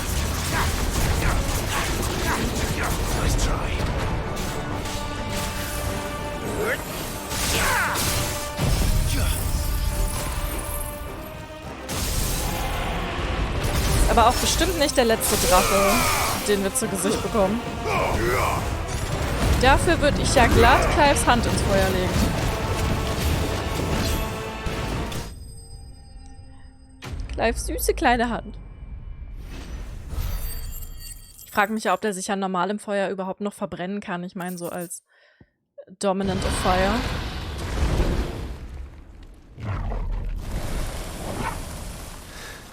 Aber auch bestimmt nicht der letzte Drache, den wir zu Gesicht bekommen. Dafür würde ich ja glatt Clives Hand ins Feuer legen. Clives süße kleine Hand. Ich frage mich ja, ob der sich ja normal im Feuer überhaupt noch verbrennen kann. Ich meine, so als Dominant of Fire.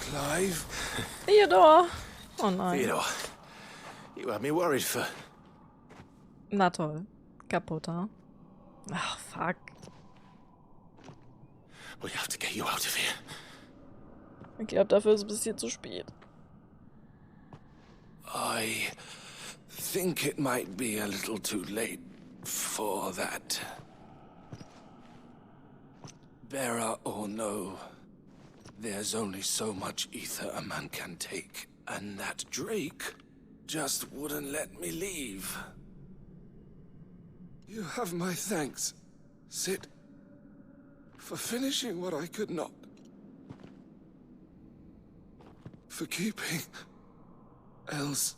Clive? Theodore! Oh nein. Theodore, you had me worried for... Na toll. Kaputter. Ach, fuck. We have to get you out of here. Ich glaube, dafür ist es ein bisschen zu spät. I think it might be a little too late for that. Bearer or no, there's only so much ether a man can take, and that Drake just wouldn't let me leave. You have my thanks, Sid, for finishing what I could not. For keeping Elle's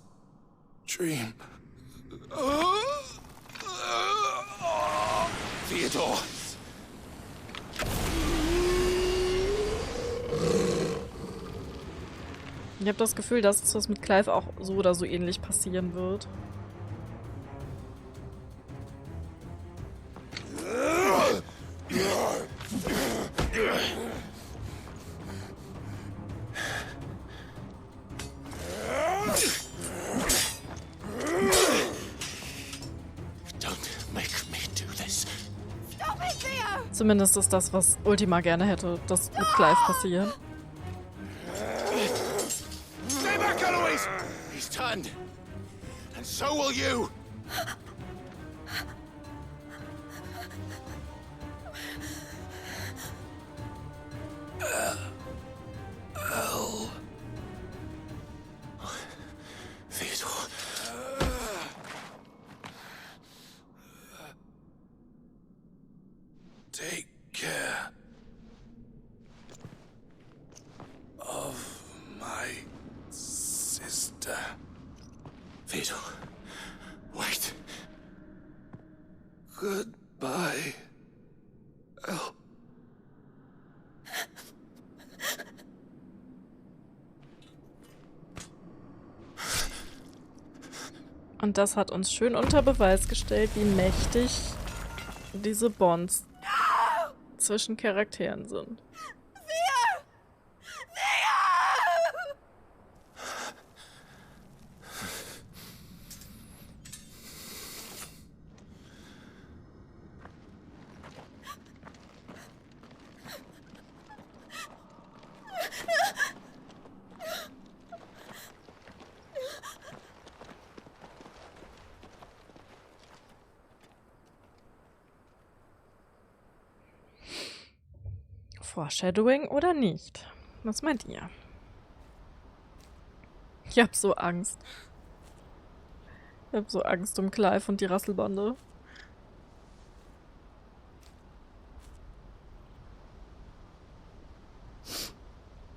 dream. Theodore! Ich habe das Gefühl, dass das mit Clive auch so oder so ähnlich passieren wird. Zumindest ist das, was Ultima gerne hätte, das mit Clive passiert. Stay back, Eloise! He's turned. And so will you! Theodore. Take care of my sister. Theodore, wait. Goodbye, Elle. Und das hat uns schön unter Beweis gestellt, wie mächtig diese Bonds zwischen Charakteren sind. Foreshadowing oder nicht? Was meint ihr? Ich hab so Angst. Ich hab so Angst um Clive und die Rasselbande.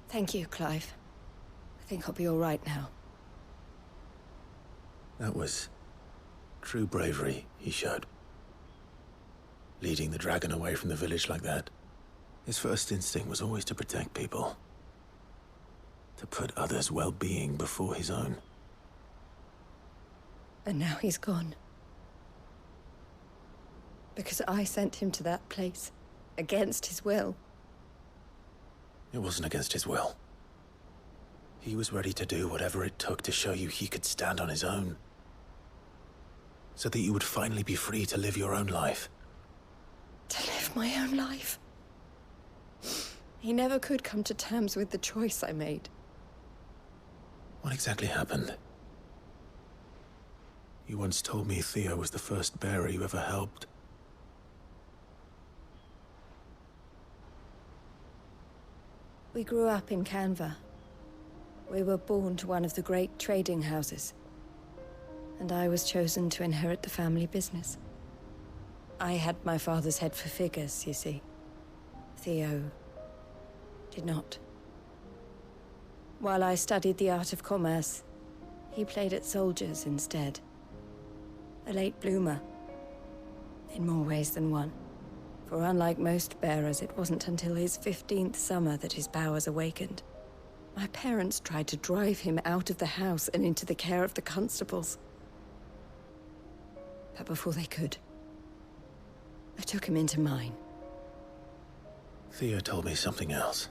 Thank you, Clive. I think I'll be all right now. That was true bravery he showed. Leading the dragon away from the village like that. His first instinct was always to protect people. To put others' well-being before his own. And now he's gone. Because I sent him to that place, against his will. It wasn't against his will. He was ready to do whatever it took to show you he could stand on his own. So that you would finally be free to live your own life. To live my own life? He never could come to terms with the choice I made. What exactly happened? You once told me Theo was the first bearer you ever helped. We grew up in Canva. We were born to one of the great trading houses. And I was chosen to inherit the family business. I had my father's head for figures, you see. Theo did not. While I studied the art of commerce, he played at soldiers instead. A late bloomer, in more ways than one. For unlike most bearers, it wasn't until his 15th summer that his powers awakened. My parents tried to drive him out of the house and into the care of the constables. But before they could, I took him into mine. Theo told me something else.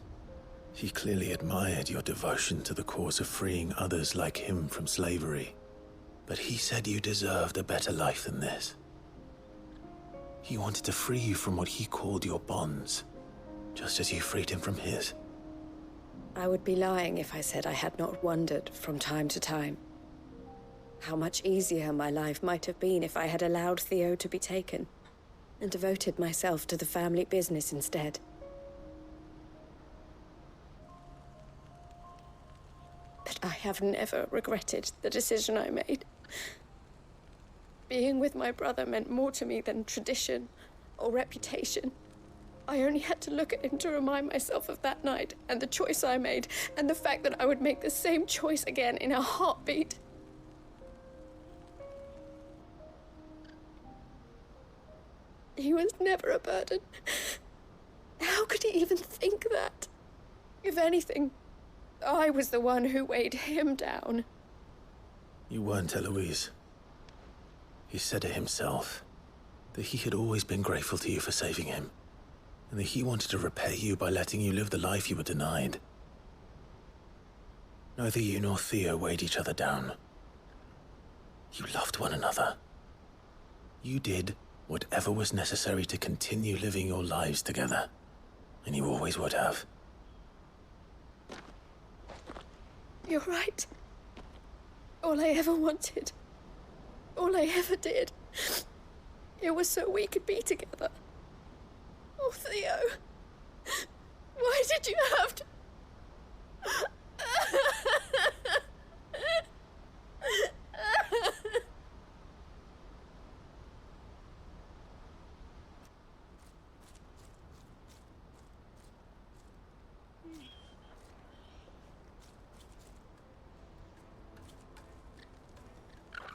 He clearly admired your devotion to the cause of freeing others like him from slavery. But he said you deserved a better life than this. He wanted to free you from what he called your bonds, just as you freed him from his. I would be lying if I said I had not wondered from time to time how much easier my life might have been if I had allowed Theo to be taken and devoted myself to the family business instead. But I have never regretted the decision I made. Being with my brother meant more to me than tradition or reputation. I only had to look at him to remind myself of that night and the choice I made and the fact that I would make the same choice again in a heartbeat. He was never a burden. How could he even think that? If anything, I was the one who weighed him down. You weren't, Eloise. He said it himself, that he had always been grateful to you for saving him, and that he wanted to repay you by letting you live the life you were denied. Neither you nor Theo weighed each other down. You loved one another. You did whatever was necessary to continue living your lives together, and you always would have. You're right. All I ever wanted, all I ever did, it was so we could be together. Oh, Theo, why did you have to...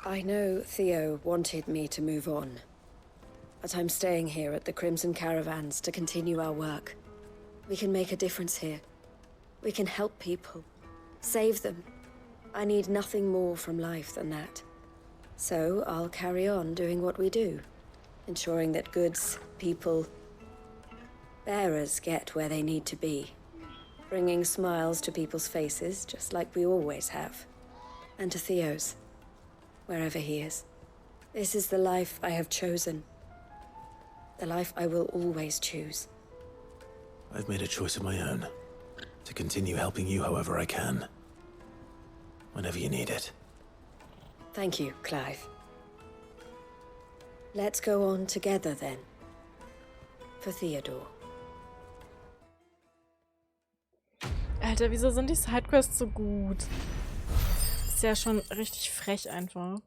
I know Theo wanted me to move on, but I'm staying here at the Crimson Caravans to continue our work. We can make a difference here. We can help people, save them. I need nothing more from life than that. So I'll carry on doing what we do, ensuring that goods, people, bearers get where they need to be, bringing smiles to people's faces just like we always have, and to Theo's. Wherever he is. This is the life I have chosen. The life I will always choose. I've made a choice of my own. To continue helping you however I can. Whenever you need it. Thank you, Clive. Let's go on together then. For Theodore. Alter, wieso sind die Sidequests so gut? Ist ja schon richtig frech einfach.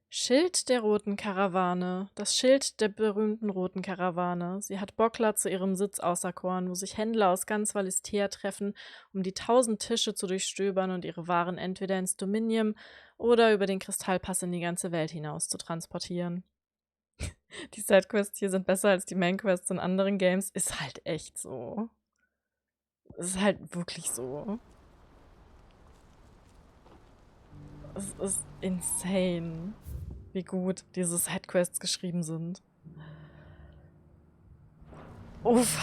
Schild der roten Karawane. Das Schild der berühmten roten Karawane. Sie hat Bokla zu ihrem Sitz auserkoren, wo sich Händler aus ganz Valisthea treffen, um die 1000 Tische zu durchstöbern und ihre Waren entweder ins Dominium oder über den Kristallpass in die ganze Welt hinaus zu transportieren. Die Sidequests hier sind besser als die Mainquests in anderen Games. Ist halt echt so. Ist halt wirklich so. Es ist insane, wie gut diese Sidequests geschrieben sind. Uff.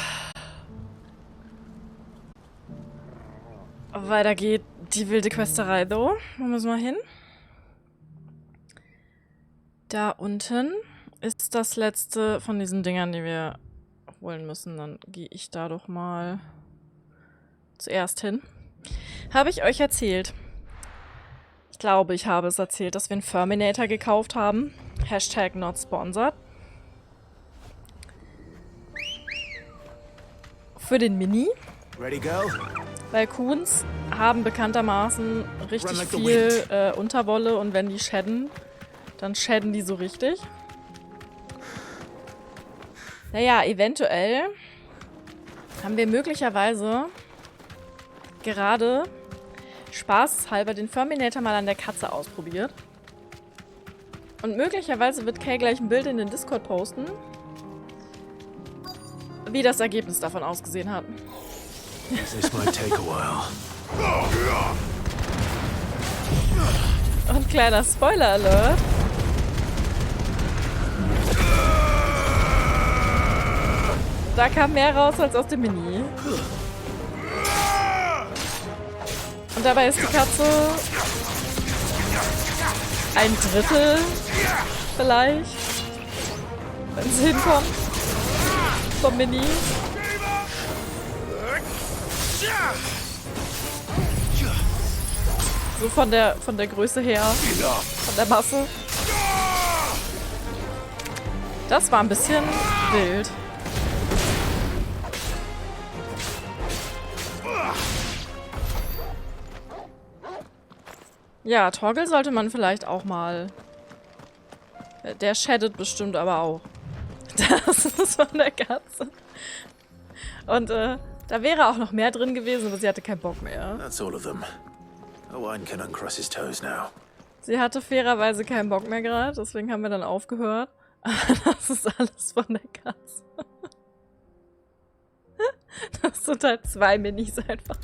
Weiter geht die wilde Questerei, though. Wo müssen wir hin? Da unten ist das letzte von diesen Dingern, die wir holen müssen. Dann gehe ich da doch mal zuerst hin. Habe ich euch erzählt? Ich glaube, ich habe es erzählt, dass wir einen Ferminator gekauft haben. Hashtag not sponsored. Für den Mini. Ready, go? Weil Kuhns haben bekanntermaßen richtig viel Unterwolle und wenn die shadden, dann shadden die so richtig. Naja, eventuell haben wir möglicherweise gerade spaßeshalber den Ferminator mal an der Katze ausprobiert. Und möglicherweise wird Kay gleich ein Bild in den Discord posten, wie das Ergebnis davon ausgesehen hat. This might take a while. Und kleiner Spoiler-Alert. Da kam mehr raus als aus dem Mini. Und dabei ist die Katze ein Drittel vielleicht, wenn sie hinkommt, vom Mini. So von der Größe her, von der Masse. Das war ein bisschen wild. Ja, Torgel sollte man vielleicht auch mal... Der shaddet bestimmt aber auch. Das ist von der Katze. Und da wäre auch noch mehr drin gewesen, aber sie hatte keinen Bock mehr. That's all of them. Owen can uncross his toes now. Sie hatte fairerweise keinen Bock mehr gerade, deswegen haben wir dann aufgehört. Das ist alles von der Katze. Das sind halt 2 Minis einfach.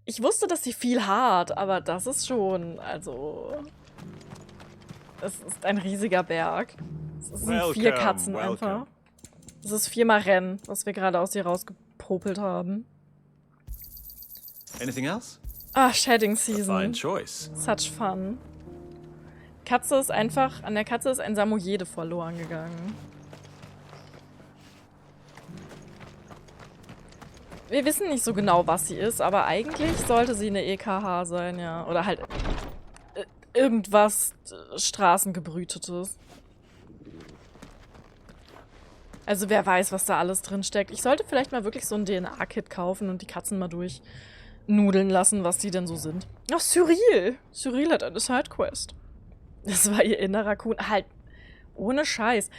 Ich wusste, dass sie viel hat, aber das ist schon, es ist ein riesiger Berg. Es sind 4 Katzen einfach. Es ist 4-mal Rennen, was wir gerade aus ihr rausgepopelt haben. Anything else? Ah, Shedding Season. Fine choice. Such fun. Katze ist einfach, an der Katze ist ein Samoyede verloren gegangen. Wir wissen nicht so genau, was sie ist, aber eigentlich sollte sie eine EKH sein, ja. Oder halt irgendwas Straßengebrütetes. Also wer weiß, was da alles drin steckt. Ich sollte vielleicht mal wirklich so ein DNA-Kit kaufen und die Katzen mal durchnudeln lassen, was die denn so sind. Ach, Cyril! Cyril hat eine Sidequest. Das war ihr innerer Kuhn. Halt, ohne Scheiß.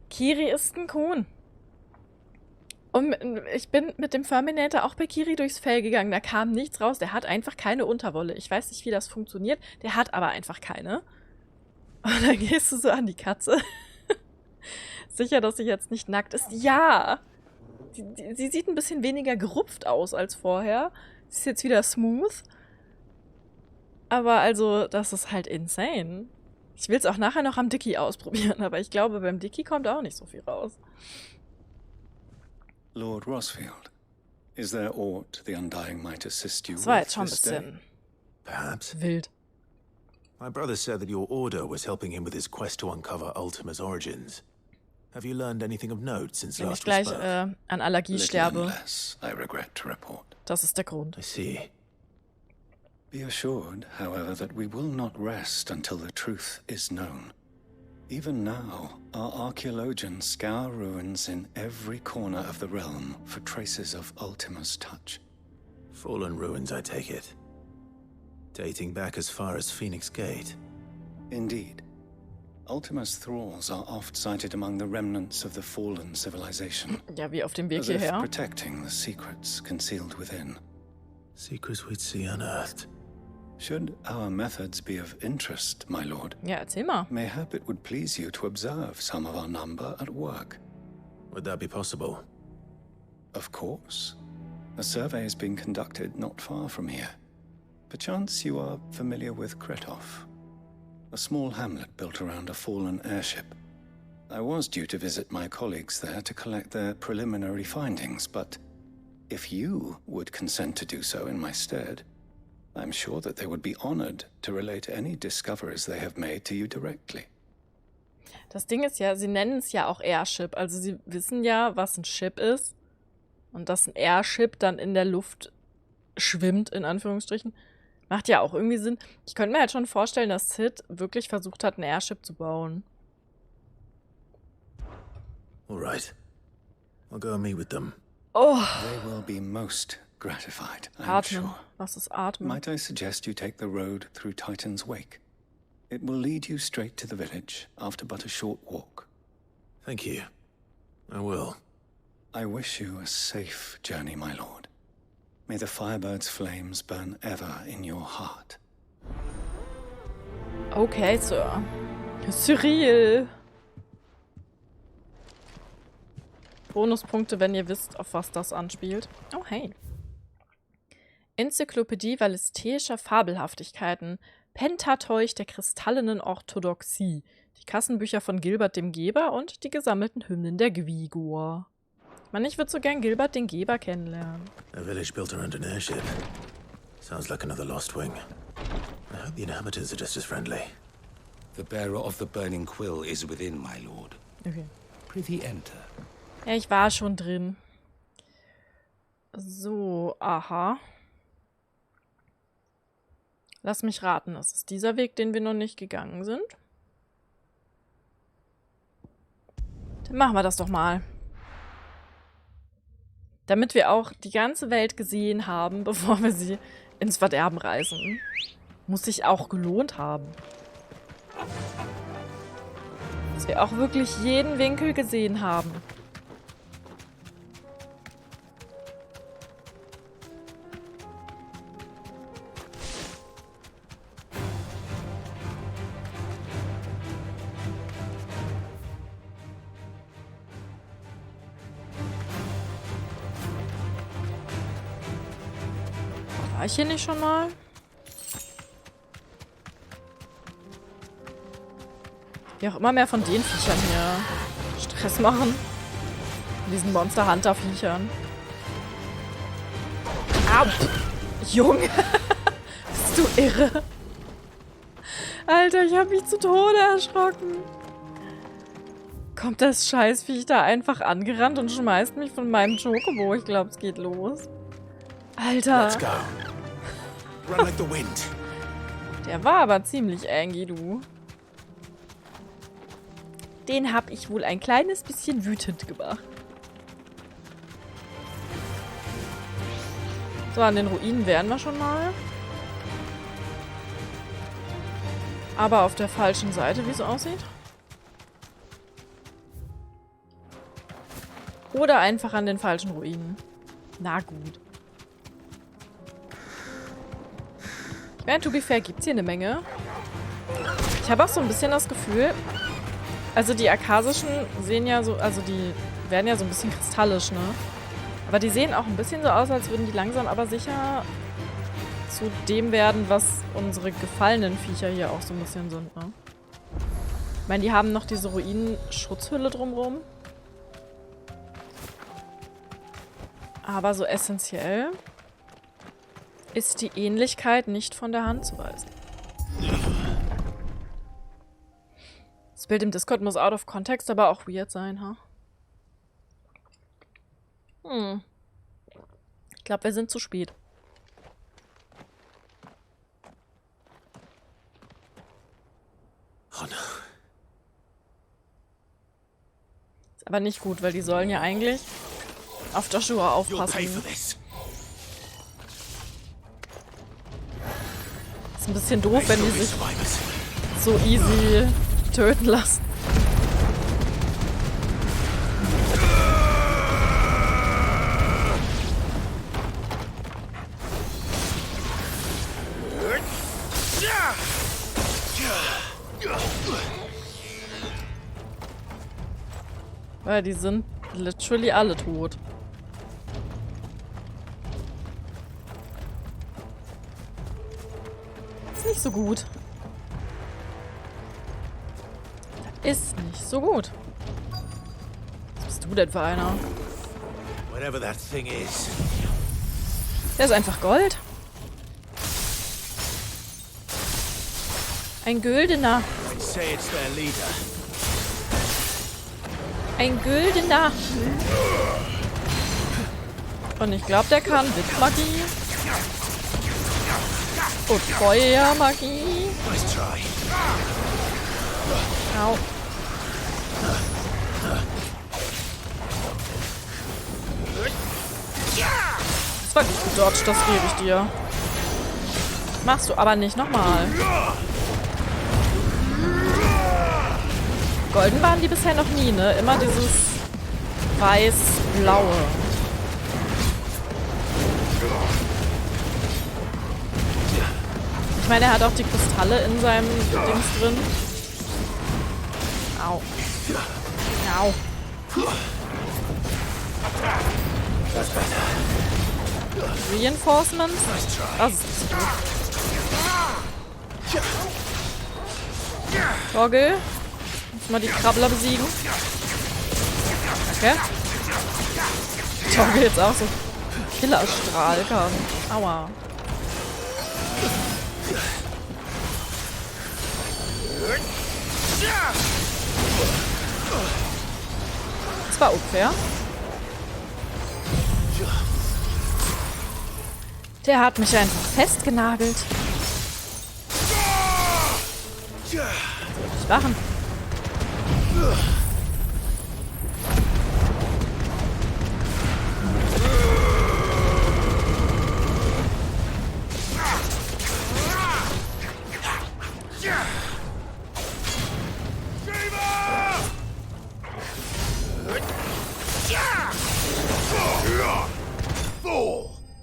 Kiri ist ein Kuhn. Und ich bin mit dem Ferminator auch bei Kiri durchs Fell gegangen. Da kam nichts raus. Der hat einfach keine Unterwolle. Ich weiß nicht, wie das funktioniert. Der hat aber einfach keine. Und dann gehst du so an die Katze. Sicher, dass sie jetzt nicht nackt ist? Ja! Sie sieht ein bisschen weniger gerupft aus als vorher. Sie ist jetzt wieder smooth. Aber also, das ist halt insane. Ich will es auch nachher noch am Dicky ausprobieren, aber ich glaube, beim Dicky kommt auch nicht so viel raus. Lord Rossfield, is there aught the Undying might assist you Das war with jetzt schon ein this day? bisschen Perhaps. wild. My brother said that your order was helping him with his quest to uncover Ultima's origins. Have you learned anything of note since Wenn ich last we gleich spoke? an Allergie Little sterbe, less, I regret to report. das ist der Grund. I see. Be assured, however, that we will not rest until the truth is known. Even now, our archaeologians scour ruins in every corner of the realm for traces of Ultima's touch. Fallen ruins, I take it. Dating back as far as Phoenix Gate. Indeed. Ultima's thralls are oft sighted among the remnants of the fallen civilization. Ja, wie auf dem Weg as if hierher. protecting the secrets concealed within. Secrets we'd see unearthed. Should our methods be of interest, my lord? Ja, erzähl mal. Mayhap it would please you to observe some of our number at work. Would that be possible? Of course. A survey is being conducted not far from here. Perchance you are familiar with Kretov, a small hamlet built around a fallen airship. I was due to visit my colleagues there to collect their preliminary findings, but if you would consent to do so in my stead, I'm sure that they would be honored to relate any discoveries they have made to you directly. Das Ding ist ja, sie nennen es ja auch Airship. Also sie wissen ja, was ein Ship ist. Und dass ein Airship dann in der Luft schwimmt, in Anführungsstrichen, macht ja auch irgendwie Sinn. Ich könnte mir halt schon vorstellen, dass Sid wirklich versucht hat, ein Airship zu bauen. All right. I'll go and meet with them. Oh. They will be most gratified, I'm Atmen. sure. Was ist Atmen? Might I suggest you take the road through Titan's Wake? It will lead you straight to the village after but a short walk. Thank you. I will. I wish you a safe journey, my lord. May the Firebird's flames burn ever in your heart. Okay, Sir. Cyril. Bonuspunkte, wenn ihr wisst, auf was das anspielt. Oh, hey. Enzyklopädie valisteischer Fabelhaftigkeiten. Pentateuch der kristallenen Orthodoxie. Die Kassenbücher von Gilbert dem Geber und die gesammelten Hymnen der Gwigor. Mann, ich würde so gern Gilbert den Geber kennenlernen. A village built around an airship. Sounds like another lost wing. I hope the inhabitants are just as friendly. The bearer of the burning quill is within, my lord. Okay. Prithee enter. Ja, ich war schon drin. So, aha. Lass mich raten, das ist dieser Weg, den wir noch nicht gegangen sind. Dann machen wir das doch mal. Damit wir auch die ganze Welt gesehen haben, bevor wir sie ins Verderben reißen. Muss sich auch gelohnt haben. Dass wir auch wirklich jeden Winkel gesehen haben. War ich hier nicht schon mal? Wie auch immer mehr von den Viechern hier Stress machen. Diesen Monster Hunter Viechern. Ab! Junge! Bist du irre? Alter, ich hab mich zu Tode erschrocken. Kommt das Scheißviech da einfach angerannt und schmeißt mich von meinem Chocobo. Ich glaube, es geht los. Alter. Let's go. Run like the wind. Der war aber ziemlich angry, du. Den hab ich wohl ein kleines bisschen wütend gemacht. So, an den Ruinen wären wir schon mal. Aber auf der falschen Seite, wie es aussieht. Oder einfach an den falschen Ruinen. Na gut. Ich meine, to be fair, gibt's hier eine Menge. Ich habe auch so ein bisschen das Gefühl, also die Akasischen sehen ja so, also die werden ja so ein bisschen kristallisch, ne? Aber die sehen auch ein bisschen so aus, als würden die langsam aber sicher zu dem werden, was unsere gefallenen Viecher hier auch so ein bisschen sind, ne? Ich meine, die haben noch diese Ruinen-Schutzhülle drumrum. Aber so essentiell ist die Ähnlichkeit nicht von der Hand zu weisen. Das Bild im Discord muss out of context aber auch weird sein, ha? Ich glaube, wir sind zu spät. Oh no. Ist aber nicht gut, weil die sollen ja eigentlich auf Joshua aufpassen. Ist ein bisschen doof, wenn die sich so easy töten lassen. Weil die sind literally alle tot. Ist nicht so gut. Das ist nicht so gut. Was bist du denn für einer? Whatever that thing is. Der ist einfach Gold. Ein Güldener. I'd say it's their leader. Ein Güldener. Und ich glaube, der kann Blitzmagie. Und Feuermagie. Nice try. Au. Das war gut gedodged, das gebe ich dir. Machst du aber nicht nochmal. Golden waren die bisher noch nie, ne? Immer dieses weiß-blaue. Ich meine, er hat auch die Kristalle in seinem Dings drin. Au. Au. Reinforcements? Das ist nicht gut. Toggle. Muss mal die Krabbler besiegen. Okay. Toggle jetzt auch so Killerstrahl kann. Aua. Das war unfair. Der hat mich einfach festgenagelt. Was soll ich machen?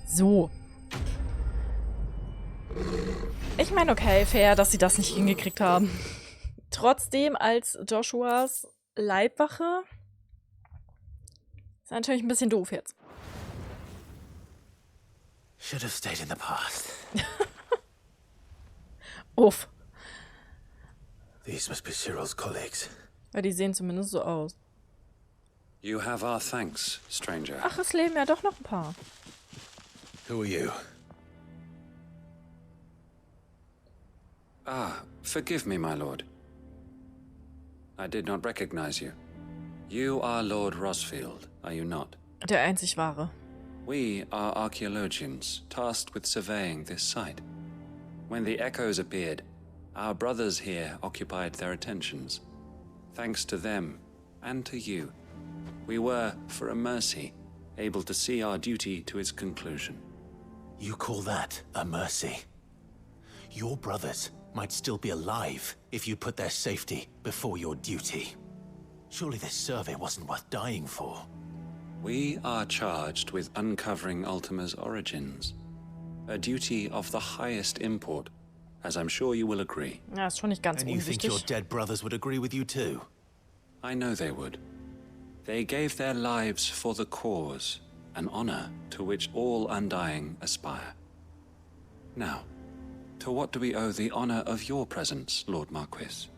So. Ich meine, okay, fair, dass sie das nicht hingekriegt haben. Trotzdem als Joshuas Leibwache ist natürlich ein bisschen doof jetzt. Should have stayed in the past. Uff. These must be Cyril's colleagues. Ja, die sehen zumindest so aus. You have our thanks, stranger. Ach, es leben ja doch noch ein paar. Who are you? Ah, forgive me, my lord. I did not recognize you. You are Lord Rosfield, are you not? Der einzig wahre. We are archaeologians, tasked with surveying this site. When the echoes appeared, our brothers here occupied their attentions. Thanks to them, and to you, we were, for a mercy, able to see our duty to its conclusion. You call that a mercy? Your brothers might still be alive if you put their safety before your duty. Surely this survey wasn't worth dying for. We are charged with uncovering Ultima's origins. A duty of the highest import, as I'm sure you will agree. Ja, ist schon nicht ganz And you think your unwichtig. dead brothers would agree with you too? I know they would. They gave their lives for the cause, an honor to which all undying aspire. Now, to what do we owe the honor of your presence, Lord Marquis?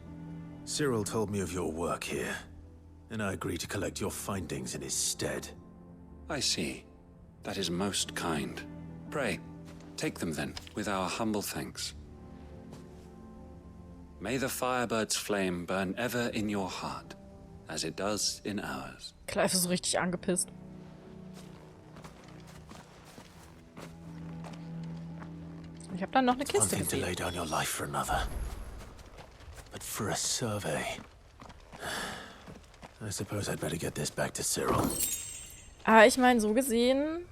Cyril told me of your work here, and I agreed to collect your findings in his stead. I see. That is most kind. Pray, take them then, with our humble thanks. May the Firebird's flame burn ever in your heart, as it does in ours. Clive ist so richtig angepisst. Ich habe dann noch eine It's one Kiste thing to lay gesehen. down your life for another, but for a survey, I suppose I'd better get this back to Cyril. Aber ich meine, so gesehen,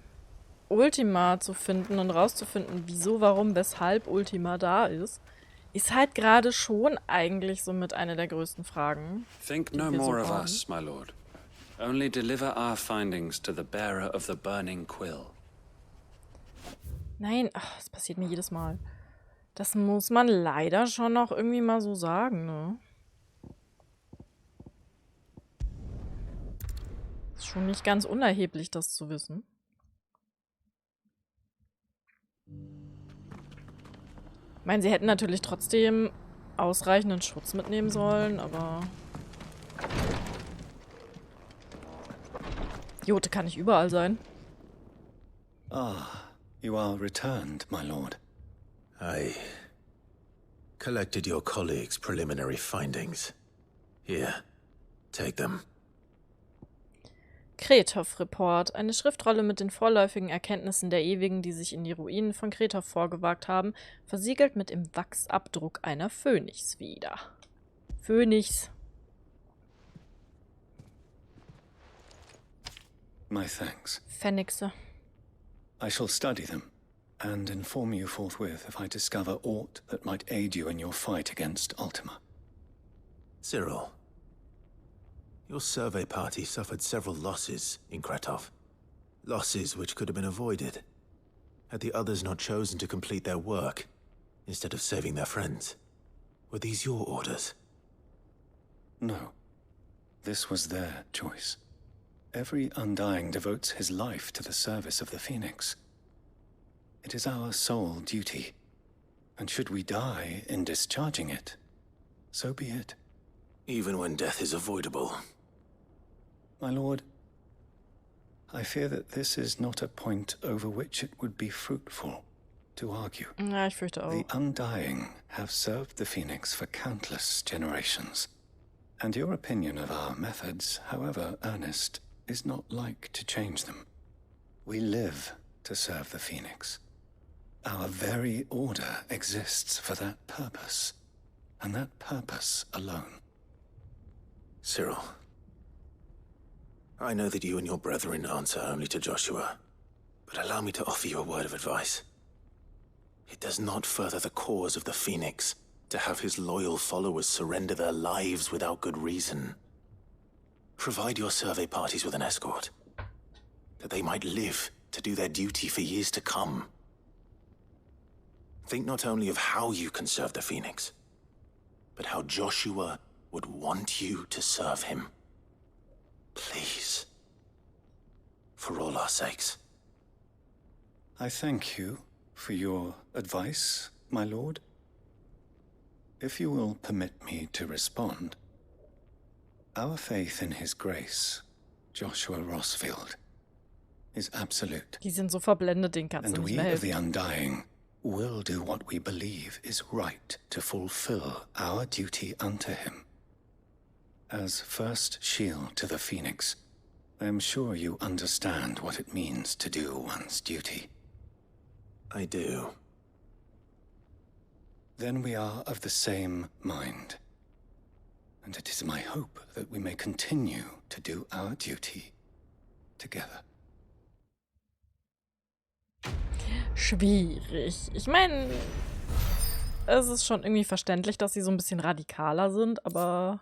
Ultima zu finden und rauszufinden, wieso, warum, weshalb Ultima da ist halt gerade schon eigentlich somit eine der größten Fragen. Think die no wir so more of haben. us, my lord. Only deliver our findings to the bearer of the burning quill. Nein, ach, das passiert mir jedes Mal. Das muss man leider schon noch irgendwie mal so sagen, ne? Schon nicht ganz unerheblich, das zu wissen. Ich meine, sie hätten natürlich trotzdem ausreichenden Schutz mitnehmen sollen, aber... Jote kann nicht überall sein. Ah, you are returned, my lord. I collected your colleagues' preliminary findings. Here, take them. Krethoff-Report. Eine Schriftrolle mit den vorläufigen Erkenntnissen der Ewigen, die sich in die Ruinen von Krethoff vorgewagt haben, versiegelt mit dem Wachsabdruck einer Phönixfeder. Phönix. My thanks. Phönixe. I shall study them and inform you forthwith if I discover aught that might aid you in your fight against Ultima. Cyril, your survey party suffered several losses in Kretov. Losses which could have been avoided, had the others not chosen to complete their work instead of saving their friends. Were these your orders? No. This was their choice. Every Undying devotes his life to the service of the Phoenix. It is our sole duty, and should we die in discharging it, so be it. Even when death is avoidable. My lord, I fear that this is not a point over which it would be fruitful to argue. Ja, ich fürchte auch. The Undying have served the Phoenix for countless generations, and your opinion of our methods, however earnest, is not like to change them. We live to serve the Phoenix. Our very order exists for that purpose, and that purpose alone. Cyril, I know that you and your brethren answer only to Joshua, but allow me to offer you a word of advice. It does not further the cause of the Phoenix to have his loyal followers surrender their lives without good reason. Provide your survey parties with an escort, that they might live to do their duty for years to come. Think not only of how you can serve the Phoenix, but how Joshua would want you to serve him. Please. For all our sakes. I thank you for your advice, my lord. If you will permit me to respond, our faith in his grace, Joshua Rossfield, is absolute. Die sind so verblendet, den kannst du And nicht we mehr of the helfen. Undying will do what we believe is right to fulfill our duty unto him. As first shield to the Phoenix, I am sure you understand what it means to do one's duty. I do. Then we are of the same mind. And it is my hope that we may continue to do our duty together. Schwierig. Ich meine, es ist schon irgendwie verständlich, dass sie so ein bisschen radikaler sind, aber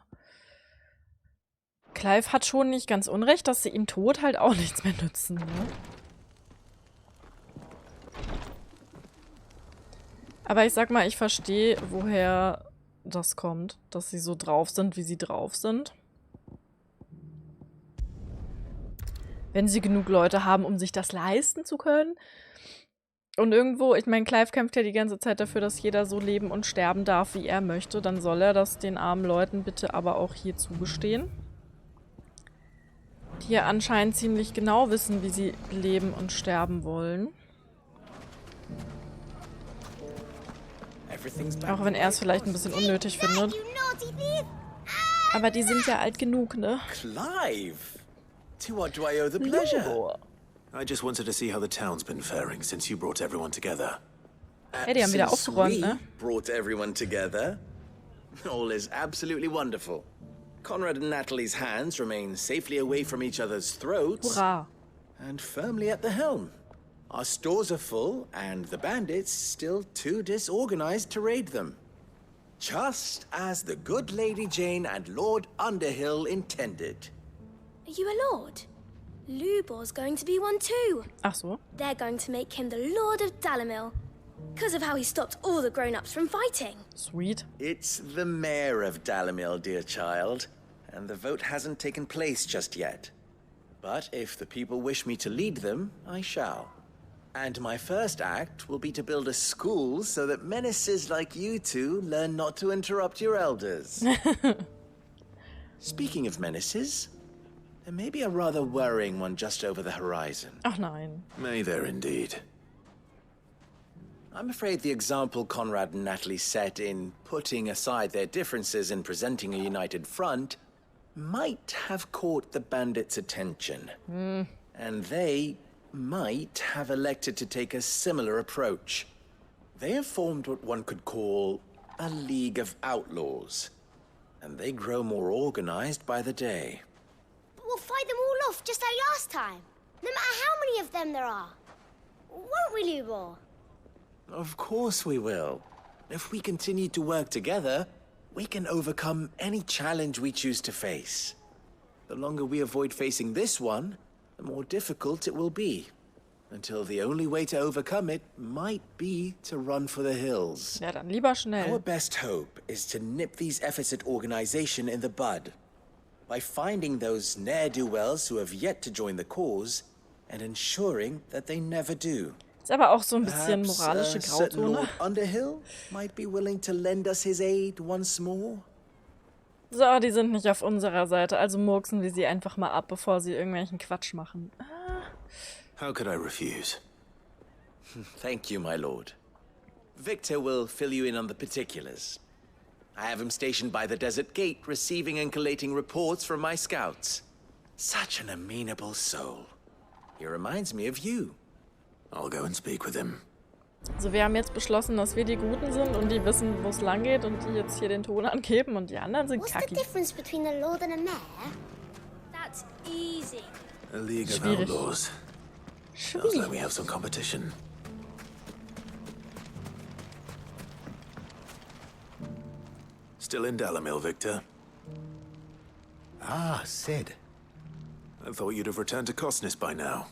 Clive hat schon nicht ganz unrecht, dass sie ihm Tod halt auch nichts mehr nützen, ne? Aber ich sag mal, ich verstehe, woher das kommt, dass sie so drauf sind, wie sie drauf sind. Wenn sie genug Leute haben, um sich das leisten zu können. Und irgendwo, ich meine, Clive kämpft ja die ganze Zeit dafür, dass jeder so leben und sterben darf, wie er möchte. Dann soll er das den armen Leuten bitte aber auch hier zugestehen. Die ja anscheinend ziemlich genau wissen, wie sie leben und sterben wollen. Auch wenn er es vielleicht ein bisschen unnötig findet. Aber die sind ja alt genug, ne? Clive! To what do I owe the pleasure? I just wanted to see how the town's been faring since you brought everyone together. Hey, die haben wieder aufgeräumt, ne? Brought everyone together. All is absolutely wonderful. Conrad and Natalie's hands remain safely away from each other's throats. Hurrah. And firmly at the helm. Our stores are full, and the bandits still too disorganized to raid them. Just as the good Lady Jane and Lord Underhill intended. Are you a lord? Lubor's going to be one too. Ach so. They're going to make him the Lord of Dalimil. Because of how he stopped all the grown-ups from fighting. Sweet. It's the mayor of Dalimil, dear child. And the vote hasn't taken place just yet. But if the people wish me to lead them, I shall. And my first act will be to build a school so that menaces like you two learn not to interrupt your elders. Speaking of menaces, there may be a rather worrying one just over the horizon. Ach nein. May there indeed. I'm afraid the example Conrad and Natalie set in putting aside their differences and presenting a united front might have caught the bandits' attention. And they might have elected to take a similar approach. They have formed what one could call a League of Outlaws, and they grow more organized by the day. But we'll fight them all off just like last time, no matter how many of them there are. Won't we, Lubor? Of course we will. If we continue to work together, we can overcome any challenge we choose to face. The longer we avoid facing this one, the more difficult it will be. Until the only way to overcome it might be to run for the hills. Ja, dann lieber schnell. Our best hope is to nip these efforts at organization in the bud. By finding those ne'er-do-wells who have yet to join the cause and ensuring that they never do. Ist aber auch so ein bisschen moralische Certain Grauzone. Lord Underhill might be willing to lend us his aid once more. So, die sind nicht auf unserer Seite, also murksen wir sie einfach mal ab, bevor sie irgendwelchen Quatsch machen. How could I refuse? Thank you, my lord. Victor will fill you in on the particulars. I have him stationed by the desert gate, receiving and collating reports from my scouts. Such an amenable soul. He reminds me of you. I'll go and speak with him. Also wir haben jetzt beschlossen, dass wir die Guten sind und die wissen, wo es lang geht und die jetzt hier den Ton angeben und die anderen sind What's kacki. the difference between a lord and a mayor? That's easy. A League of Schwierig. Outlaws. Sounds like we have some competition. Still in Dalamil, Victor? Ah, Sid. I thought you'd have returned to Cosnis by now.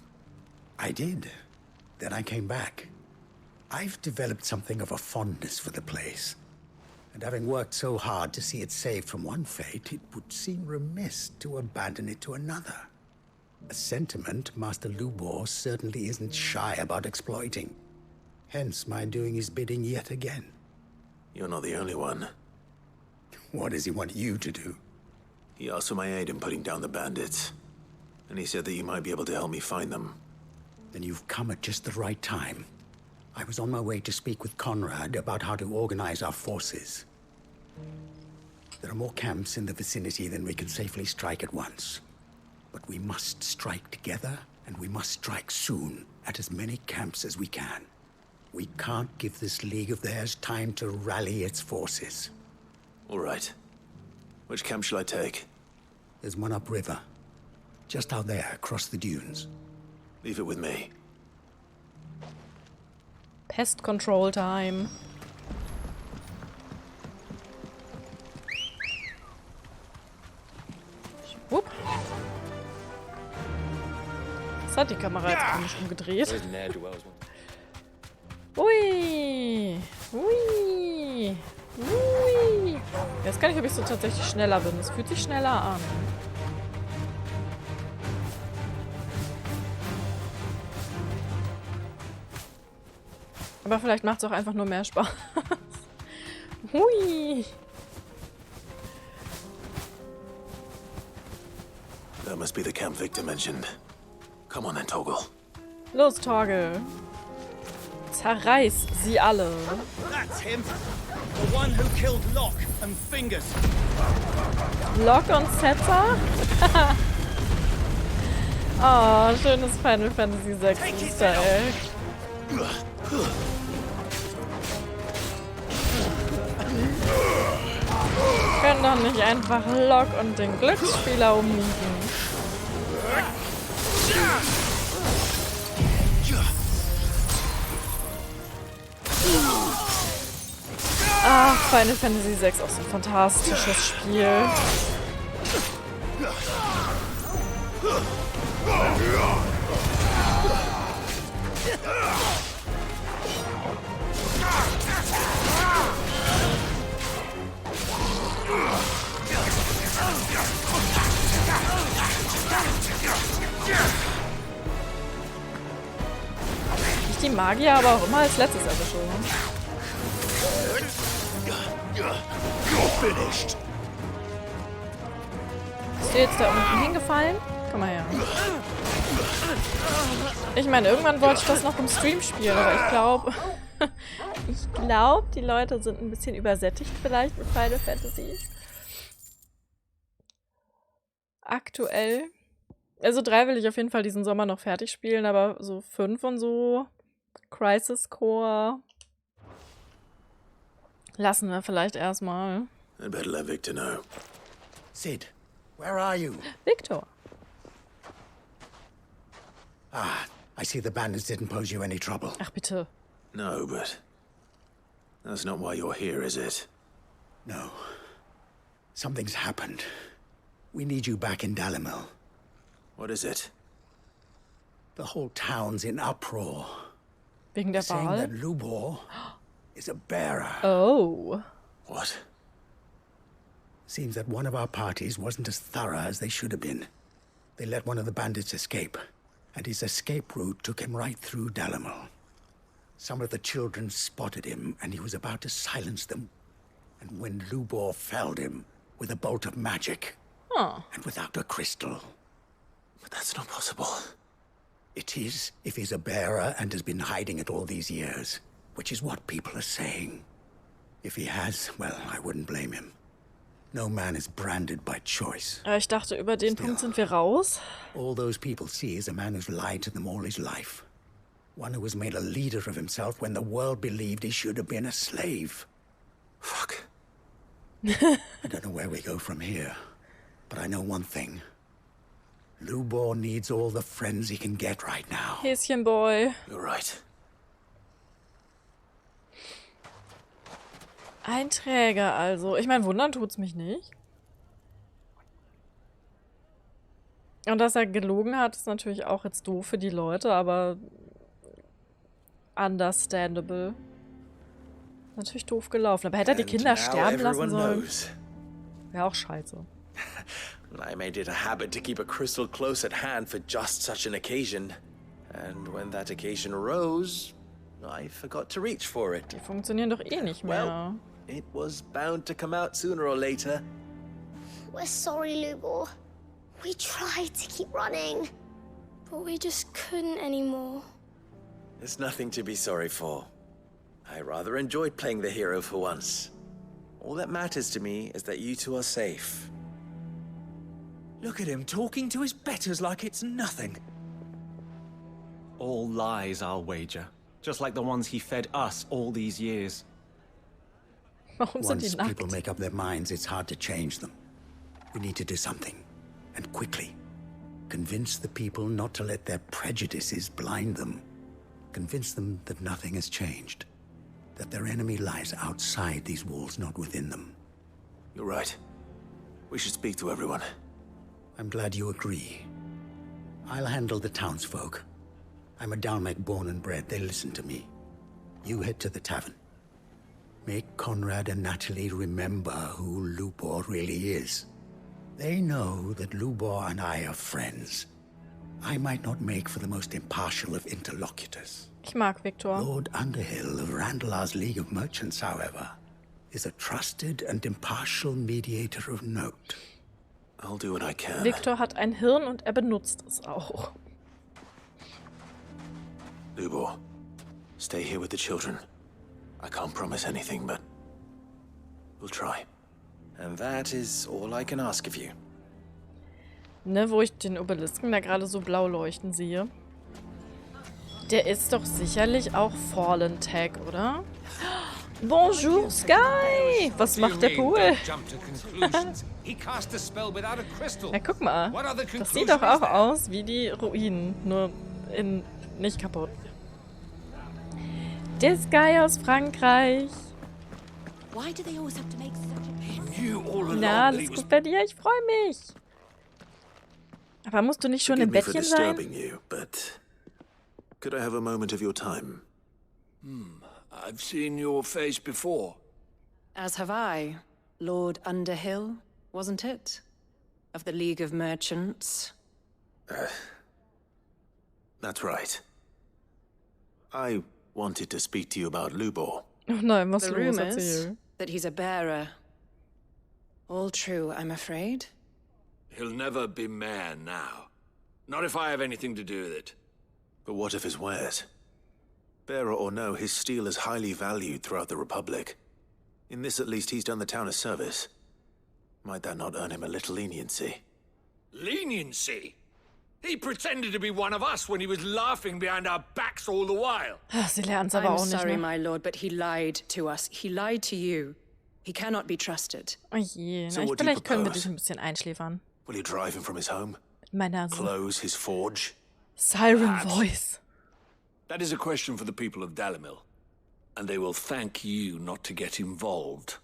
I did. Then I came back. I've developed something of a fondness for the place. And having worked so hard to see it saved from one fate, it would seem remiss to abandon it to another. A sentiment Master Lubor certainly isn't shy about exploiting. Hence my doing his bidding yet again. You're not the only one. What does he want you to do? He asked for my aid in putting down the bandits. And he said that you might be able to help me find them. Then you've come at just the right time. I was on my way to speak with Conrad about how to organize our forces. There are more camps in the vicinity than we can safely strike at once. But we must strike together, and we must strike soon at as many camps as we can. We can't give this league of theirs time to rally its forces. All right. Which camp shall I take? There's one upriver. Just out there, across the dunes. Leave it with me. Pest Control Time. Wupp. Was hat die Kamera jetzt komisch umgedreht? Ui. Ui. Ui. Ich weiß gar nicht, ob ich so tatsächlich schneller bin. Es fühlt sich schneller an. Aber vielleicht macht es auch einfach nur mehr Spaß. Hui. That must be the camp Victor mentioned. Come on then, Toggle. Los, Torgel. Zerreiß sie alle. That's him. The one who killed Locke and Fingers. Locke und Setzer? Oh, schönes Final Fantasy 6 Easter Egg. Können doch nicht einfach Locke und den Glücksspieler umnieten. Ach, Final Fantasy 6 auch so ein fantastisches Spiel. die Magier aber auch immer als letztes erwische. Bist du jetzt da unten hingefallen? Komm mal her. Ich meine, irgendwann wollte ich das noch im Stream spielen, aber ich glaube, die Leute sind ein bisschen übersättigt vielleicht mit Final Fantasy. Aktuell. Also 3 will ich auf jeden Fall diesen Sommer noch fertig spielen, aber so 5 und so, Crisis Core, lassen wir vielleicht erstmal. I'd better let Victor know. Sid, where are you? Victor. Ah, I see the bandits didn't pose you any trouble. Ach bitte. No, but that's not why you're here, is it? No. Something's happened. We need you back in Dalimil. What is it? The whole town's in uproar. Wegen der saying Wahl? that Lubor is a bearer. Oh. What? Seems that one of our parties wasn't as thorough as they should have been. They let one of the bandits escape, and his escape route took him right through Dalimil. Some of the children spotted him, and he was about to silence them. And when Lubor felled him with a bolt of magic, and without a crystal. But that's not possible. It is, if he's a bearer and has been hiding it all these years, which is what people are saying. If he has, well, I wouldn't blame him. No man is branded by choice. Ich dachte, über den Punkt sind wir raus. All those people see is a man who's lied to them all his life. One who has made a leader of himself when the world believed he should have been a slave. Fuck. I don't know where we go from here, but I know one thing. Lubor needs all the friends he can get right now. Häschenboy. You're right. Ein Träger also. Ich meine, wundern tut's mich nicht. Und dass er gelogen hat, ist natürlich auch jetzt doof für die Leute, aber understandable. Natürlich doof gelaufen. Aber hätte er die Kinder sterben lassen sollen? Wäre auch scheiße. I made it a habit to keep a crystal close at hand for just such an occasion. And when that occasion arose, I forgot to reach for it. Die funktionieren doch eh nicht mehr. Well, it was bound to come out sooner or later. We're sorry, Lubor. We tried to keep running, but we just couldn't anymore. There's nothing to be sorry for. I rather enjoyed playing the hero for once. All that matters to me is that you two are safe. Look at him talking to his betters like it's nothing. All lies, I'll wager. Just like the ones he fed us all these years. Warum sind die Once nackt? people make up their minds, it's hard to change them. We need to do something, and quickly. Convince the people not to let their prejudices blind them. Convince them that nothing has changed. That their enemy lies outside these walls, not within them. You're right. We should speak to everyone. I'm glad you agree. I'll handle the townsfolk. I'm a Dalmek born and bred. They listen to me. You head to the tavern. Make Conrad and Natalie remember who Lubor really is. They know that Lubor and I are friends. I might not make for the most impartial of interlocutors. Ich mag Victor. Lord Underhill of Randalar's League of Merchants, however, is a trusted and impartial mediator of note. I'll do what I can. Victor hat ein Hirn und er benutzt es auch. Lubor, stay here with the children. I can't promise anything, but we'll try. And that is all I can ask of you. Ne, wo ich den Obelisken da gerade so blau leuchten sehe. Der ist doch sicherlich auch Fallen Tag, oder? Bonjour, Sky! Was macht der Pool? Ja, guck mal. Das sieht doch auch aus wie die Ruinen, nur in nicht kaputt. Der Sky aus Frankreich. Na, alles gut bei dir? Ich freue mich. Aber musst du nicht schon im Bettchen sein? Could I have a moment of your time? I've seen your face before. As have I. Lord Underhill, wasn't it? Of the League of Merchants. That's right. I wanted to speak to you about Lubor. Oh nein, was The los? rumors Erzähl. that he's a bearer. All true, I'm afraid. He'll never be mayor now. Not if I have anything to do with it. But what of his wares? Bearer or no, his steel is highly valued throughout the Republic. In this, at least, he's done the town a service. Might that not earn him a little leniency? Leniency? He pretended to be one of us when he was laughing behind our backs all the while. Sie lernt's aber I'm auch nicht, sorry, ne? my lord, but he lied to us. He lied to you. He cannot be trusted. Oh je, So na, what do you vielleicht können wir propose? dich ein bisschen einschläfern. Will you drive him from his home? Mit meiner Close his forge? Siren Voice. That is a question for the people of Dalimil. And they will thank you not to get involved.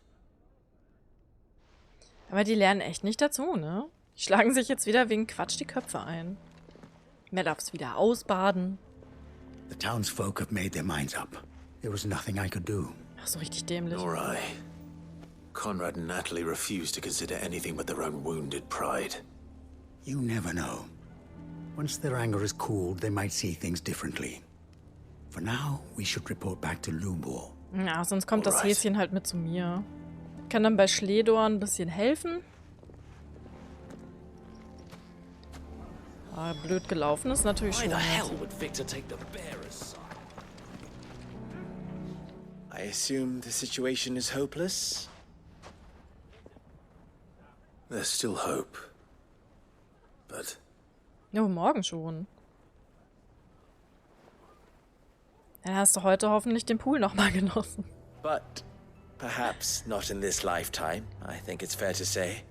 Aber die lernen echt nicht dazu, ne? Die schlagen sich jetzt wieder wegen Quatsch die Köpfe ein. Mehr darf's wieder ausbaden. The townsfolk have made their minds up. There was nothing I could do. Ach, so richtig dämlich. Nor I. Conrad and Natalie refuse to consider anything but their own wounded pride. You never know. Once their anger is cooled, they might see things differently. For now, we should report back to Lubor. Ja, sonst kommt das Häschen halt mit zu mir. Kann dann bei Schledor ein bisschen helfen. Aber blöd gelaufen ist natürlich schon. would Victor take the bearer's side? I assume the situation is hopeless? There's still hope. But Jo, morgen schon. Dann hast du heute hoffentlich den Pool nochmal genossen. But perhaps not in this lifetime, I think it's fair to say.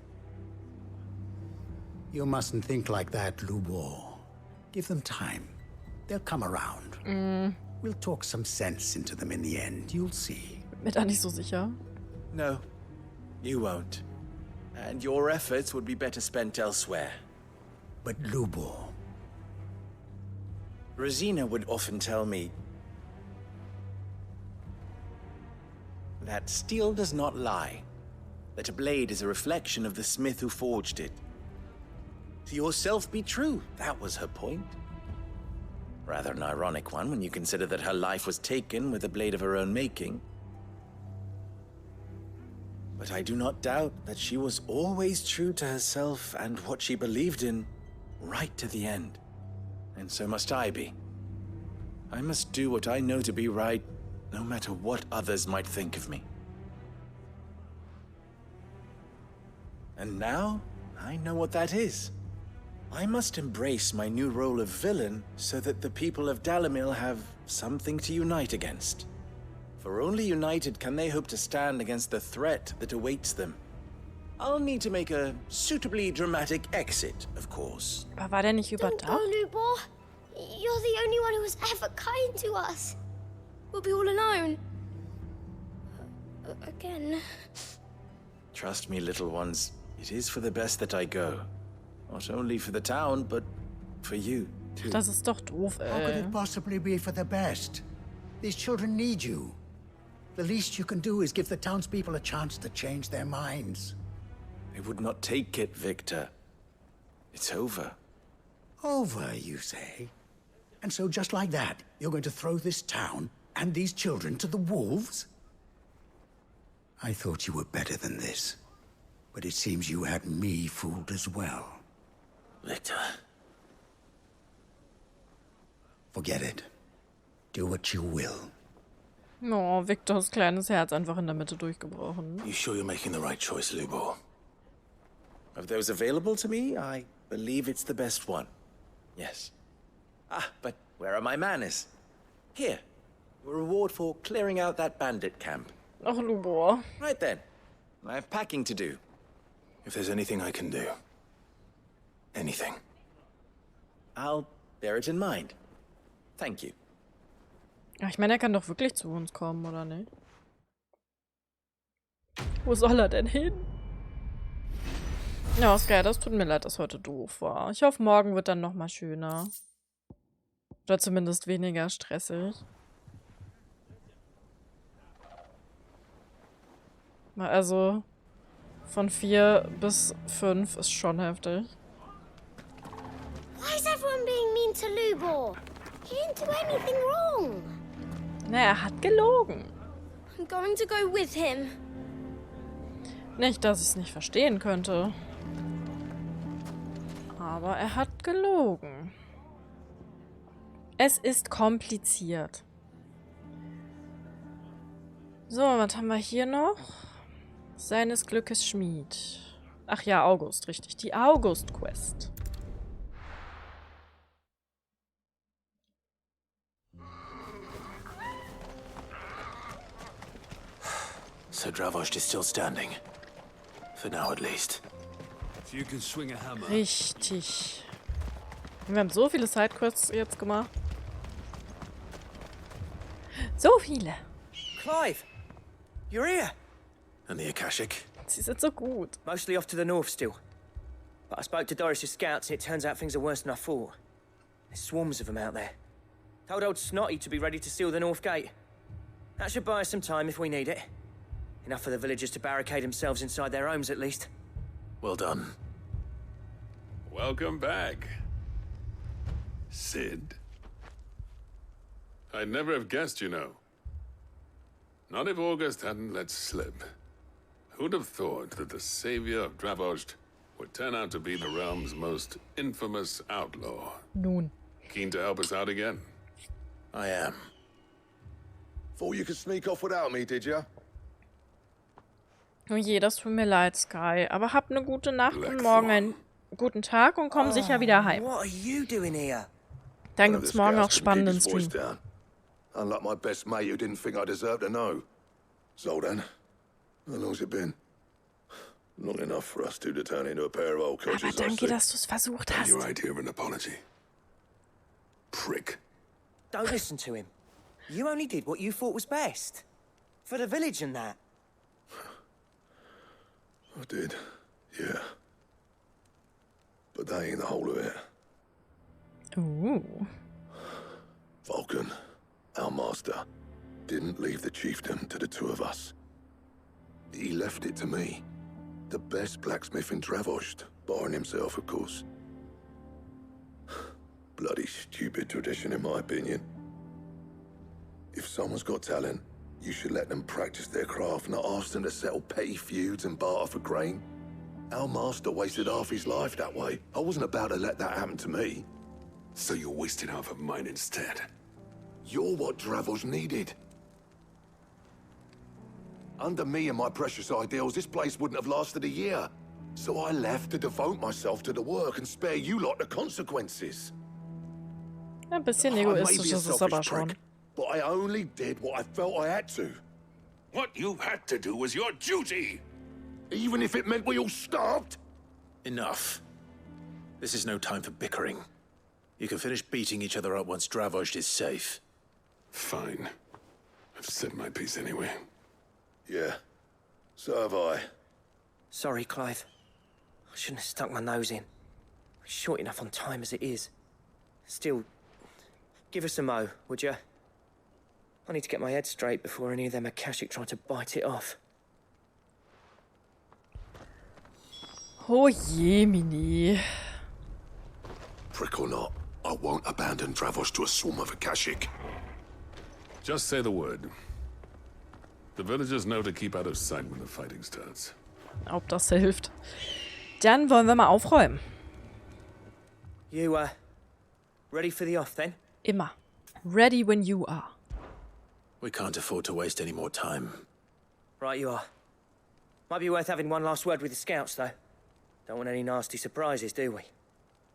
You mustn't think like that, Lubor. Give them time. They'll come around. We'll talk some sense into them in the end. You'll see. Bin mir da nicht so sicher. No, you won't. And your efforts would be better spent elsewhere. But Lubor... Rosina would often tell me that steel does not lie, that a blade is a reflection of the smith who forged it. To yourself be true, that was her point. Rather an ironic one when you consider that her life was taken with a blade of her own making. But I do not doubt that she was always true to herself and what she believed in, right to the end. And so must I be. I must do what I know to be right, no matter what others might think of me. And now, I know what that is. I must embrace my new role of villain so that the people of Dalimil have something to unite against. For only united can they hope to stand against the threat that awaits them. I'll need to make a suitably dramatic exit, of course. Aber war der nicht Don't überdacht? go, Lubor. You're the only one who was ever kind to us. We'll be all alone. Again. Trust me, little ones, it is for the best that I go. Not only for the town, but for you, too. Das ist doch doof, How could ey. it possibly be for the best? These children need you. The least you can do is give the townspeople a chance to change their minds. I would not take it, Victor. It's over. Over, you say? And so just like that, you're going to throw this town and these children to the wolves? I thought you were better than this. But it seems you had me fooled as well. Victor. Forget it. Do what you will. Oh, Victors kleines Herz einfach in der Mitte durchgebrochen. you sure you're making the right choice, Lubor? Of those available to me, I believe it's the best one. Yes. Ah, but where are my manners? Here. Your reward for clearing out that bandit camp. Ach, Lubor. Right then. I have packing to do. If there's anything I can do. Anything. I'll bear it in mind. Thank you. Ach, ich meine, er kann doch wirklich zu uns kommen, oder nicht? Wo soll er denn hin? Ja, Sky, das tut mir leid, dass heute doof war. Ich hoffe, morgen wird dann nochmal schöner. Oder zumindest weniger stressig. Also, von 4 bis 5 ist schon heftig. Why is everyone being mean to Lubor? He didn't do anything wrong. Na, er hat gelogen. I'm going to go with him. Nicht, dass ich es nicht verstehen könnte. Aber er hat gelogen. Es ist kompliziert. So, was haben wir hier noch? Seines Glückes Schmied. Ach ja, August, richtig. Die August-Quest. So Dravost is still standing. For now at least. If you can swing a hammer. Richtig. Wir haben so viele Sidequests jetzt gemacht. So viele. Clive! You're here! And the Akashic? Sie sind so gut. Mostly off to the north still. But I spoke to Doris's scouts and it turns out things are worse than I thought. There's swarms of them out there. Told old Snotty to be ready to seal the north gate. That should buy us some time if we need it. Enough for the villagers to barricade themselves inside their homes at least. Well done. Welcome back, Sid. I'd never have guessed, you know. Not if August hadn't let slip. Who'd have thought that the savior of Dravost would turn out to be the realm's most infamous outlaw? Nun. Keen to help us out again? I am. Thought you could sneak off without me, did you? Oh je, das tut mir leid, Sky. Aber hab eine gute Nacht und morgen einen guten Tag und komm sicher wieder heim. What are you doing here? Dann gibt's morgen auch spannenden Stream. Unlike my best mate who didn't think I deserved to know. So then, how long's it been? Long enough for us two to turn into a pair of old coaches. Aber danke, dass du es versucht hast. Your idea of an apology. Prick. Don't listen to him. You only did what you thought was best. For the village and that. I did, yeah. But that ain't the whole of it. Ooh. Vulcan, our master, didn't leave the chiefdom to the two of us. He left it to me. The best blacksmith in Dravost, barring himself, of course. Bloody stupid tradition, in my opinion. If someone's got talent, you should let them practice their craft, not ask them to settle petty feuds and barter for grain. Our master wasted half his life that way. I wasn't about to let that happen to me. So you wasted half of mine instead. You're what Dravost needed. Under me and my precious ideals, this place wouldn't have lasted a year. So I left to devote myself to the work and spare you lot the consequences. Ein bisschen egoistisch ist es aber schon. But I only did what I felt I had to. What you had to do was your duty! Even if it meant we all starved? Enough. This is no time for bickering. You can finish beating each other up once Dravost is safe. Fine. I've said my piece anyway. Yeah. So have I. Sorry, Clive. I shouldn't have stuck my nose in. We're short enough on time as it is. Still, give us a mo, would you? I need to get my head straight before any of them Akashic try to bite it off. Oh je, Mini. Prick or not, I won't abandon Dravost to a swarm of Akashic. Just say the word. The villagers know to keep out of sight when the fighting starts. Ob das hilft. Dann wollen wir mal aufräumen. You, ready for the off then? Immer. Ready when you are. We can't afford to waste any more time. Right you are. Might be worth having one last word with the scouts, though. Don't want any nasty surprises, do we?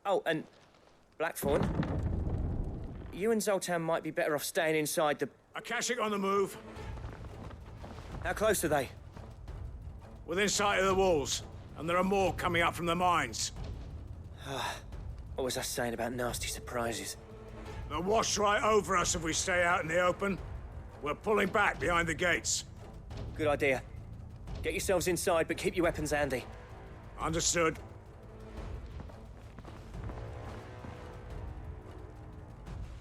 Oh, and Blackthorn, you and Zoltan might be better off staying inside the... Akashic on the move. How close are they? Within sight of the walls, and there are more coming up from the mines. What was I saying about nasty surprises? They'll wash right over us if we stay out in the open. We're pulling back behind the gates. Good idea. Get yourselves inside, but keep your weapons handy. Understood.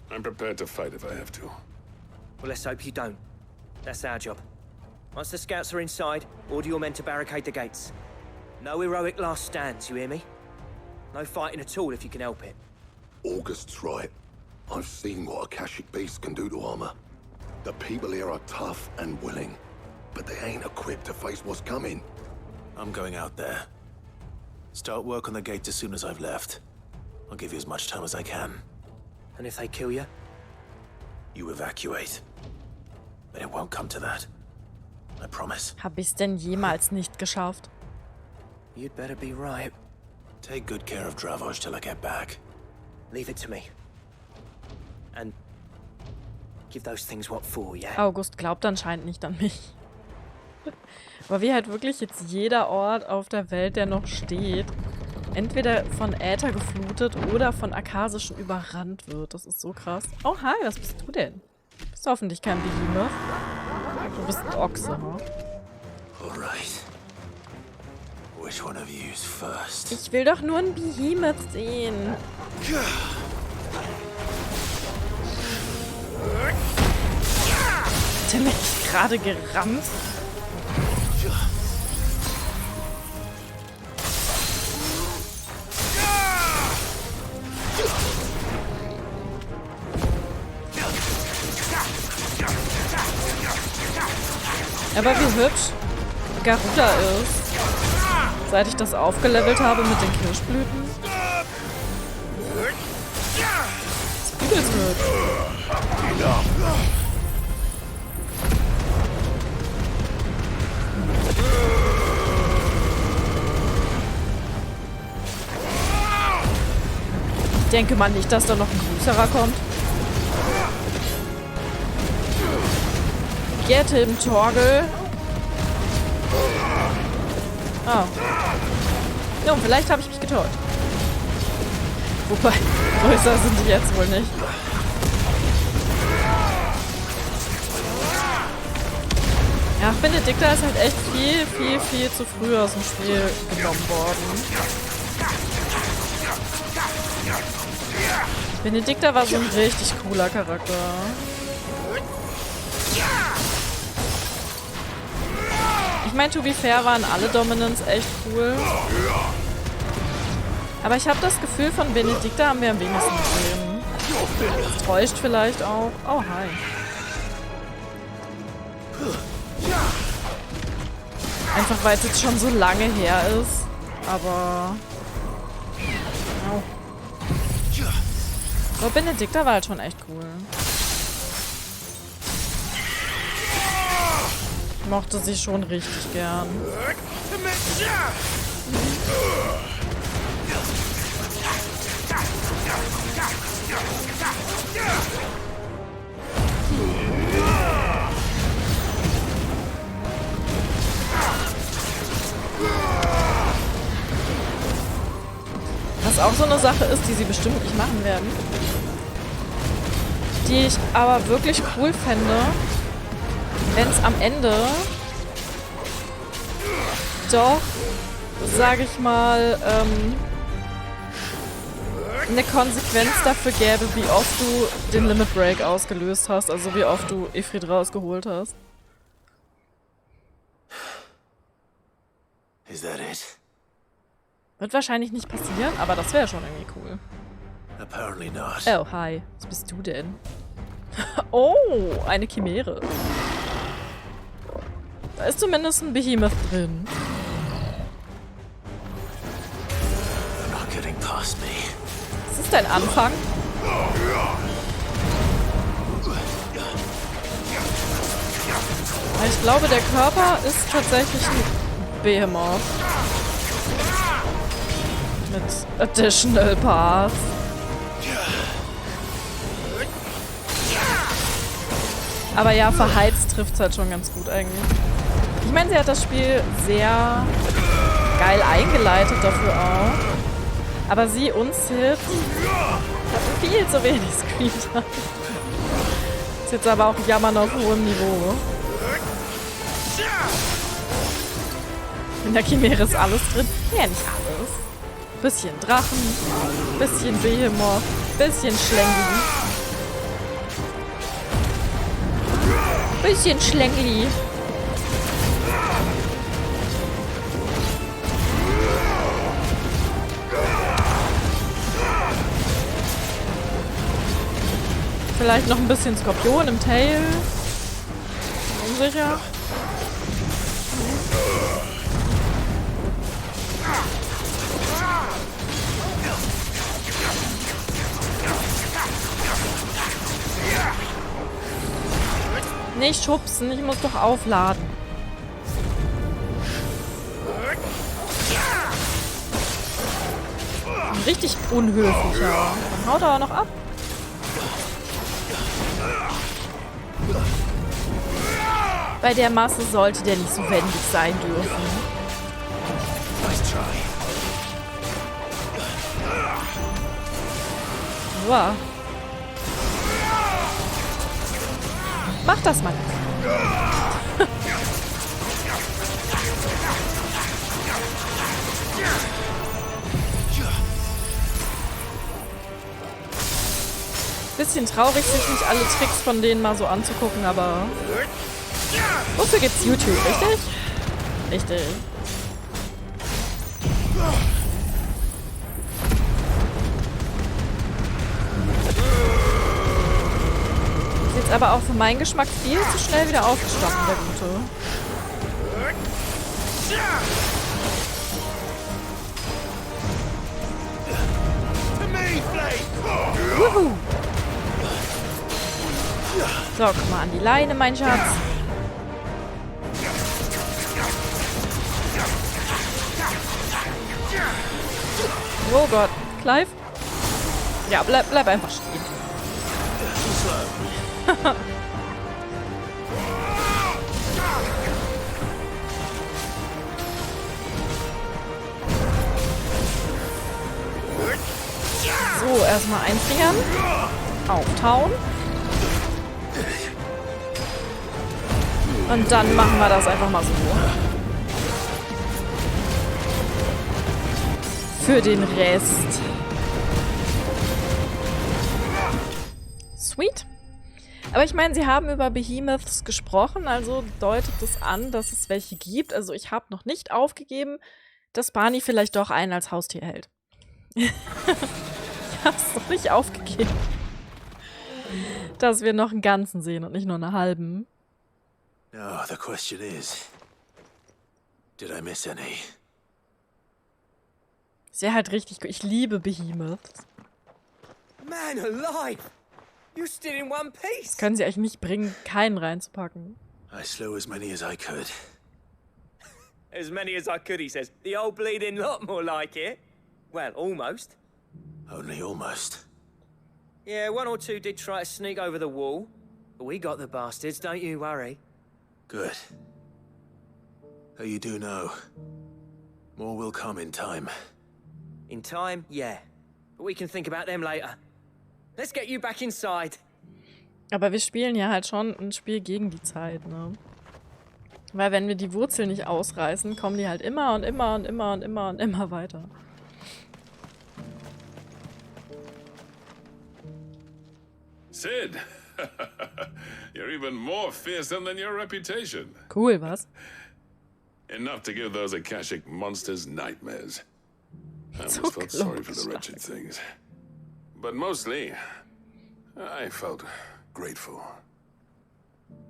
I'm prepared to fight if I have to. Well, let's hope you don't. That's our job. Once the scouts are inside, order your men to barricade the gates. No heroic last stands, you hear me? No fighting at all if you can help it. August's right. I've seen what Akashic beasts can do to armor. The people here are tough and willing, but they ain't equipped to face what's coming. I'm going out there. Start work on the gate as soon as I've left. I'll give you as much time as I can. And if they kill you? You evacuate. But it won't come to that. I promise. Hab ich's denn jemals nicht geschafft? You'd better be right. Take good care of Dravoj till I get back. Leave it to me. And give those things what for, yeah? August glaubt anscheinend nicht an mich. Aber wie halt wirklich jetzt jeder Ort auf der Welt, der noch steht, entweder von Äther geflutet oder von Akasischen überrannt wird. Das ist so krass. Oh, hi, was bist du denn? Du bist hoffentlich kein Behemoth. Du bist ein Ochse, ne? Alright. Which one of you's first? Ich will doch nur ein Behemoth sehen. Hat der mich gerade gerammt? Aber wie hübsch Garuda ist. Seit ich das aufgelevelt habe mit den Kirschblüten. Das ist übelst hübsch. Ich denke mal nicht, dass da noch ein größerer kommt. Get him, Torgel. Oh. Ja, und vielleicht habe ich mich getäuscht. Wobei, größer sind die jetzt wohl nicht. Ja, Benedikta ist halt echt viel zu früh aus dem Spiel genommen worden. Benedikta war so ein richtig cooler Charakter. Ich meine, to be fair waren alle Dominants echt cool. Aber ich habe das Gefühl, von Benedikta haben wir am wenigsten gesehen. Das täuscht vielleicht auch. Oh, hi. Einfach weil es jetzt schon so lange her ist. Aber... Oh. So, Benedikta war halt schon echt cool. Ich mochte sie schon richtig gern. Was auch so eine Sache ist, die sie bestimmt nicht machen werden. Die ich aber wirklich cool fände, wenn es am Ende doch, sage ich mal, eine Konsequenz dafür gäbe, wie oft du den Limit Break ausgelöst hast, also wie oft du Ifrit rausgeholt hast. Is that it? Wird wahrscheinlich nicht passieren, aber das wäre schon irgendwie cool. Apparently not. Oh, hi. Was bist du denn? Oh, eine Chimäre. Da ist zumindest ein Behemoth drin. You're not getting past me. Ist das dein Anfang? Ich glaube, der Körper ist tatsächlich ein Behemoth. Mit Additional Paths. Aber ja, verheizt trifft es halt schon ganz gut eigentlich. Ich meine, sie hat das Spiel sehr geil eingeleitet dafür auch. Aber sie und Sid hatten viel zu wenig Screentime. Ist jetzt aber auch Jammern auf hohem Niveau. In der Chimäre ist alles drin. Ja, nicht alles. Bisschen Drachen, bisschen Behemoth, bisschen Schlängli. Bisschen Schlängli. Vielleicht noch ein bisschen Skorpion im Tail. sicher? Nicht schubsen, ich muss doch aufladen. Richtig unhöflicher. Dann haut er auch noch ab. Bei der Masse sollte der nicht so wendig sein dürfen. Wow. Mach das mal. Bisschen traurig, sich nicht alle Tricks von denen mal so anzugucken, aber wofür gibt's YouTube, richtig? Richtig. Ist jetzt aber auch für meinen Geschmack viel zu schnell wieder aufgestanden, der Gute. Wuhu. So, komm mal an die Leine, mein Schatz. Oh Gott. Clive? Ja, bleib einfach stehen. So, erstmal einfrieren. Auftauen. Und dann machen wir das einfach mal so. Für den Rest. Sweet. Aber ich meine, sie haben über Behemoths gesprochen, also deutet es an, dass es welche gibt. Also ich habe noch nicht aufgegeben, dass Barney vielleicht doch einen als Haustier hält. Ich habe es noch nicht aufgegeben. Dass wir noch einen ganzen sehen und nicht nur einen halben. Now, the question is, did I miss any? Ist ja halt richtig gut. Ich liebe Behemoths. Man alive! You're still in one piece! Das können sie eigentlich nicht bringen, keinen reinzupacken. I slew as many as I could. As many as I could, he says. The old bleeding lot, more like it. Well, almost. Only almost. Yeah, one or two did try to sneak over the wall. But we got the bastards, don't you worry. Good. Though you do know, more will come in time. In time, yeah. But we can think about them later. Let's get you back inside. Aber wir spielen ja halt schon ein Spiel gegen die Zeit, ne? Weil wenn wir die Wurzel nicht ausreißen, kommen die halt immer und immer und immer und immer und immer weiter. Sid, you're even more fearsome than your reputation. Cool, was? Enough to give those Akashic monsters nightmares. I So almost felt sorry for close. the wretched things. But mostly, I felt grateful.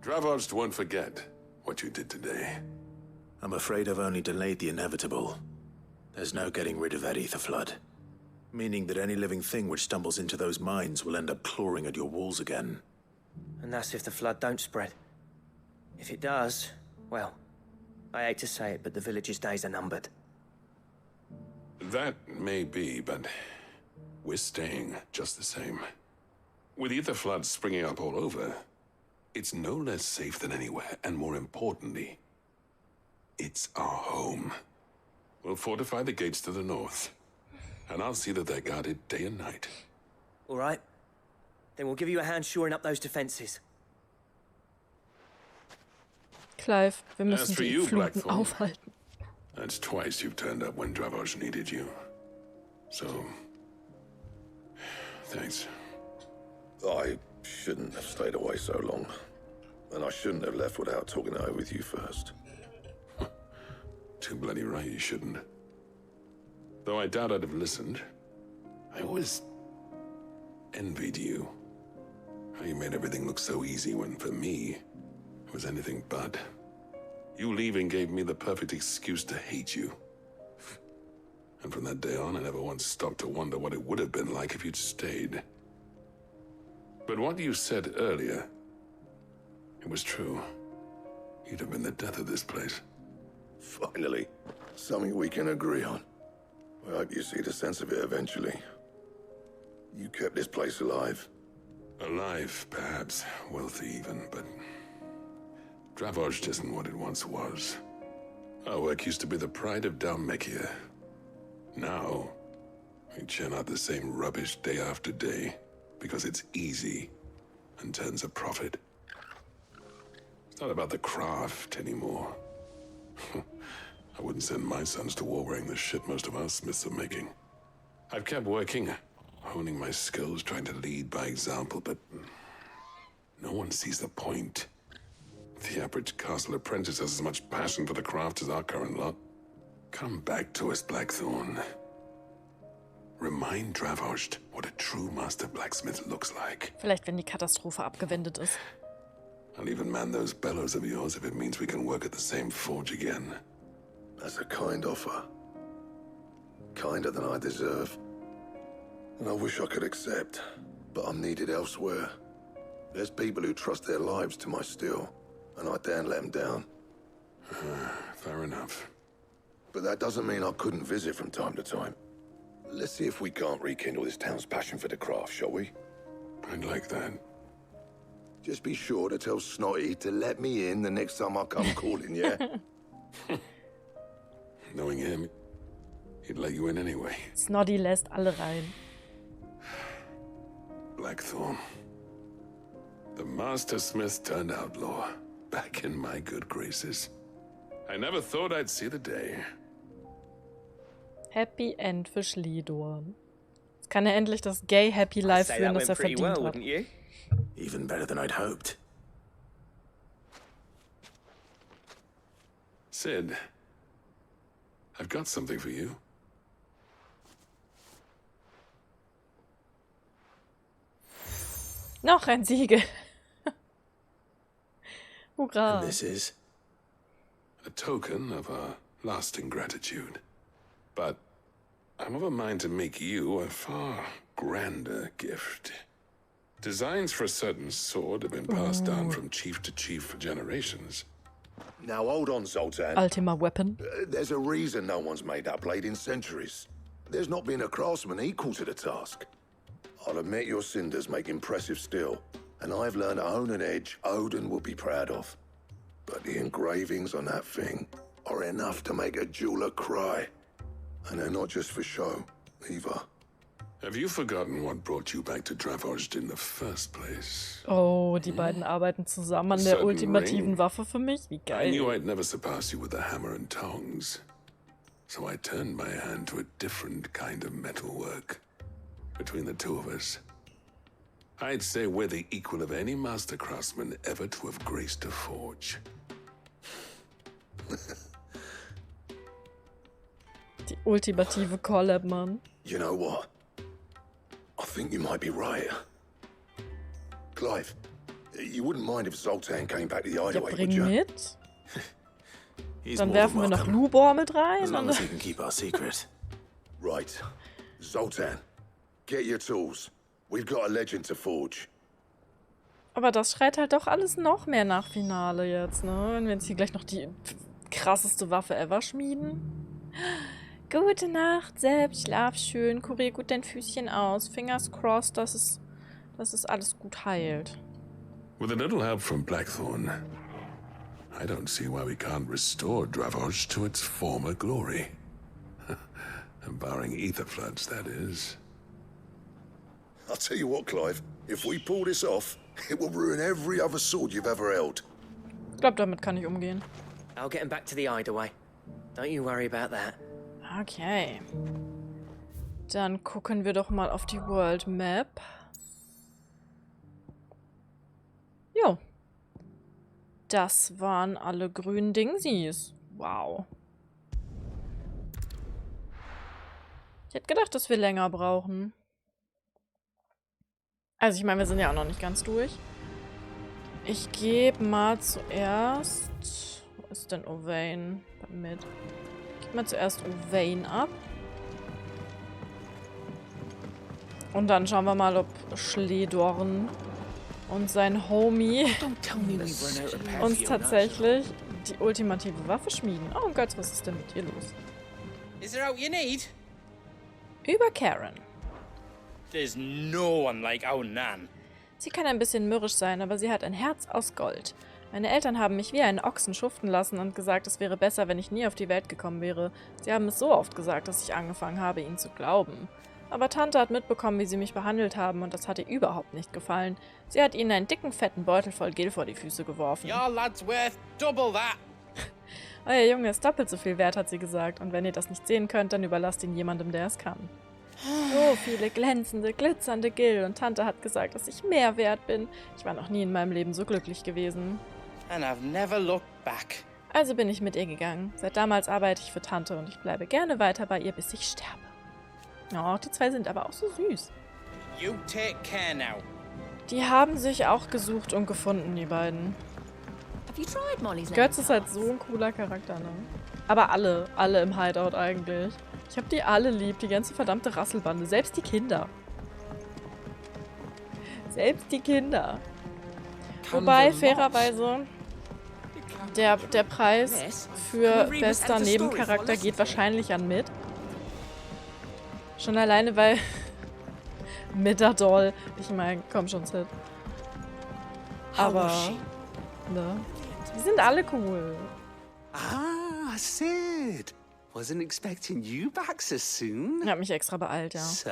Dravos won't forget what you did today. I'm afraid I've only delayed the inevitable. There's no getting rid of that ether flood. Meaning that any living thing which stumbles into those mines will end up clawing at your walls again. And that's if the flood don't spread. If it does, well, I hate to say it, but the village's days are numbered. That may be, but we're staying just the same. With ether floods springing up all over, it's no less safe than anywhere, and more importantly, it's our home. We'll fortify the gates to the north, and I'll see that they're guarded day and night. All right. Then we'll give you a hand shoring up those defenses. Clive, wir müssen As for die you, Fluten Blackthorn, aufhalten. that's twice you've turned up when Dravos needed you. So, thanks. I shouldn't have stayed away so long. And I shouldn't have left without talking it over with you first. Too bloody right you shouldn't. Though I doubt I'd have listened. I always envied you. How you made everything look so easy when, for me, It was anything but. You leaving gave me the perfect excuse to hate you. And from that day on, I never once stopped to wonder what it would have been like if you'd stayed. But what you said earlier, it was true. You'd have been the death of this place. Finally, something we can agree on. I hope you see the sense of it eventually. You kept this place alive. Alive, perhaps. Wealthy even, but... Dravozhd isn't what it once was. Our work used to be the pride of Dhalmekia. Now, we churn out the same rubbish day after day, because it's easy and turns a profit. It's not about the craft anymore. I wouldn't send my sons to war wearing the shit most of our smiths are making. I've kept working, honing my skills, trying to lead by example, but no one sees the point. The average castle apprentice has as much passion for the craft as our current lot. Come back to us, Blackthorn. Remind Dravozhd what a true master blacksmith looks like. Vielleicht, wenn die Katastrophe abgewendet ist. I'll even man those bellows of yours if it means we can work at the same forge again. That's a kind offer. Kinder than I deserve. And I wish I could accept, but I'm needed elsewhere. There's people who trust their lives to my steel, and I daren't let them down. Fair enough. But that doesn't mean I couldn't visit from time to time. Let's see if we can't rekindle this town's passion for the craft, shall we? I'd like that. Just be sure to tell Snotty to let me in the next time I come calling, yeah? Knowing him, he'd let you in anyway. Snoddy lässt alle rein. Blackthorn. The master smith turned outlaw. Back in my good graces. I never thought I'd see the day. Happy End für Schledorn. Jetzt kann er endlich das Gay Happy Life führen, das er verdient hat. Even better than I'd hoped. Sid, I've got something for you. Noch ein Siegel. Hurra. And this is a token of our lasting gratitude. But I'm of a mind to make you a far grander gift. Designs for a certain sword have been passed down from chief to chief for generations. Now hold on, Zoltan. Ultima weapon. There's a reason no one's made that blade in centuries. There's not been a craftsman equal to the task. I'll admit your cinders make impressive steel, and I've learned to own an edge Odin will be proud of. But the engravings on that thing are enough to make a jeweler cry. And they're not just for show, either. Have you forgotten what brought you back to Dravozhd in the first place? Oh, die beiden arbeiten zusammen an der ultimativen Waffe für mich. Wie geil. I knew I'd never surpass you with the hammer and tongs. So I turned my hand to a different kind of metalwork. Between the two of us, I'd say we're the equal of any master craftsman ever to have graced a forge. Die ultimative Collab, Mann. You know what? I think you might be right. Clive, you wouldn't mind if Zoltan came back to the Ja, hideaway, would bring you? mit. Dann werfen wir noch Lubor mit rein. As long as he can keep our secret. Right. Zoltan, get your tools. We've got a legend to forge. Aber das schreit halt doch alles noch mehr nach Finale jetzt, ne? Wenn wir jetzt hier gleich noch die krasseste Waffe ever schmieden. Gute Nacht, selbst, schlaf schön, kurier gut dein Füßchen aus. Fingers crossed, dass es alles gut heilt. With a little help from Blackthorn, I don't see why we can't restore Dravozhd to its former glory. Barring ether floods, that is. I'll tell you what, Clive. If we pull this off, it will ruin every other sword you've ever held. Ich glaube, damit kann ich umgehen. I'll get him back to the hideaway. Don't you worry about that. Okay. Dann gucken wir doch mal auf die World Map. Jo. Das waren alle grünen Dingsies. Wow. Ich hätte gedacht, dass wir länger brauchen. Also ich meine, wir sind ja auch noch nicht ganz durch. Ich gebe mal zuerst... Wo ist denn Owain mit? Ich gebe mal zuerst Owain ab. Und dann schauen wir mal, ob Schledorn und sein Homie uns tatsächlich die ultimative Waffe schmieden. Oh Gott, was ist denn mit dir los? Is there out you need? Über Karen. There's no one like our Nan. Sie kann ein bisschen mürrisch sein, aber sie hat ein Herz aus Gold. Meine Eltern haben mich wie einen Ochsen schuften lassen und gesagt, es wäre besser, wenn ich nie auf die Welt gekommen wäre. Sie haben es so oft gesagt, dass ich angefangen habe, ihnen zu glauben. Aber Tante hat mitbekommen, wie sie mich behandelt haben, und das hat ihr überhaupt nicht gefallen. Sie hat ihnen einen dicken, fetten Beutel voll Gil vor die Füße geworfen. Your lad's worth double that. Euer Junge ist doppelt so viel wert, hat sie gesagt. Und wenn ihr das nicht sehen könnt, dann überlasst ihn jemandem, der es kann. So viele glänzende, glitzernde Gil, und Tante hat gesagt, dass ich mehr wert bin. Ich war noch nie in meinem Leben so glücklich gewesen. And I've never looked back. Also bin ich mit ihr gegangen. Seit damals arbeite ich für Tante und ich bleibe gerne weiter bei ihr, bis ich sterbe. Oh, die zwei sind aber auch so süß. You take care now. Die haben sich auch gesucht und gefunden, die beiden. Have you tried Molly's Götz ist halt so ein cooler Charakter, ne? Aber alle im Hideout eigentlich. Ich hab die alle lieb, die ganze verdammte Rasselbande, selbst die Kinder. Selbst die Kinder. Wobei, fairerweise, der Preis für bester Nebencharakter geht wahrscheinlich an Mid. Schon alleine, weil Midadol, ich meine, komm schon, Sid. Aber, ne? Die sind alle cool. Ah, Sid. Wasn't expecting you back so soon. Ich hab mich extra beeilt, ja. So,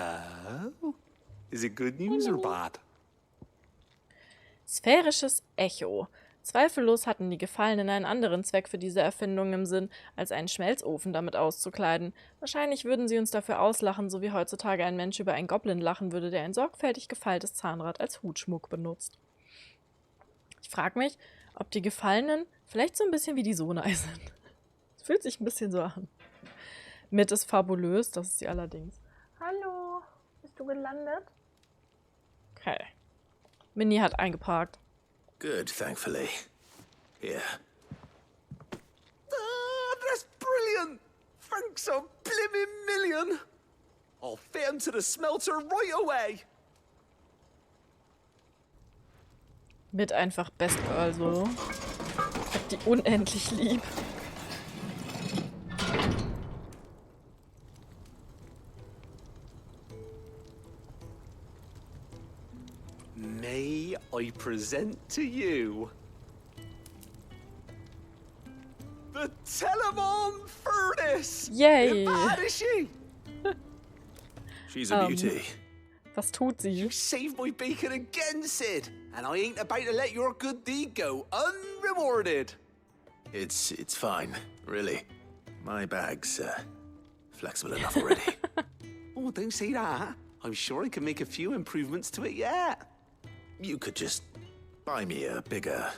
is it good news or bad? Sphärisches Echo. Zweifellos hatten die Gefallenen einen anderen Zweck für diese Erfindung im Sinn, als einen Schmelzofen damit auszukleiden. Wahrscheinlich würden sie uns dafür auslachen, so wie heutzutage ein Mensch über einen Goblin lachen würde, der ein sorgfältig gefeiltes Zahnrad als Hutschmuck benutzt. Ich frage mich, ob die Gefallenen vielleicht so ein bisschen wie die Sonai sind. Es fühlt sich ein bisschen so an. Mit ist fabulös, das ist sie allerdings. Hallo, bist du gelandet? Okay. Minnie hat eingeparkt. Good, thankfully. Here. Ah, that's brilliant! Thanks a blimmin' million! I'll fit him to the smelter right away! Mit einfach Best Girl so. Hab die unendlich lieb. May I present to you the Telemon Furnace? Yay! Bad is she? She's a beauty. Was tut sie? You saved my bacon again, Sid, and I ain't about to let your good deed go unrewarded. It's fine, really. My bag's flexible enough already. Oh, don't say that. I'm sure I can make a few improvements to it yet. You could just buy me a bigger...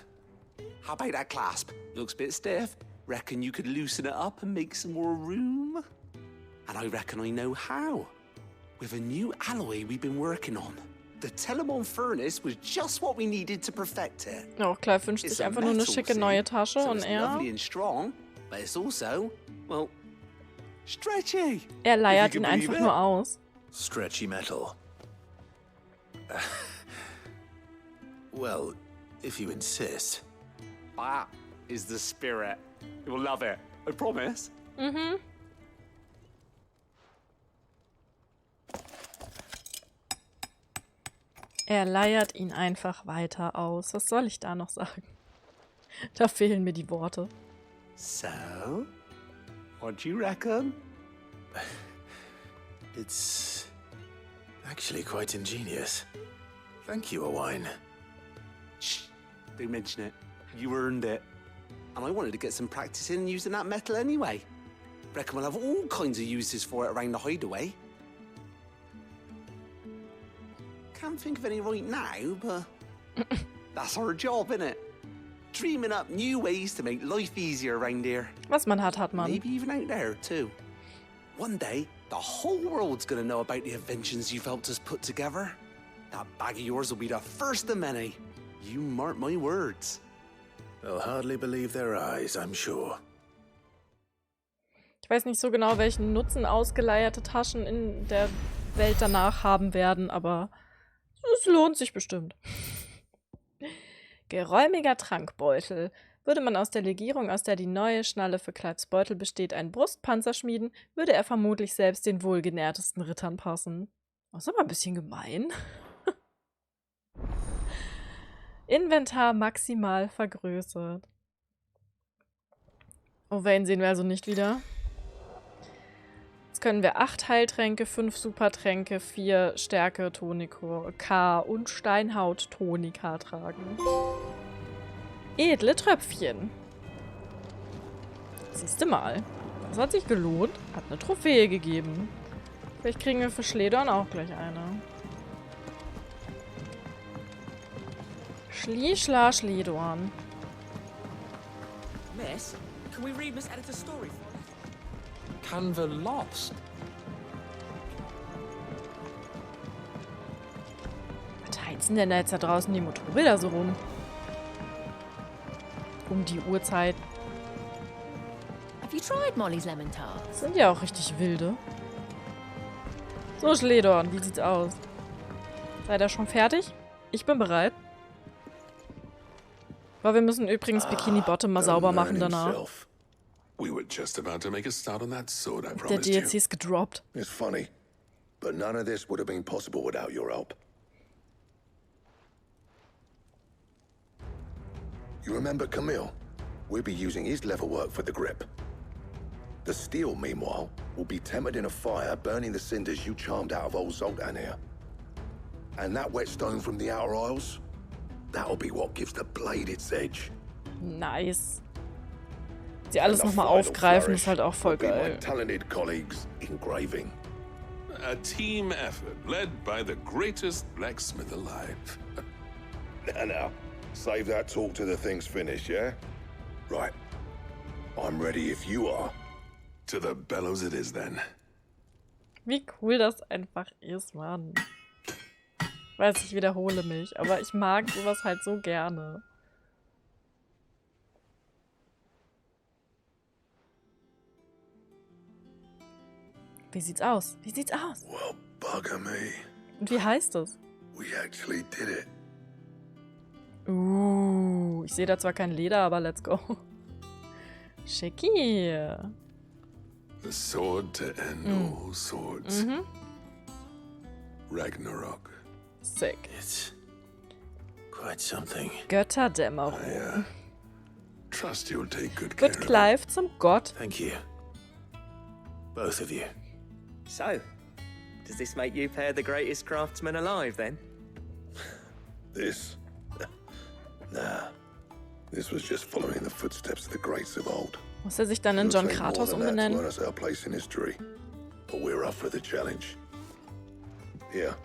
How about that clasp? Looks a bit stiff. Reckon you could loosen it up and make some more room? And I reckon I know how. With a new alloy we've been working on. The Telemon Furnace was just what we needed to perfect it. Ja, auch Clive wünscht sich einfach nur eine schicke neue Tasche und er... lovely and strong, but it's also, well, stretchy. Er leiert ihn einfach nur aus. Stretchy metal. Well, if you insist. That is the spirit. You'll love it. I promise. Mhm. Er leiert ihn einfach weiter aus. Was soll ich da noch sagen? Da fehlen mir die Worte. So, what do you reckon? It's actually quite ingenious. Thank you, Owain. Shh, don't mention it. You earned it. And I wanted to get some practice in using that metal anyway. Reckon we'll have all kinds of uses for it around the hideaway. Can't think of any right now, but that's our job, innit? Dreaming up new ways to make life easier around here. Was man hat, hat man. Maybe even out there, too. One day, the whole world's gonna know about the inventions you've helped us put together. That bag of yours will be the first of many. You mark my words. They'll hardly believe their eyes, I'm sure. Ich weiß nicht so genau, welchen Nutzen ausgeleierte Taschen in der Welt danach haben werden, aber es lohnt sich bestimmt. Geräumiger Trankbeutel. Würde man aus der Legierung, aus der die neue Schnalle für Clives Beutel besteht, einen Brustpanzer schmieden, würde er vermutlich selbst den wohlgenährtesten Rittern passen. Das ist aber ein bisschen gemein. Inventar maximal vergrößert. Owain sehen wir also nicht wieder. Jetzt können wir 8 Heiltränke, 5 Supertränke, 4 Stärke Tonika und Steinhaut Tonika tragen. Edle Tröpfchen. Siehst du mal. Das hat sich gelohnt. Hat eine Trophäe gegeben. Vielleicht kriegen wir für Schledorn auch gleich eine. Schlie-Schla Schledorn. Miss, can we read Miss Editor's story for us? Canva lost. Was heizen denn da jetzt da draußen die Motorräder so rum? Um die Uhrzeit. Have you tried Molly's lemon tart? Das sind ja auch richtig wilde. So, Schledorn, wie sieht's aus? Seid ihr schon fertig? Ich bin bereit. Aber wir müssen übrigens Bikini Bottom mal sauber machen danach. We were just about to make a start on that sword, I Der promised DLC you. ist gedroppt. It's funny, but none of this would have been possible without your help. You remember Camille? We'll be using his leatherwork for the grip. The steel, meanwhile, will be tempered in a fire, burning the cinders you charmed out of old Zoltan here. And that whetstone from the Outer Isles, that'll be what gives the blade its edge. Nice. Sie alles nochmal aufgreifen, ist halt auch voll geil. Talented colleagues engraving. A team effort led by the greatest blacksmith alive. Now, save that talk till the thing's finished, yeah? Right. I'm ready if you are. To the bellows it is then. Wie cool das einfach ist, Mann. Ich weiß, ich wiederhole mich, aber ich mag sowas halt so gerne. Wie sieht's aus? Wie sieht's aus? Well, bugger me. Und wie heißt es? We actually did it. Ich sehe da zwar kein Leder, aber let's go. Schicki. The sword to end all swords. Ragnarok. Sick. It's quite something. Götterdämmerung. Trust you'll take good care Wird Clive zum Gott? Thank you. Both of you. So, does this make you pair the greatest craftsman alive, then? This? Nah. This was just following the footsteps of the greats of old. Muss er sich dann in John It'll take more Kratos than that to umbenennen? earn us our place in history. But we're up for the challenge. Here.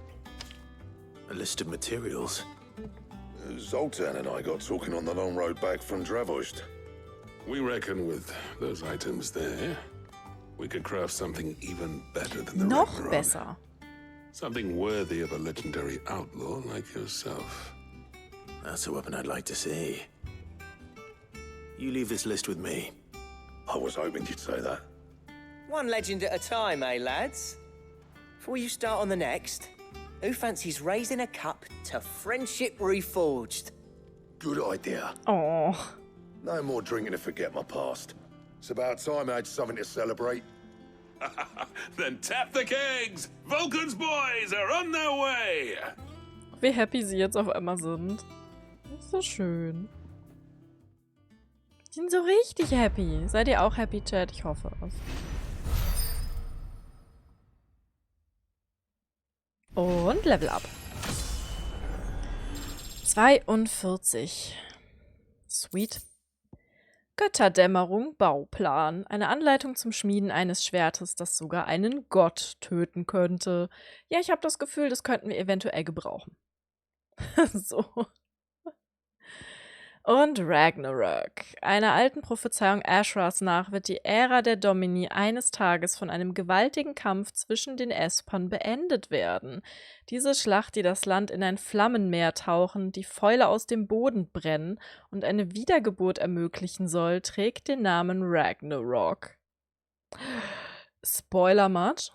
A list of materials. Zoltan and I got talking on the long road back from Dravost. We reckon with those items there, we could craft something even better than the Noch Ragnarok. besser. Something worthy of a legendary outlaw like yourself. That's a weapon I'd like to see. You leave this list with me. I was hoping you'd say that. One legend at a time, eh, lads? Before you start on the next, who fancies raising a cup to friendship reforged? Good idea. Oh. No more drinking to forget my past. It's about time I had something to celebrate. Then tap the kegs! Vulcan's boys are on their way! Wie happy sie jetzt auf einmal sind. Das ist so schön. Die sind so richtig happy. Seid ihr auch happy, Chat? Ich hoffe es. Und Level up. 42. Sweet. Götterdämmerung, Bauplan. Eine Anleitung zum Schmieden eines Schwertes, das sogar einen Gott töten könnte. Ja, ich habe das Gefühl, das könnten wir eventuell gebrauchen. So. Und Ragnarök. Einer alten Prophezeiung Ashras nach wird die Ära der Domini eines Tages von einem gewaltigen Kampf zwischen den Espern beendet werden. Diese Schlacht, die das Land in ein Flammenmeer tauchen, die Fäule aus dem Boden brennen und eine Wiedergeburt ermöglichen soll, trägt den Namen Ragnarok. Spoiler-Match.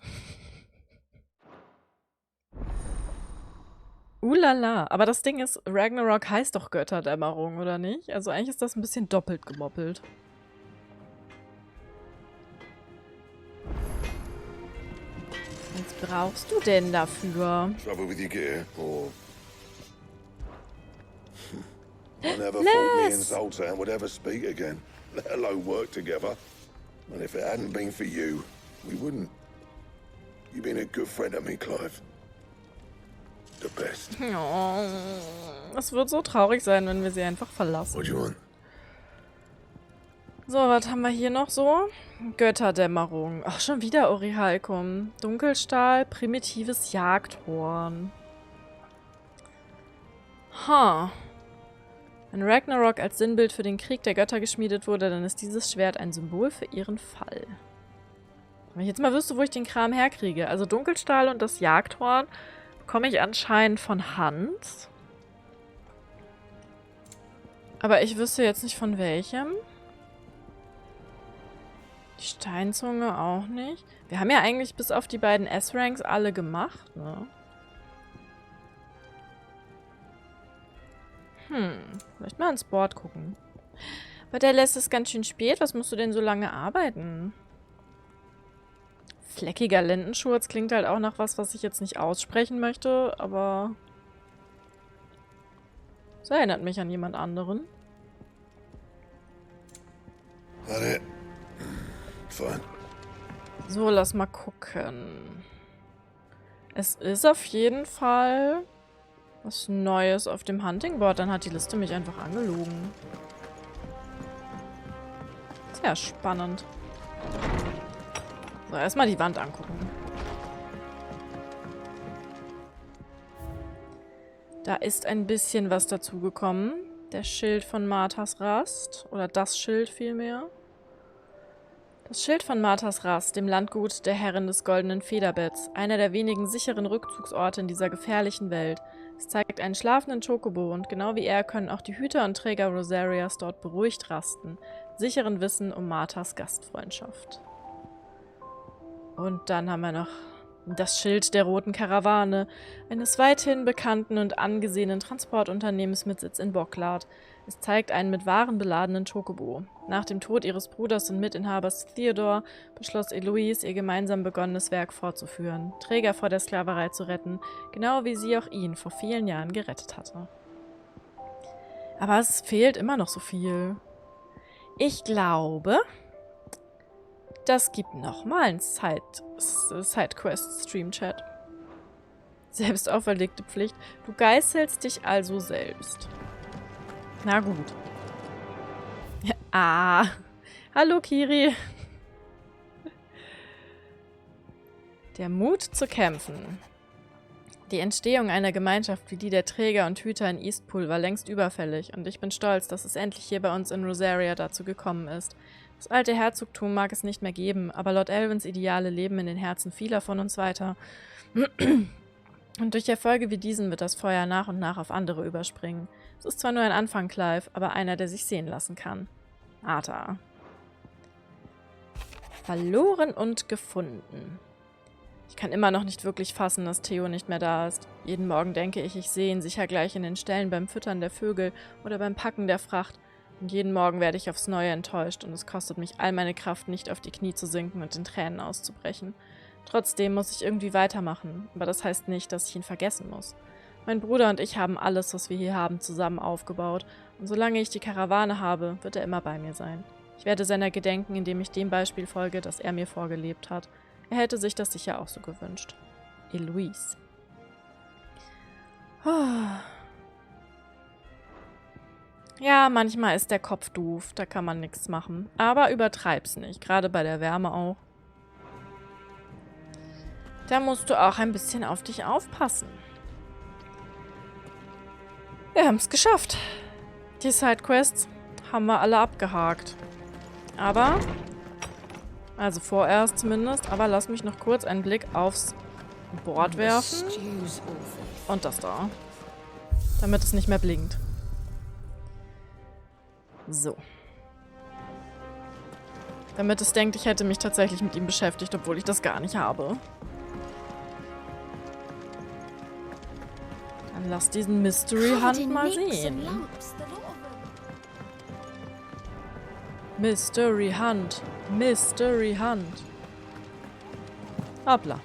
Lala, aber das Ding ist, Ragnarok heißt doch Götterdämmerung, oder nicht? Also eigentlich ist das ein bisschen doppelt gemoppelt. Was brauchst du denn dafür? Trouble with your gear, or... I never thought me and Zoltan would ever speak again, let alone work together. And if it hadn't been for you, we wouldn't. You've been a good friend to me, Clive. The best. Oh, es wird so traurig sein, wenn wir sie einfach verlassen. What do you want? So, was haben wir hier noch so? Götterdämmerung. Ach, schon wieder Orihalkum. Dunkelstahl, primitives Jagdhorn. Wenn Ragnarok als Sinnbild für den Krieg der Götter geschmiedet wurde, dann ist dieses Schwert ein Symbol für ihren Fall. Wenn ich jetzt mal wüsste, wo ich den Kram herkriege. Also Dunkelstahl und das Jagdhorn bekomme ich anscheinend von Hans. Aber ich wüsste jetzt nicht von welchem. Die Steinzunge auch nicht. Wir haben ja eigentlich bis auf die beiden S-Ranks alle gemacht, ne? Vielleicht mal ins Board gucken. Aber der lässt es ganz schön spät. Was musst du denn so lange arbeiten? Fleckiger Lendenschurz klingt halt auch nach was ich jetzt nicht aussprechen möchte, aber es erinnert mich an jemand anderen. So, lass mal gucken. Es ist auf jeden Fall was Neues auf dem Huntingboard. Dann hat die Liste mich einfach angelogen. Sehr spannend. So, erstmal die Wand angucken. Da ist ein bisschen was dazugekommen. Der Schild von Marthas Rast. Oder das Schild vielmehr. Das Schild von Marthas Rast, dem Landgut der Herrin des Goldenen Federbetts. Einer der wenigen sicheren Rückzugsorte in dieser gefährlichen Welt. Es zeigt einen schlafenden Chocobo und genau wie er können auch die Hüter und Träger Rosarias dort beruhigt rasten. Sicheren Wissen um Marthas Gastfreundschaft. Und dann haben wir noch das Schild der Roten Karawane, eines weithin bekannten und angesehenen Transportunternehmens mit Sitz in Bocklard. Es zeigt einen mit Waren beladenen Chocobo. Nach dem Tod ihres Bruders und Mitinhabers Theodor beschloss Eloise, ihr gemeinsam begonnenes Werk fortzuführen, Träger vor der Sklaverei zu retten, genau wie sie auch ihn vor vielen Jahren gerettet hatte. Aber es fehlt immer noch so viel. Ich glaube, das gibt nochmal einen Sidequest-Stream-Chat. Selbst auferlegte Pflicht. Du geißelst dich also selbst. Na gut. Hallo Kiri. Der Mut zu kämpfen. Die Entstehung einer Gemeinschaft wie die der Träger und Hüter in Eastpool war längst überfällig und ich bin stolz, dass es endlich hier bei uns in Rosaria dazu gekommen ist. Das alte Herzogtum mag es nicht mehr geben, aber Lord Elwins Ideale leben in den Herzen vieler von uns weiter. Und durch Erfolge wie diesen wird das Feuer nach und nach auf andere überspringen. Es ist zwar nur ein Anfang, Clive, aber einer, der sich sehen lassen kann. Arta. Verloren und gefunden. Ich kann immer noch nicht wirklich fassen, dass Theo nicht mehr da ist. Jeden Morgen denke ich, ich sehe ihn sicher gleich in den Ställen beim Füttern der Vögel oder beim Packen der Fracht. Und jeden Morgen werde ich aufs Neue enttäuscht und es kostet mich all meine Kraft, nicht auf die Knie zu sinken und in Tränen auszubrechen. Trotzdem muss ich irgendwie weitermachen, aber das heißt nicht, dass ich ihn vergessen muss. Mein Bruder und ich haben alles, was wir hier haben, zusammen aufgebaut und solange ich die Karawane habe, wird er immer bei mir sein. Ich werde seiner gedenken, indem ich dem Beispiel folge, das er mir vorgelebt hat. Er hätte sich das sicher auch so gewünscht. Eloise. Ja, manchmal ist der Kopf doof, da kann man nichts machen. Aber übertreib's nicht, gerade bei der Wärme auch. Da musst du auch ein bisschen auf dich aufpassen. Wir haben es geschafft. Die Sidequests haben wir alle abgehakt. Aber, also vorerst zumindest, aber lass mich noch kurz einen Blick aufs Board werfen. Und das da. Damit es nicht mehr blinkt. So. Damit es denkt, ich hätte mich tatsächlich mit ihm beschäftigt, obwohl ich das gar nicht habe. Dann lass diesen Mystery Hunt mal sehen. Mystery Hunt. Mystery Hunt. Hoppla.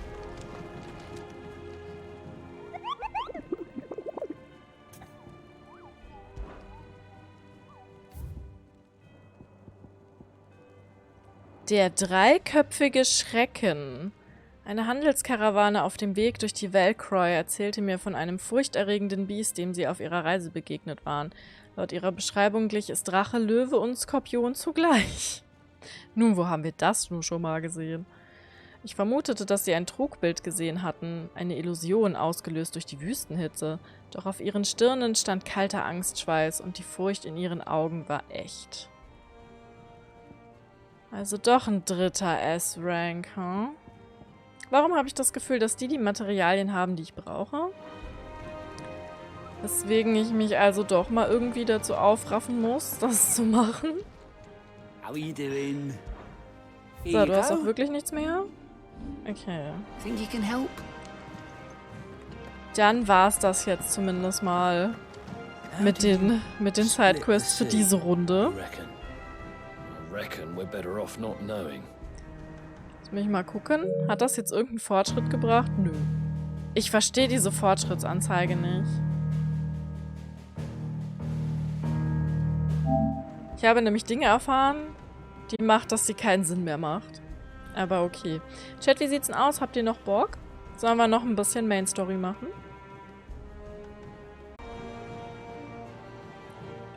Der dreiköpfige Schrecken. Eine Handelskarawane auf dem Weg durch die Velcroy erzählte mir von einem furchterregenden Biest, dem sie auf ihrer Reise begegnet waren. Laut ihrer Beschreibung glich es Drache, Löwe und Skorpion zugleich. Nun, wo haben wir das nun schon mal gesehen? Ich vermutete, dass sie ein Trugbild gesehen hatten, eine Illusion ausgelöst durch die Wüstenhitze. Doch auf ihren Stirnen stand kalter Angstschweiß und die Furcht in ihren Augen war echt. Also doch ein dritter S-Rank, hm? Warum habe ich das Gefühl, dass die Materialien haben, die ich brauche? Weswegen ich mich also doch mal irgendwie dazu aufraffen muss, das zu machen. How you doing? So, du hast auch wirklich nichts mehr? Okay. Think you can help? Dann war's das jetzt zumindest mal mit den Sidequests für diese Runde. Reckon we're better off not knowing. Lass mich mal gucken. Hat das jetzt irgendeinen Fortschritt gebracht? Nö. Ich verstehe diese Fortschrittsanzeige nicht. Ich habe nämlich Dinge erfahren, die macht, dass sie keinen Sinn mehr macht. Aber okay. Chat, wie sieht's denn aus? Habt ihr noch Bock? Sollen wir noch ein bisschen Main Story machen?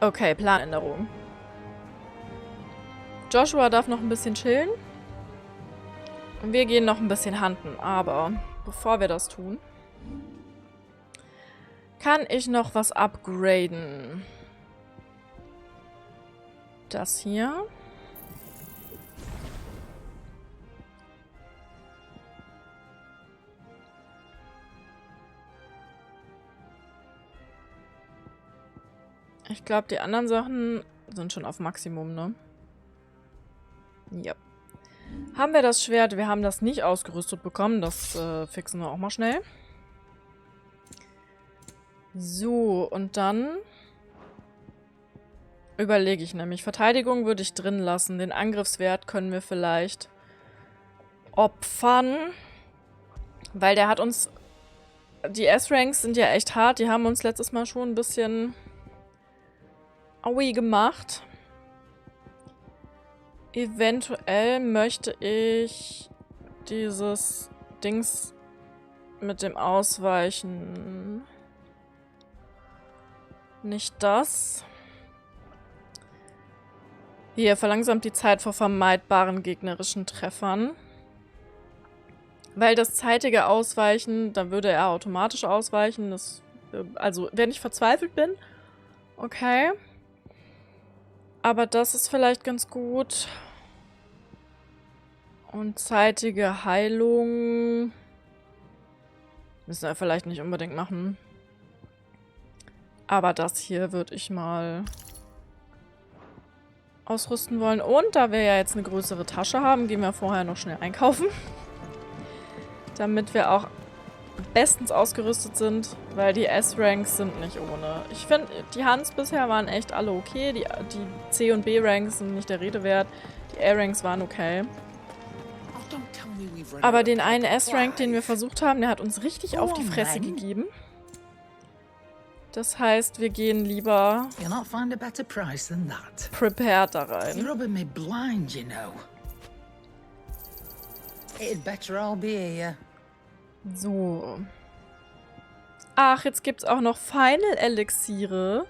Okay, Planänderung. Joshua darf noch ein bisschen chillen. Und wir gehen noch ein bisschen hunten. Aber bevor wir das tun, kann ich noch was upgraden. Das hier. Ich glaube, die anderen Sachen sind schon auf Maximum, ne? Ja. Haben wir das Schwert? Wir haben das nicht ausgerüstet bekommen. Das fixen wir auch mal schnell. So, und dann überlege ich nämlich. Verteidigung würde ich drin lassen. Den Angriffswert können wir vielleicht opfern. Weil der hat uns... Die S-Ranks sind ja echt hart. Die haben uns letztes Mal schon ein bisschen Aui gemacht. Eventuell möchte ich dieses Dings mit dem Ausweichen. Nicht das. Hier, verlangsamt die Zeit vor vermeidbaren gegnerischen Treffern. Weil das zeitige Ausweichen, dann würde er automatisch ausweichen. Das, also, wenn ich verzweifelt bin, okay. Aber das ist vielleicht ganz gut. Und zeitige Heilung müssen wir vielleicht nicht unbedingt machen. Aber das hier würde ich mal ausrüsten wollen. Und da wir ja jetzt eine größere Tasche haben, gehen wir vorher noch schnell einkaufen. Damit wir auch bestens ausgerüstet sind, weil die S-Ranks sind nicht ohne. Ich finde, die Hunts bisher waren echt alle okay. Die C- und B-Ranks sind nicht der Rede wert. Die A-Ranks waren okay. Aber den einen S-Rank, den wir versucht haben, der hat uns richtig auf die Fresse gegeben. Das heißt, wir gehen lieber prepared da rein. So. Ach, jetzt gibt es auch noch Final-Elixiere.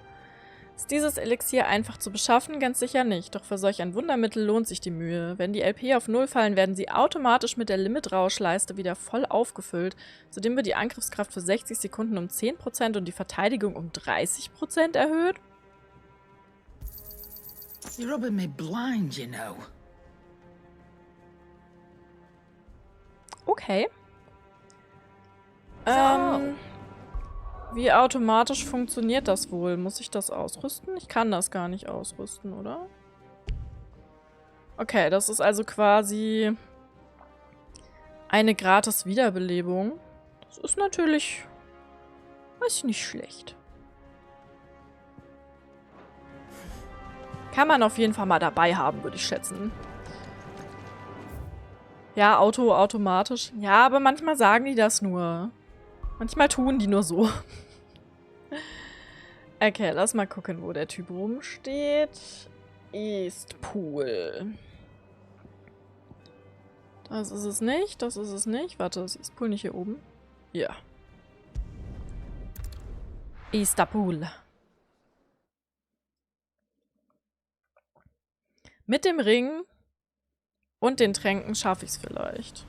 Ist dieses Elixier einfach zu beschaffen? Ganz sicher nicht. Doch für solch ein Wundermittel lohnt sich die Mühe. Wenn die LP auf 0 fallen, werden sie automatisch mit der Limit-Rauschleiste wieder voll aufgefüllt. Zudem wird die Angriffskraft für 60 Sekunden um 10% und die Verteidigung um 30% erhöht. You're rubbing me blind, you know. Okay. Wie automatisch funktioniert das wohl? Muss ich das ausrüsten? Ich kann das gar nicht ausrüsten, oder? Okay, das ist also quasi eine gratis Wiederbelebung. Das ist natürlich, weiß ich, nicht schlecht. Kann man auf jeden Fall mal dabei haben, würde ich schätzen. Ja, automatisch. Ja, aber manchmal sagen die das nur. Manchmal tun die nur so. Okay, lass mal gucken, wo der Typ rumsteht. East Pool. Das ist es nicht, das ist es nicht. Warte, ist East Pool nicht hier oben? Ja. Easter Pool. Mit dem Ring und den Tränken schaffe ich es vielleicht.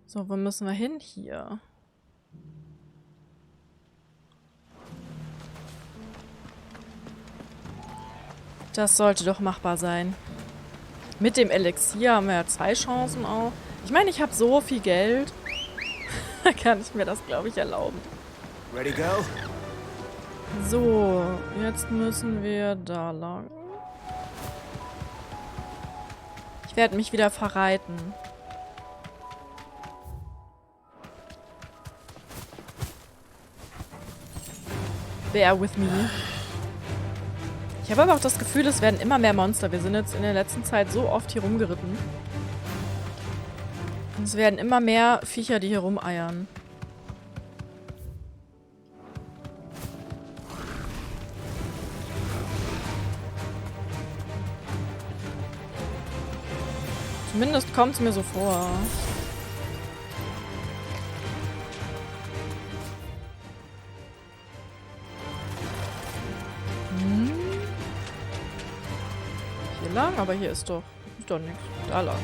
So, wo müssen wir hin? Hier. Das sollte doch machbar sein. Mit dem Elixier haben wir ja 2 Chancen auch. Ich meine, ich habe so viel Geld. Da kann ich mir das, glaube ich, erlauben. Ready, go? So, jetzt müssen wir da lang. Ich werde mich wieder verreiten. Bear with me. Ich habe aber auch das Gefühl, es werden immer mehr Monster. Wir sind jetzt in der letzten Zeit so oft hier rumgeritten. Und es werden immer mehr Viecher, die hier rumeiern. Zumindest kommt es mir so vor. Hier lang? Aber hier ist doch nichts. Da lang.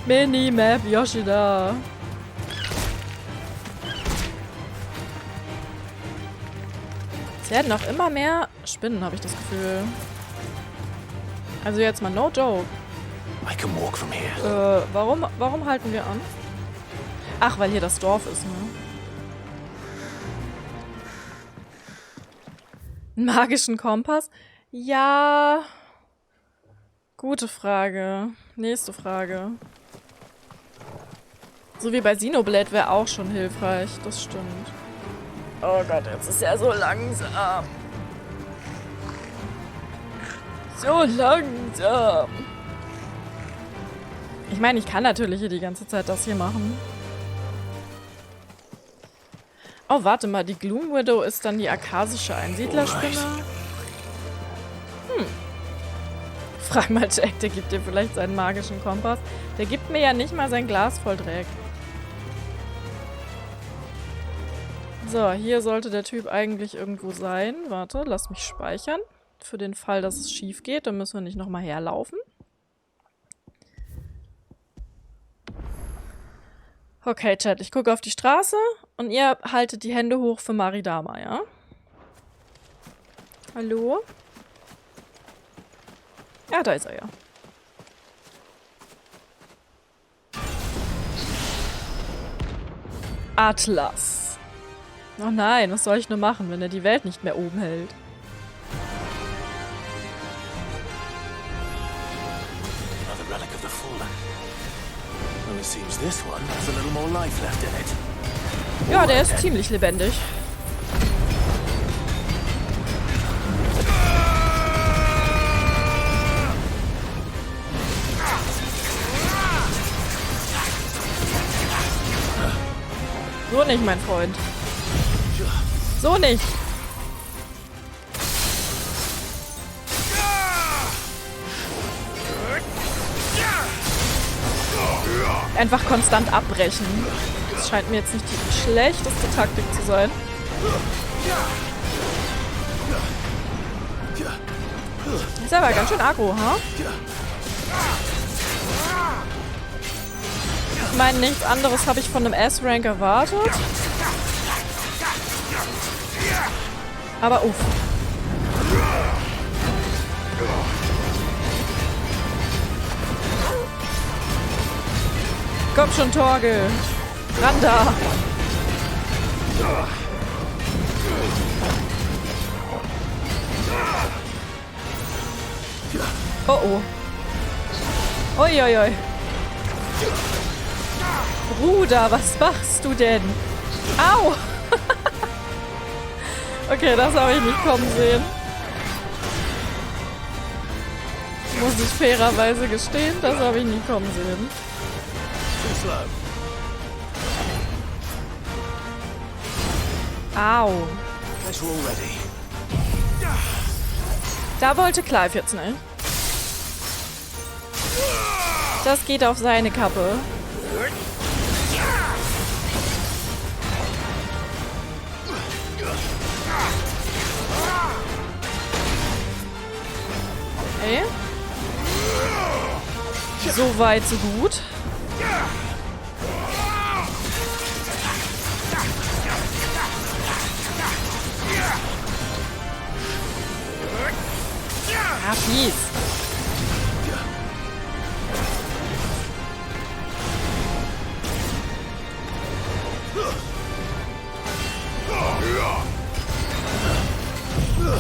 Minimap Yoshida. Es werden auch immer mehr Spinnen, habe ich das Gefühl. Also jetzt mal no joke. I can walk from here. Warum halten wir an? Ach, weil hier das Dorf ist, ne? Einen magischen Kompass? Ja. Gute Frage. Nächste Frage. So wie bei Xenoblade wäre auch schon hilfreich. Das stimmt. Oh Gott, jetzt ist er so langsam. So langsam. Ich meine, ich kann natürlich hier die ganze Zeit das hier machen. Oh, warte mal. Die Gloom Widow ist dann die akasische Einsiedlerspinne. Frag mal Jack, der gibt dir vielleicht seinen magischen Kompass. Der gibt mir ja nicht mal sein Glas voll Dreck. So, hier sollte der Typ eigentlich irgendwo sein. Warte, lass mich speichern. Für den Fall, dass es schief geht, dann müssen wir nicht nochmal herlaufen. Okay, Chat, ich gucke auf die Straße und ihr haltet die Hände hoch für Maridama, ja? Hallo? Ja, da ist er ja. Atlas. Oh nein, was soll ich nur machen, wenn er die Welt nicht mehr oben hält? Another relic of the fallen. Well, it seems this one has a little more life left in it. Ja, der ist ziemlich lebendig. So nicht, mein Freund. So nicht. Einfach konstant abbrechen. Das scheint mir jetzt nicht die schlechteste Taktik zu sein. Ist aber ganz schön aggro, ha? Ich meine, nichts anderes habe ich von einem S-Rank erwartet. Aber uff. Komm schon, Torge. Ran da. Oh oh. Uiuiui. Bruder, was machst du denn? Au! Okay, das habe ich nicht kommen sehen. Muss ich fairerweise gestehen, das habe ich nicht kommen sehen. Au. Da wollte Clive jetzt nicht. Das geht auf seine Kappe. Okay. So weit, so gut. Ah, fies.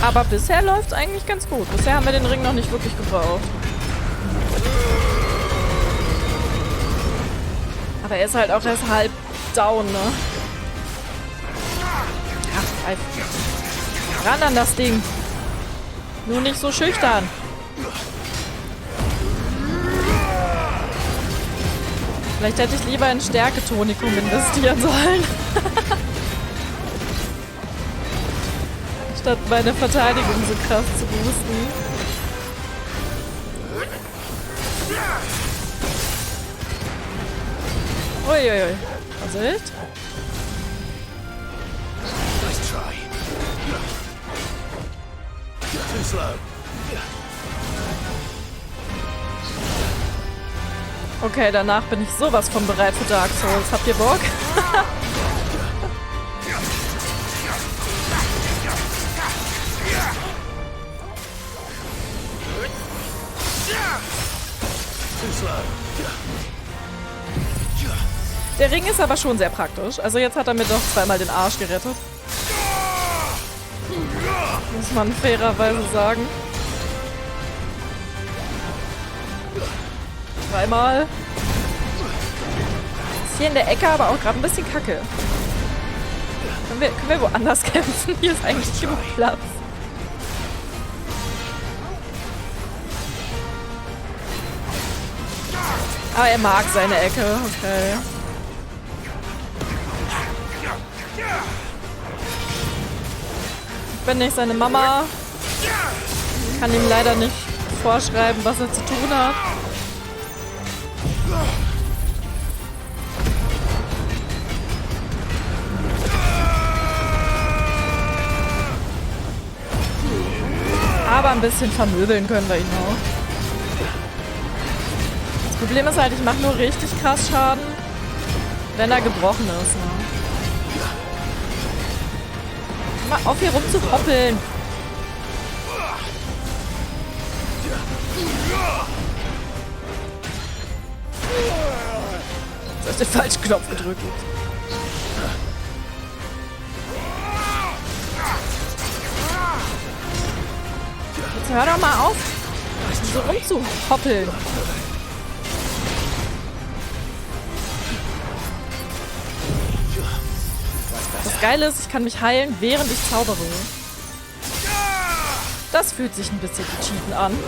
Aber bisher läuft es eigentlich ganz gut. Bisher haben wir den Ring noch nicht wirklich gebraucht. Aber er ist halt auch erst halb down, ne? Ach, einfach. Ran an das Ding. Nur nicht so schüchtern. Vielleicht hätte ich lieber in Stärketonikum investieren sollen. Statt meine Verteidigung so krass zu boosten. Uiuiui. Vorsicht. Okay, danach bin ich sowas von bereit für Dark Souls. Habt ihr Bock? Der Ring ist aber schon sehr praktisch. Also jetzt hat er mir doch zweimal den Arsch gerettet. Muss man fairerweise sagen. Zweimal. Ist hier in der Ecke aber auch gerade ein bisschen kacke. Können wir woanders kämpfen? Hier ist eigentlich genug Platz. Aber er mag seine Ecke. Okay. Ich bin nicht seine Mama. Kann ihm leider nicht vorschreiben, was er zu tun hat. Aber ein bisschen vermöbeln können wir ihn auch. Das Problem ist halt, ich mache nur richtig krass Schaden, wenn er gebrochen ist. Ne? Mal auf, hier rumzuhoppeln. Du hast den falschen Knopf gedrückt. Jetzt hör doch mal auf, so rumzuhoppeln. Das Geile ist, ich kann mich heilen, während ich zaubere. Das fühlt sich ein bisschen wie Cheaten an.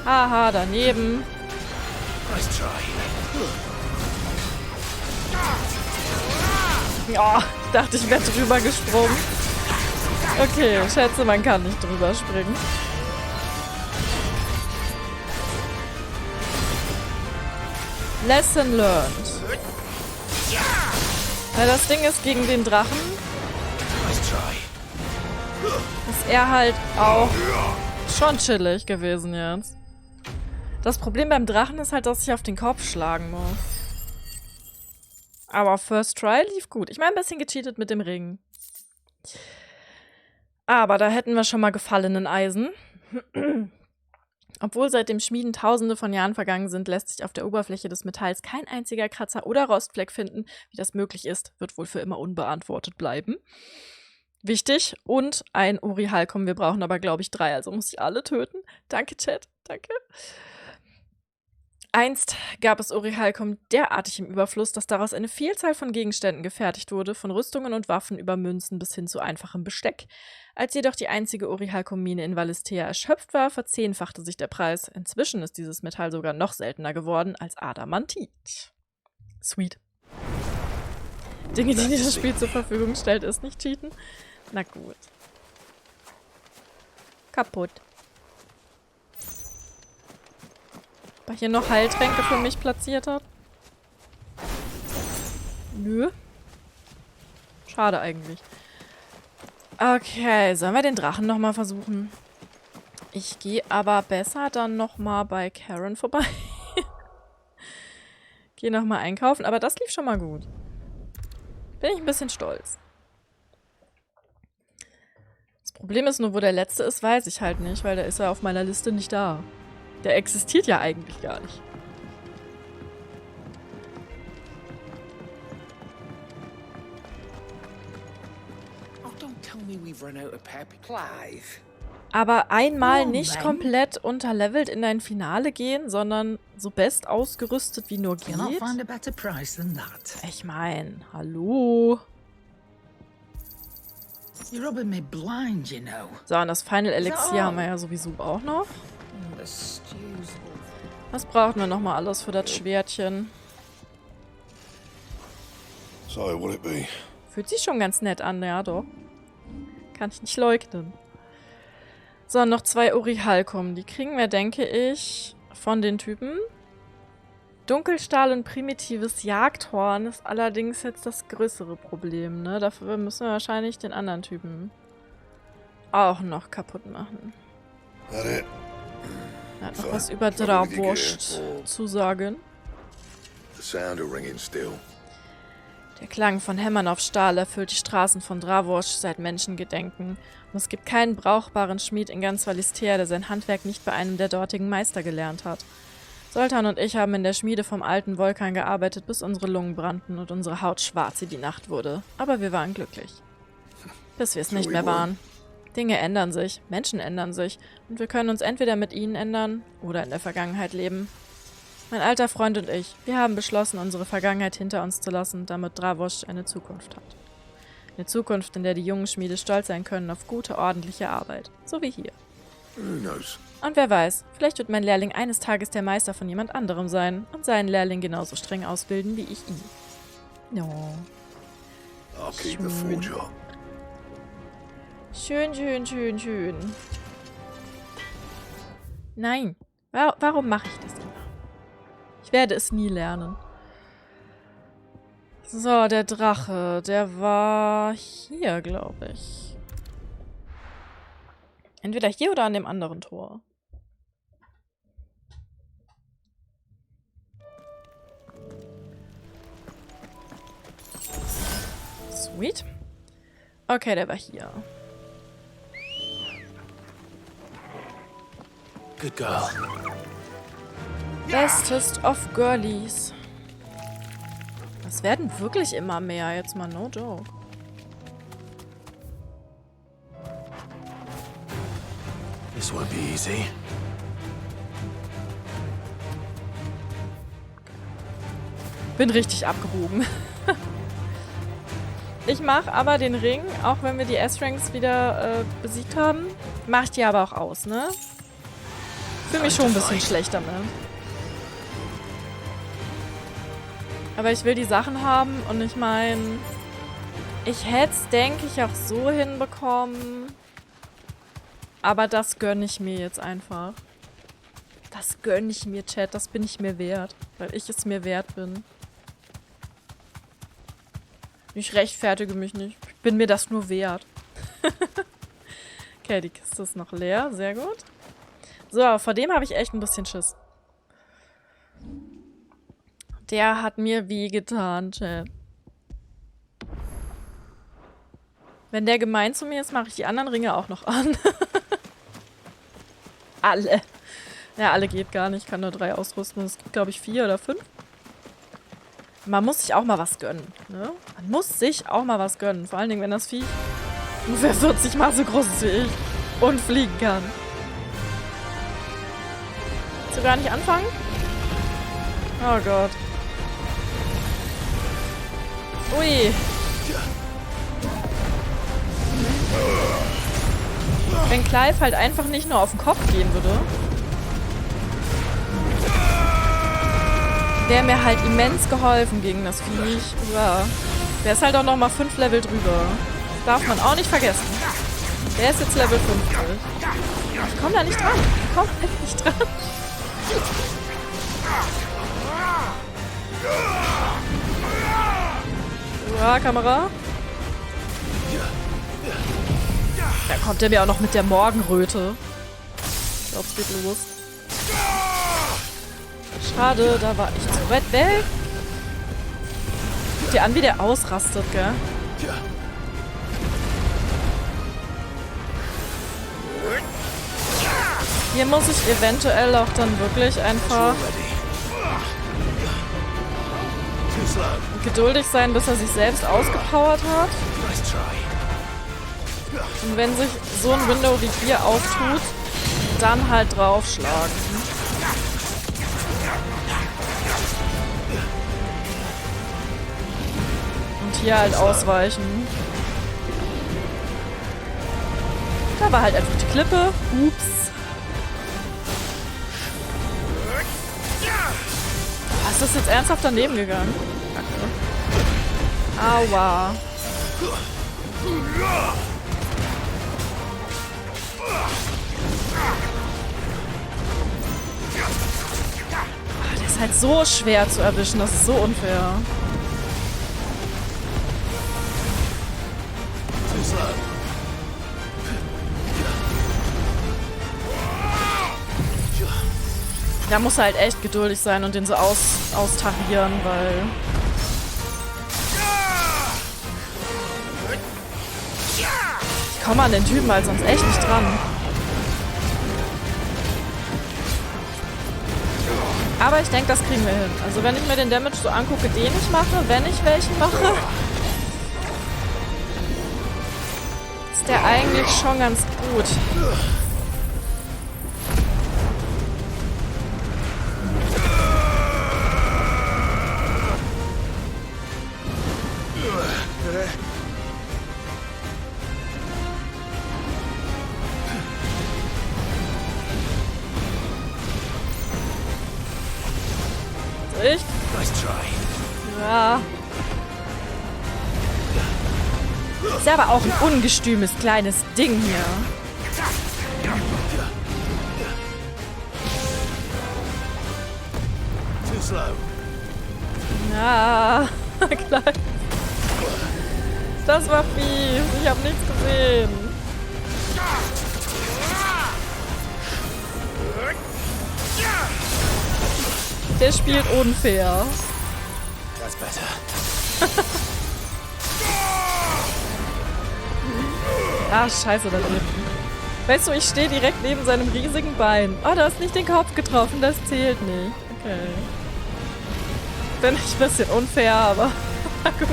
Haha, daneben. Ja, ich dachte, ich wäre drüber gesprungen. Okay, ich schätze, man kann nicht drüber springen. Lesson learned. Weil das Ding ist, gegen den Drachen ist er halt auch schon chillig gewesen jetzt. Das Problem beim Drachen ist halt, dass ich auf den Kopf schlagen muss. Aber First Try lief gut. Ich meine, ein bisschen gecheatet mit dem Ring. Aber da hätten wir schon mal gefallenen Eisen. Obwohl seit dem Schmieden Tausende von Jahren vergangen sind, lässt sich auf der Oberfläche des Metalls kein einziger Kratzer oder Rostfleck finden. Wie das möglich ist, wird wohl für immer unbeantwortet bleiben. Wichtig. Und ein Uri-Halcum. Wir brauchen aber, glaube ich, 3, also muss ich alle töten. Danke, Chat. Danke. Einst gab es Uri-Halcum derartig im Überfluss, dass daraus eine Vielzahl von Gegenständen gefertigt wurde, von Rüstungen und Waffen über Münzen bis hin zu einfachem Besteck. Als jedoch die einzige Uri-Halcum-Mine in Valisthea erschöpft war, verzehnfachte sich der Preis. Inzwischen ist dieses Metall sogar noch seltener geworden als Adamantit. Sweet. Dinge, die das Spiel zur Verfügung stellt, ist nicht cheaten. Na gut. Kaputt. Ob er hier noch Heiltränke für mich platziert hat? Nö. Schade eigentlich. Okay, sollen wir den Drachen nochmal versuchen? Ich gehe aber besser dann nochmal bei Karen vorbei. Gehe nochmal einkaufen, aber das lief schon mal gut. Bin ich ein bisschen stolz. Das Problem ist nur, wo der letzte ist, weiß ich halt nicht, weil der ist ja auf meiner Liste nicht da. Der existiert ja eigentlich gar nicht. Aber einmal nicht komplett unterlevelt in dein Finale gehen, sondern so best ausgerüstet wie nur geht. Ich meine, hallo. So, und das Final Elixier haben wir ja sowieso auch noch. Was brauchen wir nochmal alles für das Schwertchen? So, what it be? Fühlt sich schon ganz nett an, ja doch. Kann ich nicht leugnen. So, noch 2 Uri-Halcum. Die kriegen wir, denke ich, von den Typen. Dunkelstahl und primitives Jagdhorn ist allerdings jetzt das größere Problem, ne? Dafür müssen wir wahrscheinlich den anderen Typen auch noch kaputt machen. Er hat noch was über Dravosht zu sagen. Der Klang von Hämmern auf Stahl erfüllt die Straßen von Dravosht seit Menschengedenken. Und es gibt keinen brauchbaren Schmied in ganz Valisthea, der sein Handwerk nicht bei einem der dortigen Meister gelernt hat. Zoltan und ich haben in der Schmiede vom alten Vulkan gearbeitet, bis unsere Lungen brannten und unsere Haut schwarz wie die Nacht wurde. Aber wir waren glücklich. Bis wir es nicht mehr waren. Dinge ändern sich, Menschen ändern sich und wir können uns entweder mit ihnen ändern oder in der Vergangenheit leben. Mein alter Freund und ich, wir haben beschlossen, unsere Vergangenheit hinter uns zu lassen, damit Dravosht eine Zukunft hat. Eine Zukunft, in der die jungen Schmiede stolz sein können auf gute, ordentliche Arbeit. So wie hier. Und wer weiß, vielleicht wird mein Lehrling eines Tages der Meister von jemand anderem sein und seinen Lehrling genauso streng ausbilden wie ich ihn. No. Schön. Schön. Nein. Warum mache ich das immer? Ich werde es nie lernen. So, der Drache, der war hier, glaube ich. Entweder hier oder an dem anderen Tor. Sweet. Okay, der war hier. Good girl. Bestest of Girlies. Das werden wirklich immer mehr, jetzt mal no joke. This won't be easy. Bin richtig abgehoben. Ich mache aber den Ring, auch wenn wir die S-Ranks wieder besiegt haben, mache ich die aber auch aus, ne? Fühle mich schon ein bisschen schlecht damit. Aber ich will die Sachen haben und ich meine, ich hätte es, denke ich, auch so hinbekommen. Aber das gönne ich mir jetzt einfach. Das gönne ich mir, Chat. Das bin ich mir wert. Weil ich es mir wert bin. Ich rechtfertige mich nicht. Ich bin mir das nur wert. Okay, die Kiste ist noch leer. Sehr gut. So, vor dem habe ich echt ein bisschen Schiss. Der hat mir wehgetan, Chat. Wenn der gemein zu mir ist, mache ich die anderen Ringe auch noch an. Alle. Ja, alle geht gar nicht. Ich kann nur 3 ausrüsten. Es gibt, glaube ich, 4 oder 5. Man muss sich auch mal was gönnen. Ne? Man muss sich auch mal was gönnen. Vor allen Dingen, wenn das Vieh ungefähr 40 Mal so groß ist wie ich und fliegen kann. Willst du gar nicht anfangen? Oh Gott. Ui. Wenn Clive halt einfach nicht nur auf den Kopf gehen würde, wäre mir halt immens geholfen gegen das Viech. Ja. Der ist halt auch nochmal 5 Level drüber. Das darf man auch nicht vergessen. Der ist jetzt Level 50. Ich komm da nicht dran. Ich komm halt nicht dran. Ja, Kamera. Da kommt er mir auch noch mit der Morgenröte. Ich glaube, es geht los. Schade, da war ich zu weit weg. Guck dir an, wie der ausrastet, gell? Hier muss ich eventuell auch dann wirklich einfach geduldig sein, bis er sich selbst ausgepowert hat. Und wenn sich so ein Window wie hier auftut, dann halt draufschlagen. Und hier halt ausweichen. Da war halt einfach die Klippe. Ups. Ist das jetzt ernsthaft daneben gegangen? Aua. Der ist halt so schwer zu erwischen, das ist so unfair. Da muss er halt echt geduldig sein und den so austarieren, weil... Ich komme an den Typen halt sonst echt nicht dran. Aber ich denke, das kriegen wir hin. Also wenn ich mir den Damage so angucke, den ich mache, wenn ich welchen mache, ist der eigentlich schon ganz gut. Ich? Ja. Ist ja aber auch ein ungestümes kleines Ding hier. Ja, klar. Das war fies. Ich habe nichts gesehen. Der spielt unfair. That's better. Ah, scheiße, da drüben. Weißt du, ich stehe direkt neben seinem riesigen Bein. Oh, du hast nicht den Kopf getroffen, das zählt nicht. Okay. Bin ich ein bisschen unfair, aber gut.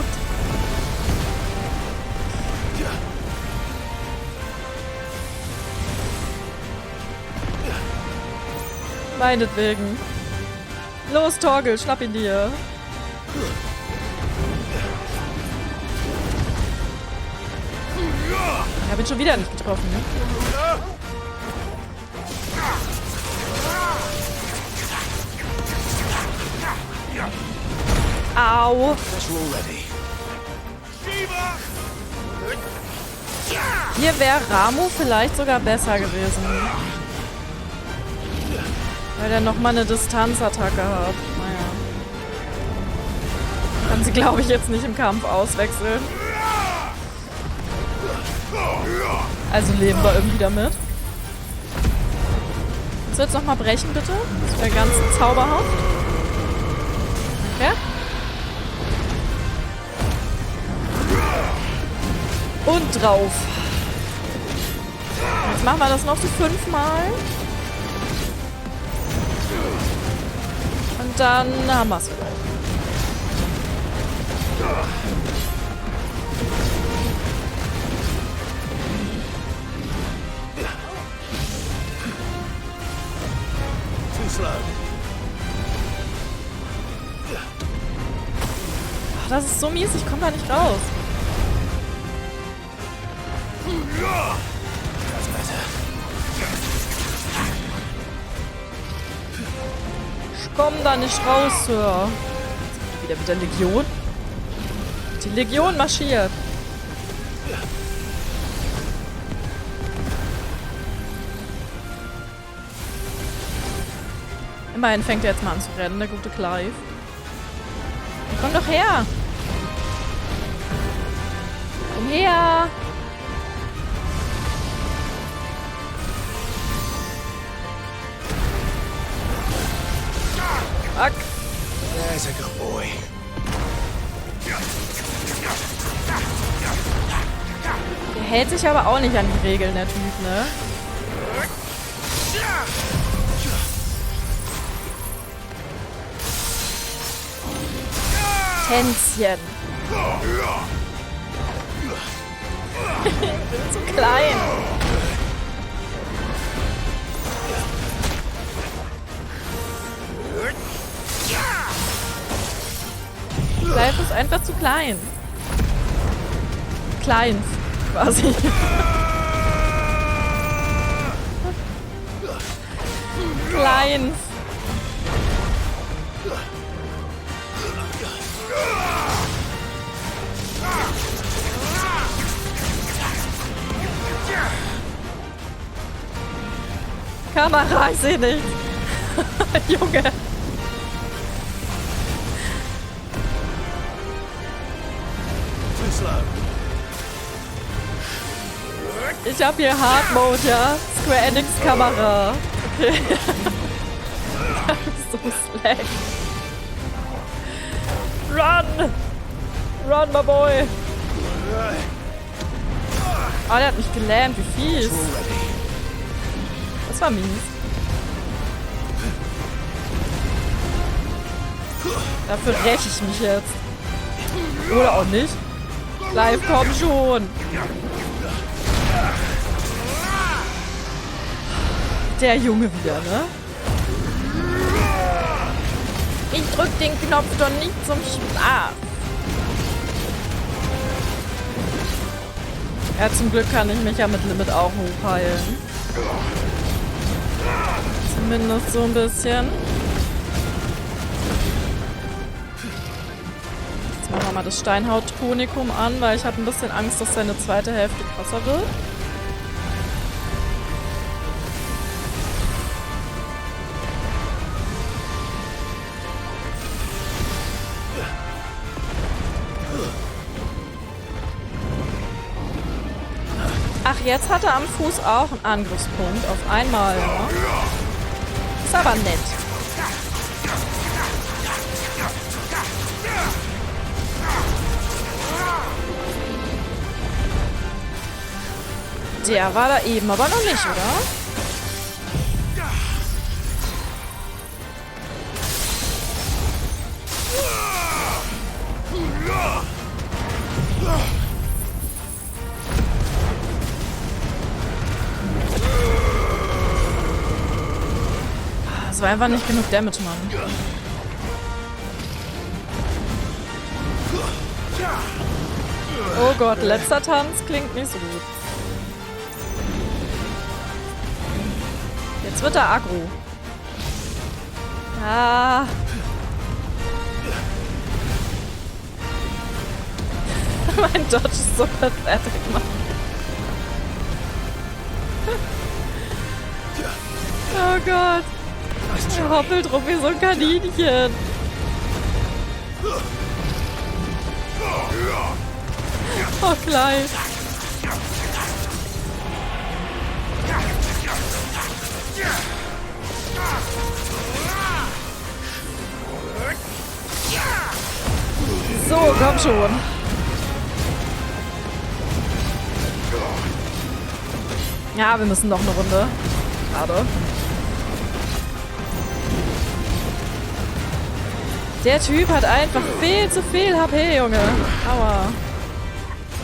Meinetwegen. Los, Torgel, schnapp ihn dir. Ich hab ihn schon wieder nicht getroffen. Ne? Au. Hier wäre Ramu vielleicht sogar besser gewesen. Weil er nochmal eine Distanzattacke hat. Naja. Kann sie, glaube ich, jetzt nicht im Kampf auswechseln. Also leben wir irgendwie damit. Willst du jetzt nochmal brechen, bitte? Das wäre ganz zauberhaft. Okay. Und drauf. Jetzt machen wir das noch so 5-mal. Und dann haben wir es vielleicht. Ach, das ist so mies, ich komme da nicht raus. Ich komm da nicht raus, Sir. Jetzt wieder mit der Legion. Die Legion marschiert. Immerhin fängt er jetzt mal an zu rennen, der gute Clive. Komm doch her! Komm her! Fuck! There's a good boy. Der hält sich aber auch nicht an die Regeln, der Typ, ne? Tänzchen. Ich bin zu klein. Life ist einfach zu klein. Klein, quasi. Klein. Kamera, ich sehe nichts. Junge. Ich habe hier Hard Mode, ja. Square Enix Kamera. Okay. Das ist so slack. Run! Run, my boy! Oh, der hat mich gelähmt, wie fies. Das war mies. Dafür räche ich mich jetzt. Oder auch nicht. Live, komm schon. Der Junge wieder, ne? Ich drück den Knopf doch nicht zum Spaß. Ja, zum Glück kann ich mich ja mit Limit auch hochheilen. Zumindest so ein bisschen. Jetzt machen wir mal das Steinhaut-Tonikum an, weil ich habe ein bisschen Angst, dass seine zweite Hälfte krasser wird. Ach, jetzt hat er am Fuß auch einen Angriffspunkt auf einmal. Ne? Ist aber nett. Der war da eben aber noch nicht, oder? Das war einfach nicht genug Damage, Mann. Oh Gott, letzter Tanz klingt nicht so gut. Jetzt wird er aggro. Ah. Mein Dodge ist so pathetic, Mann. Oh Gott. Er hoppelt rum wie so ein Kaninchen. Oh, gleich. So, komm schon. Ja, wir müssen noch eine Runde. Schade. Der Typ hat einfach viel zu viel HP, Junge. Aua.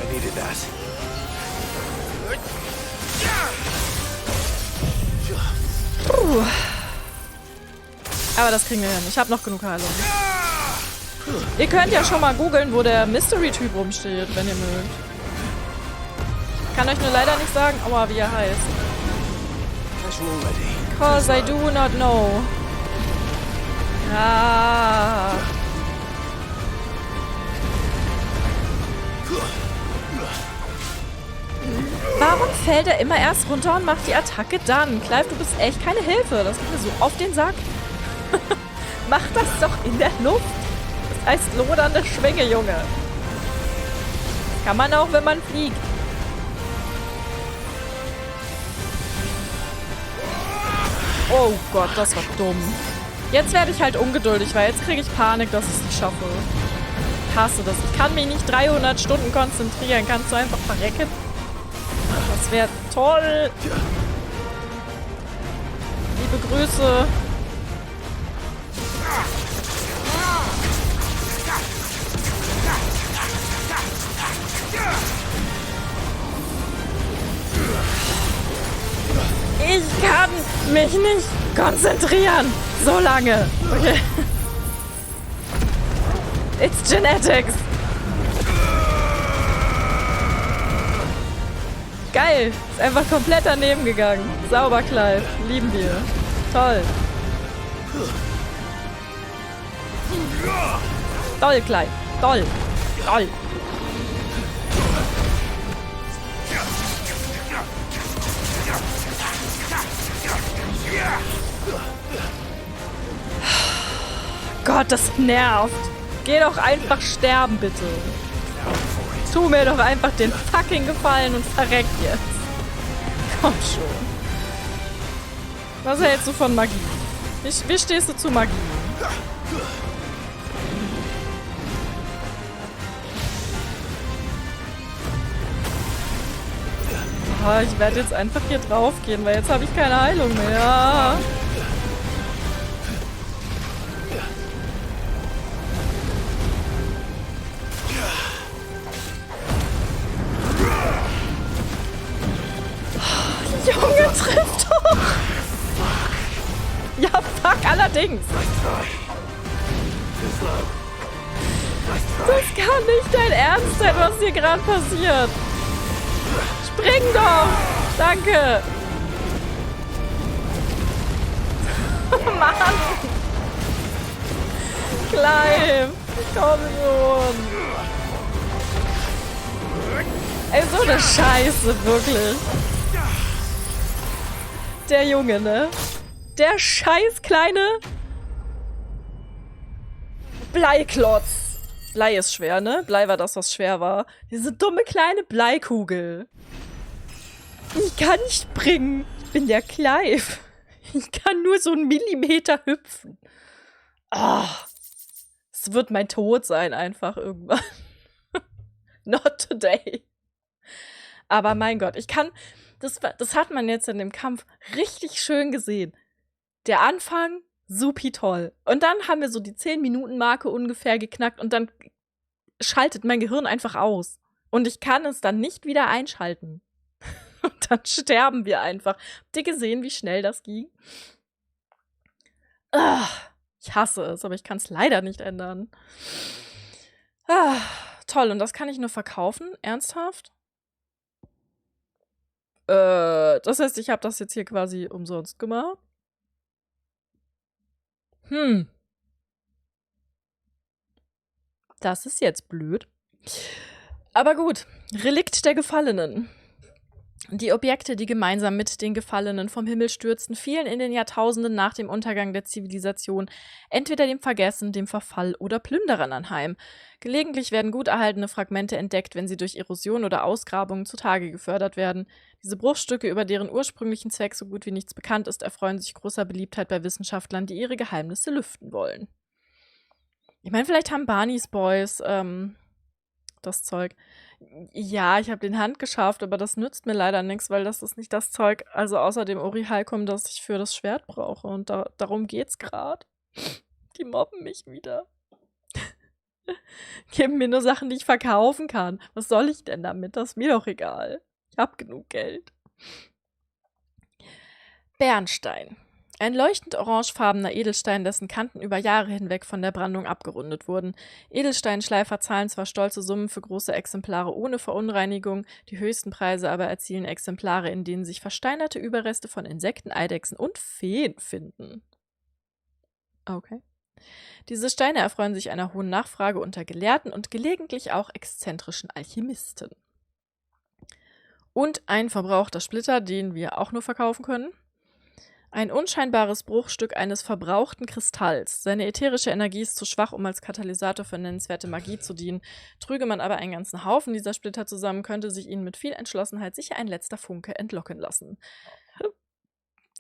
I needed that. Aber das kriegen wir hin. Ich habe noch genug Heilung. Ihr könnt ja schon mal googeln, wo der Mystery-Typ rumsteht, wenn ihr mögt. Ich kann euch nur leider nicht sagen, aua, wie er heißt. Cause I do not know. Ja. Warum fällt er immer erst runter und macht die Attacke dann? Clive, du bist echt keine Hilfe. Das geht mir so auf den Sack. Mach das doch in der Luft. Das heißt lodernde Schwinge, Junge. Kann man auch, wenn man fliegt. Oh Gott, das war dumm. Jetzt werde ich halt ungeduldig, weil jetzt kriege ich Panik, dass ich es nicht schaffe. Ich hasse das. Ich kann mich nicht 300 Stunden konzentrieren. Kannst du einfach verrecken? Das wäre toll. Liebe Grüße. Ich kann mich nicht konzentrieren. So lange. Okay. It's genetics. Geil. Ist einfach komplett daneben gegangen. Sauber, Clive. Lieben wir. Toll. Toll, Clive. Toll. Toll. Gott, das nervt. Geh doch einfach sterben, bitte. Tu mir doch einfach den fucking Gefallen und verreck jetzt. Komm schon. Was hältst du von Magie? Wie stehst du zu Magie? Oh, ich werde jetzt einfach hier drauf gehen, weil jetzt habe ich keine Heilung mehr. Junge, trifft doch! Ja, fuck, allerdings! Das kann nicht dein Ernst sein, was hier gerade passiert! Spring doch! Danke! Mann! Clive! Komm schon! Ey, so eine Scheiße, wirklich! Der Junge, ne? Der scheiß kleine Bleiklotz. Blei ist schwer, ne? Blei war das, was schwer war. Diese dumme kleine Bleikugel. Ich kann nicht springen. Ich bin der Clive. Ich kann nur so einen Millimeter hüpfen. Es wird mein Tod sein, einfach irgendwann. Not today. Aber mein Gott, ich kann... Das hat man jetzt in dem Kampf richtig schön gesehen. Der Anfang, supi toll. Und dann haben wir so die 10-Minuten-Marke ungefähr geknackt und dann schaltet mein Gehirn einfach aus. Und ich kann es dann nicht wieder einschalten. Und dann sterben wir einfach. Habt ihr gesehen, wie schnell das ging? Ich hasse es, aber ich kann es leider nicht ändern. Toll, und das kann ich nur verkaufen? Ernsthaft? Das heißt, ich habe das jetzt hier quasi umsonst gemacht. Das ist jetzt blöd. Aber gut. Relikt der Gefallenen. Die Objekte, die gemeinsam mit den Gefallenen vom Himmel stürzten, fielen in den Jahrtausenden nach dem Untergang der Zivilisation entweder dem Vergessen, dem Verfall oder Plünderern anheim. Gelegentlich werden gut erhaltene Fragmente entdeckt, wenn sie durch Erosion oder Ausgrabungen zutage gefördert werden. Diese Bruchstücke, über deren ursprünglichen Zweck so gut wie nichts bekannt ist, erfreuen sich großer Beliebtheit bei Wissenschaftlern, die ihre Geheimnisse lüften wollen. Ich meine, vielleicht haben Barneys Boys das Zeug. Ja, ich habe den handgescharft, aber das nützt mir leider nichts, weil das ist nicht das Zeug, also außer dem Orihalkum, das ich für das Schwert brauche. Und darum geht's gerade. Die mobben mich wieder. Geben mir nur Sachen, die ich verkaufen kann. Was soll ich denn damit? Das ist mir doch egal. Ich hab genug Geld. Bernstein. Ein leuchtend orangefarbener Edelstein, dessen Kanten über Jahre hinweg von der Brandung abgerundet wurden. Edelsteinschleifer zahlen zwar stolze Summen für große Exemplare ohne Verunreinigung, die höchsten Preise aber erzielen Exemplare, in denen sich versteinerte Überreste von Insekten, Eidechsen und Feen finden. Okay. Diese Steine erfreuen sich einer hohen Nachfrage unter Gelehrten und gelegentlich auch exzentrischen Alchemisten. Und ein verbrauchter Splitter, den wir auch nur verkaufen können. Ein unscheinbares Bruchstück eines verbrauchten Kristalls. Seine ätherische Energie ist zu schwach, um als Katalysator für nennenswerte Magie zu dienen. Trüge man aber einen ganzen Haufen dieser Splitter zusammen, könnte sich ihnen mit viel Entschlossenheit sicher ein letzter Funke entlocken lassen.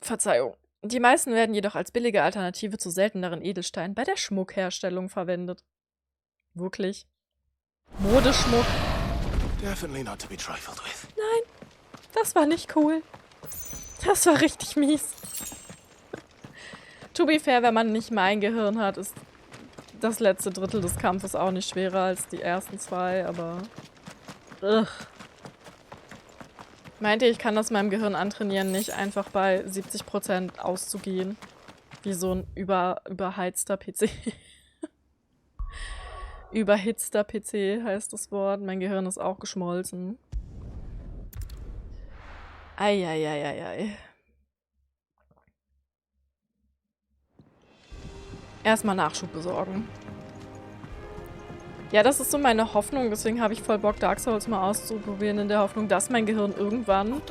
Verzeihung. Die meisten werden jedoch als billige Alternative zu selteneren Edelsteinen bei der Schmuckherstellung verwendet. Wirklich? Modeschmuck? Definitely not to be trifled with. Nein, das war nicht cool. Das war richtig mies. To be fair, wenn man nicht mein Gehirn hat, ist das letzte Drittel des Kampfes auch nicht schwerer als die ersten zwei, aber... Ugh. Meint ihr, ich kann das meinem Gehirn antrainieren, nicht einfach bei 70% auszugehen? Wie so ein überheizter PC. Überhitzter PC heißt das Wort. Mein Gehirn ist auch geschmolzen. Eieieiei. Erstmal Nachschub besorgen. Ja, das ist so meine Hoffnung, deswegen habe ich voll Bock, Dark Souls mal auszuprobieren, in der Hoffnung, dass mein Gehirn irgendwann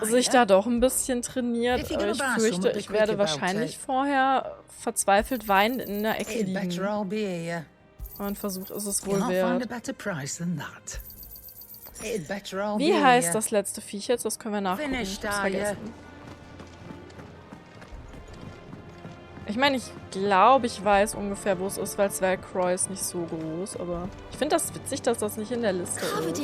sich da doch ein bisschen trainiert. Aber ich fürchte, ich werde wahrscheinlich vorher verzweifelt weinend in der Ecke liegen. Aber ein Versuch ist es wohl wert. Wie heißt das letzte Viech jetzt? Das können wir nachgucken. Ich hab's vergessen. Ich meine, ich glaube, ich weiß ungefähr, wo es ist, weil Zwergcroy ist nicht so groß, aber ich finde das witzig, dass das nicht in der Liste ist.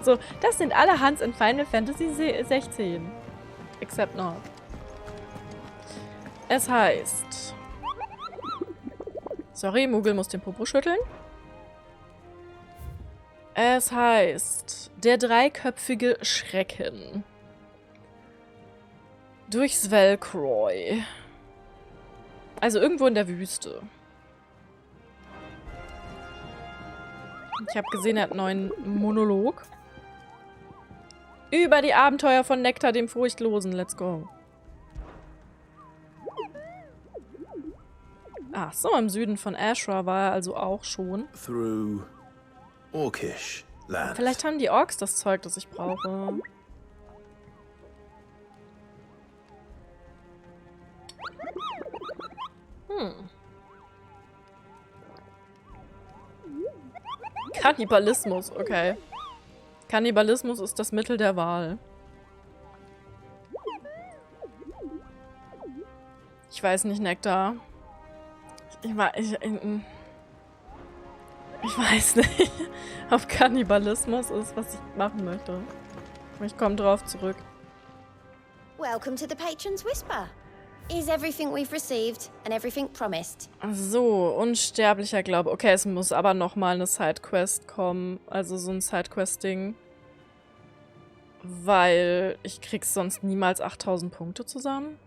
So, das sind alle Hunts in Final Fantasy 16. Except not. Es heißt... Sorry, Mugel muss den Popo schütteln. Es heißt... Der dreiköpfige Schrecken. Durch Svelcroy. Also irgendwo in der Wüste. Ich habe gesehen, er hat einen neuen Monolog. Über die Abenteuer von Nektar, dem Furchtlosen. Let's go. Ach so, im Süden von Ashra war er also auch schon. Through Orcish land. Vielleicht haben die Orks das Zeug, das ich brauche. Kannibalismus, okay. Kannibalismus ist das Mittel der Wahl. Ich weiß nicht, Nektar. Ich weiß nicht, ob Kannibalismus ist, was ich machen möchte. Ich komme drauf zurück. Welcome to the Patron's Whisper. Is everything we've received and everything promised? So, unsterblicher Glaube. Okay, es muss aber nochmal eine Sidequest kommen. Also so ein Sidequest-Ding. Weil ich krieg's sonst niemals 8000 Punkte zusammen.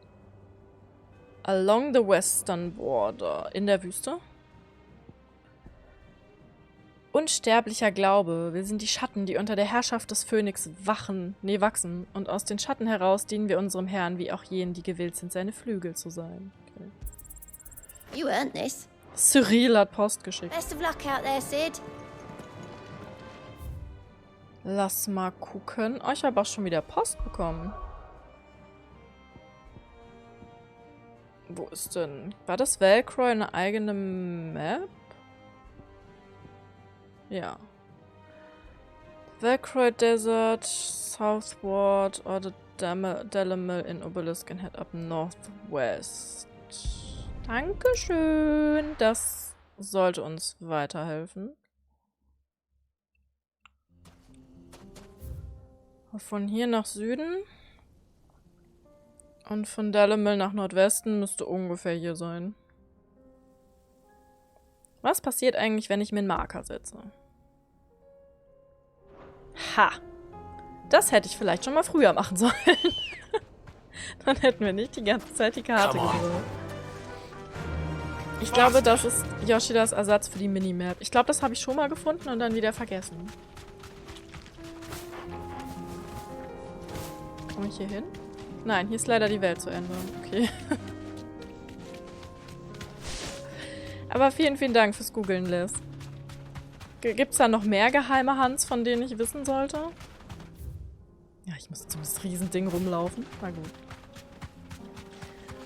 Along the western border. In der Wüste. Unsterblicher Glaube. Wir sind die Schatten, die unter der Herrschaft des Phönix wachsen. Und aus den Schatten heraus dienen wir unserem Herrn, wie auch jenen, die gewillt sind, seine Flügel zu sein. Okay. You earned this. Cyril hat Post geschickt. Best of luck out there, Sid. Lass mal gucken. Oh, ich habe auch schon wieder Post bekommen. Wo ist denn? War das Velcroy eine eigene Map? Ja. Velcroy Desert, Southward, or the Delamil in Obelisk and head up northwest. Dankeschön. Das sollte uns weiterhelfen. Von hier nach Süden. Und von Dalimil nach Nordwesten müsste ungefähr hier sein. Was passiert eigentlich, wenn ich mir einen Marker setze? Ha! Das hätte ich vielleicht schon mal früher machen sollen. Dann hätten wir nicht die ganze Zeit die Karte geholt. Ich glaube, das ist Yoshidas Ersatz für die Minimap. Ich glaube, das habe ich schon mal gefunden und dann wieder vergessen. Komme ich hier hin? Nein, hier ist leider die Welt zu Ende. Okay. Aber vielen, vielen Dank fürs Googeln, Liz. Gibt es da noch mehr geheime Hunts, von denen ich wissen sollte? Ja, ich muss zumindest Riesending rumlaufen. Na gut.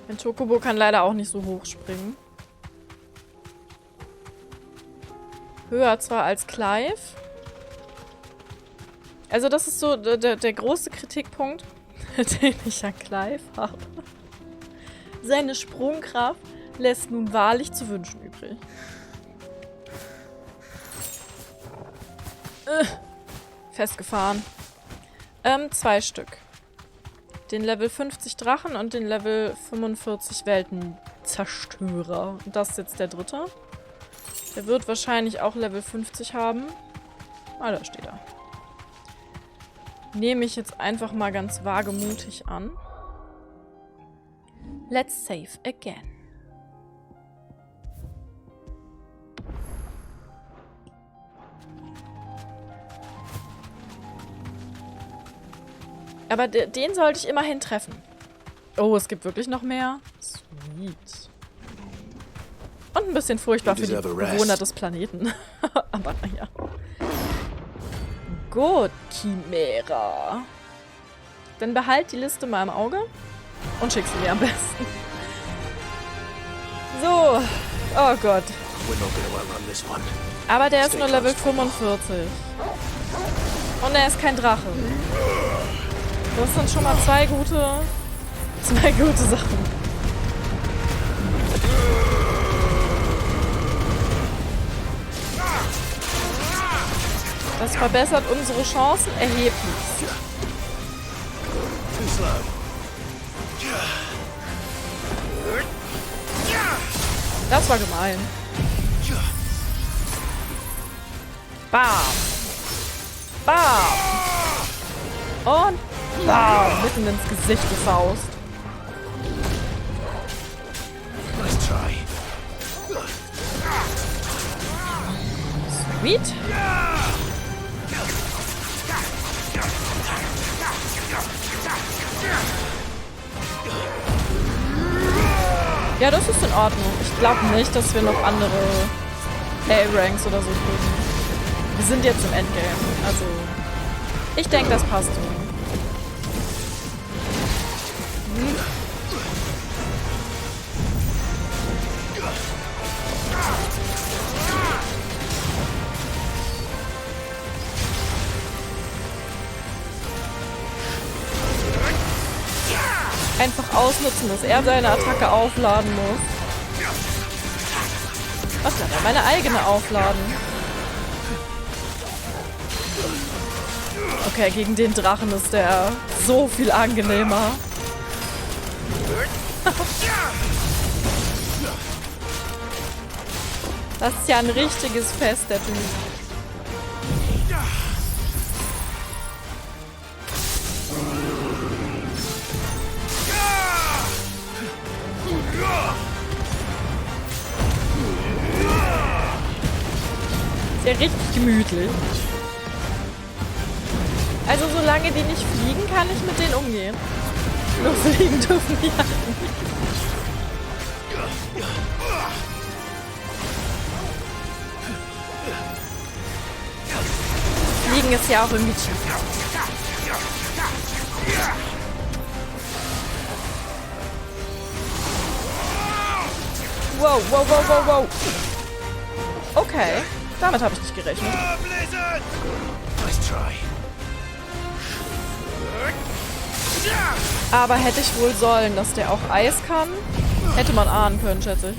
Ein Chocobo kann leider auch nicht so hoch springen. Höher zwar als Clive. Also das ist so der große Kritikpunkt, den ich an Clive habe. Seine Sprungkraft lässt nun wahrlich zu wünschen übrig. Festgefahren. 2 Stück. Den Level 50 Drachen und den Level 45 Weltenzerstörer. Und das ist jetzt der 3. Der wird wahrscheinlich auch Level 50 haben. Ah, da steht er. Nehme ich jetzt einfach mal ganz wagemutig an. Let's save again. Aber den sollte ich immerhin treffen. Oh, es gibt wirklich noch mehr? Sweet. Und ein bisschen furchtbar für die Bewohner des Planeten. Aber naja. Gut, Chimera. Dann behalt die Liste mal im Auge. Und schick sie mir am besten. So. Oh Gott. Aber der ist nur Level 45. Und er ist kein Drache. Das sind schon mal zwei gute Sachen. Das verbessert unsere Chancen erheblich. Das war gemein. Bam. Bam. Und bam. Mitten ins Gesicht, die Faust. Sweet. Ja, das ist in Ordnung. Ich glaube nicht, dass wir noch andere A-Ranks oder so kriegen. Wir sind jetzt im Endgame. Also, ich denke, das passt so. Einfach ausnutzen, dass er seine Attacke aufladen muss. Was kann er meine eigene aufladen? Okay, gegen den Drachen ist der so viel angenehmer. Das ist ja ein richtiges Fest, der Typ. Ist ja richtig gemütlich. Also solange die nicht fliegen, kann ich mit denen umgehen. Nur fliegen dürfen die ja nicht. Fliegen ist ja auch irgendwie cheap. Wow, wow, wow, wow, wow. Okay, damit habe ich nicht gerechnet. Aber hätte ich wohl sollen, dass der auch Eis kann? Hätte man ahnen können, schätze ich.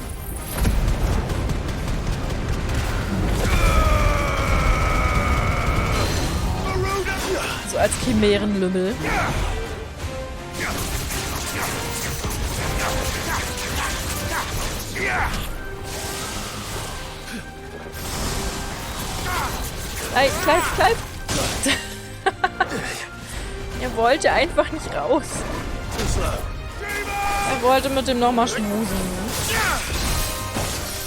So als Chimärenlümmel. Nein, Kleif! Er wollte einfach nicht raus. Er wollte mit dem nochmal schmusen.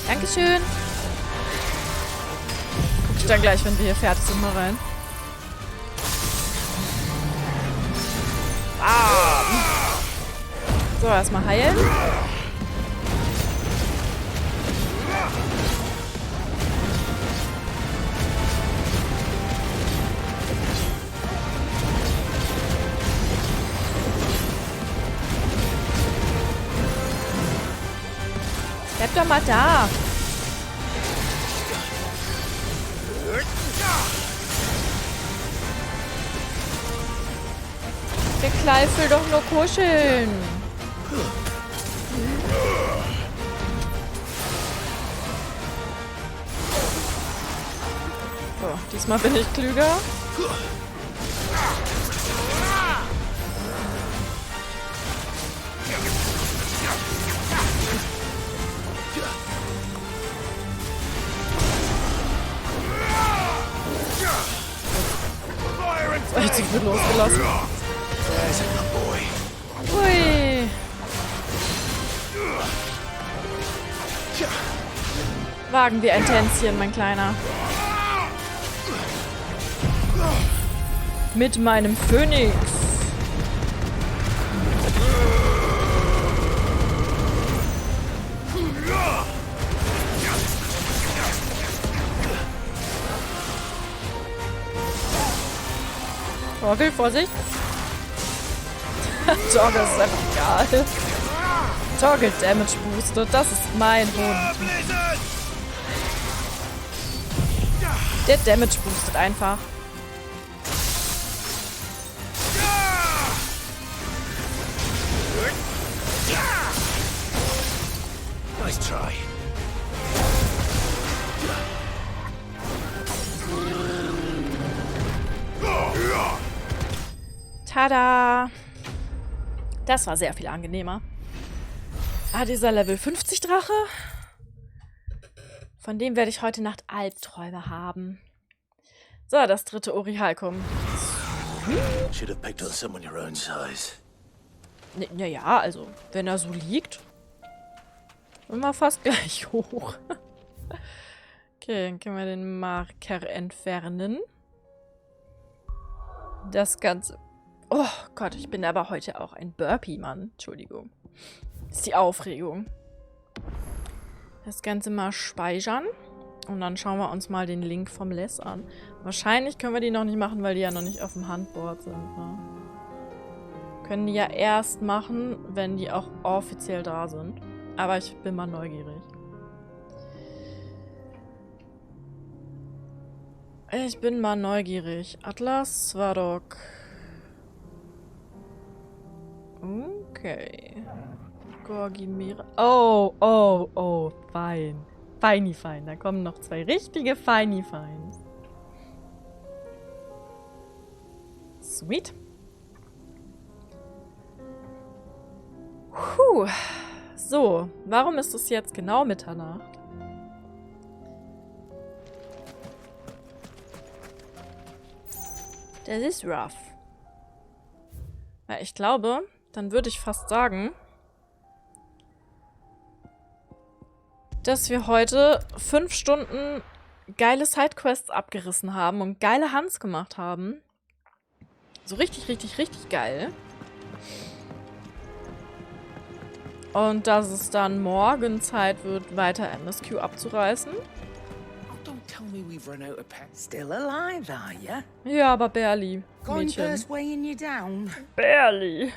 Dankeschön. Guck ich dann gleich, wenn wir hier fertig sind, mal rein. So, erstmal heilen. Bleib doch mal da. Der Kleif will doch nur kuscheln. So, diesmal bin ich klüger. So, ich zu viel losgelassen. Ui. Wagen wir ein Tänzchen, mein Kleiner. Mit meinem Phönix. Torgel, Vorsicht. Torgel ist einfach egal. Torgel Damage boostet, das ist mein Hund. Der Damage boostet einfach. Nice try. Tada! Das war sehr viel angenehmer. Ah, dieser Level 50 Drache. Von dem werde ich heute Nacht Albträume haben. So, das dritte Orihalkum. Should have picked on someone your own size. Naja, also, wenn er so liegt, sind wir fast gleich hoch. Okay, dann können wir den Marker entfernen. Das Ganze... Oh Gott, ich bin aber heute auch ein Burpee, Mann. Entschuldigung. Das ist die Aufregung. Das Ganze mal speichern. Und dann schauen wir uns mal den Link vom Les an. Wahrscheinlich können wir die noch nicht machen, weil die ja noch nicht auf dem Handboard sind. Ne? Können die ja erst machen, wenn die auch offiziell da sind. Aber ich bin mal neugierig. Ich bin mal neugierig. Atlas, Svarok. Okay. Gorgimira. Oh, fein. Feini fein. Da kommen noch zwei richtige Feini feins. Sweet. Puh. So, warum ist es jetzt genau Mitternacht? Das ist rough. Ja, ich glaube, dann würde ich fast sagen, dass wir heute 5 Stunden geile Sidequests abgerissen haben und geile Hunts gemacht haben. So richtig, richtig, richtig geil. Und dass es dann morgen Zeit wird, weiter MSQ abzureißen. Don't tell me we've run out of pets. Still alive, are ya? Ja, aber barely, Going Mädchen. first weighing you down. Barely.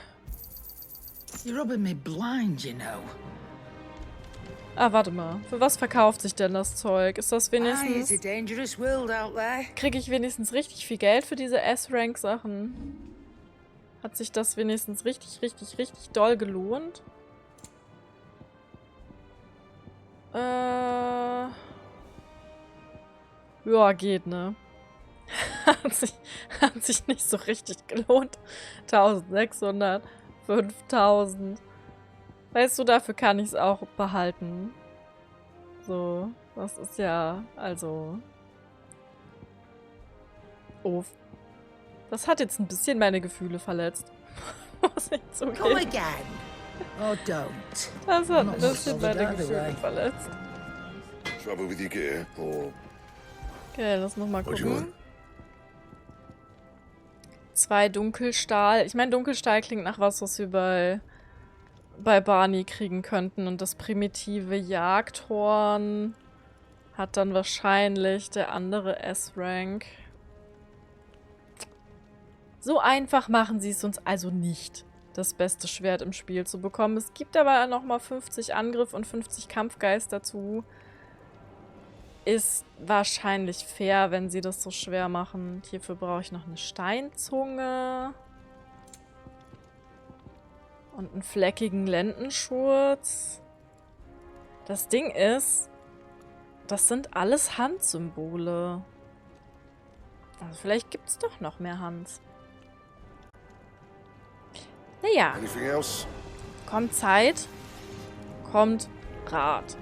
You're rubbing me blind, you know. Ah, warte mal. Für was verkauft sich denn das Zeug? Ist das Aye, it's a wenigstens... dangerous world out there. Kriege ich wenigstens richtig viel Geld für diese S-Rank-Sachen? Hat sich das wenigstens richtig, richtig, richtig doll gelohnt? Ja, geht, ne? Hat sich nicht so richtig gelohnt. 1600, 5000. Weißt du, dafür kann ich es auch behalten. So, das ist ja, also... Oh. Das hat jetzt ein bisschen meine Gefühle verletzt. Muss ich zugeben. Come again. Oh, don't. Das hat ein bisschen meine Gefühle verletzt. Trouble with your gear, or... Okay, lass noch mal What do you gucken. 2 Dunkelstahl. Ich meine, Dunkelstahl klingt nach was wir bei Barney kriegen könnten. Und das primitive Jagdhorn hat dann wahrscheinlich der andere S-Rank. So einfach machen sie es uns also nicht, das beste Schwert im Spiel zu bekommen. Es gibt aber nochmal 50 Angriff und 50 Kampfgeist dazu. Ist wahrscheinlich fair, wenn sie das so schwer machen. Hierfür brauche ich noch eine Steinzunge. Und einen fleckigen Lendenschurz. Das Ding ist, das sind alles Handsymbole. Also vielleicht gibt es doch noch mehr Hand. Naja. Kommt Zeit, kommt Rat.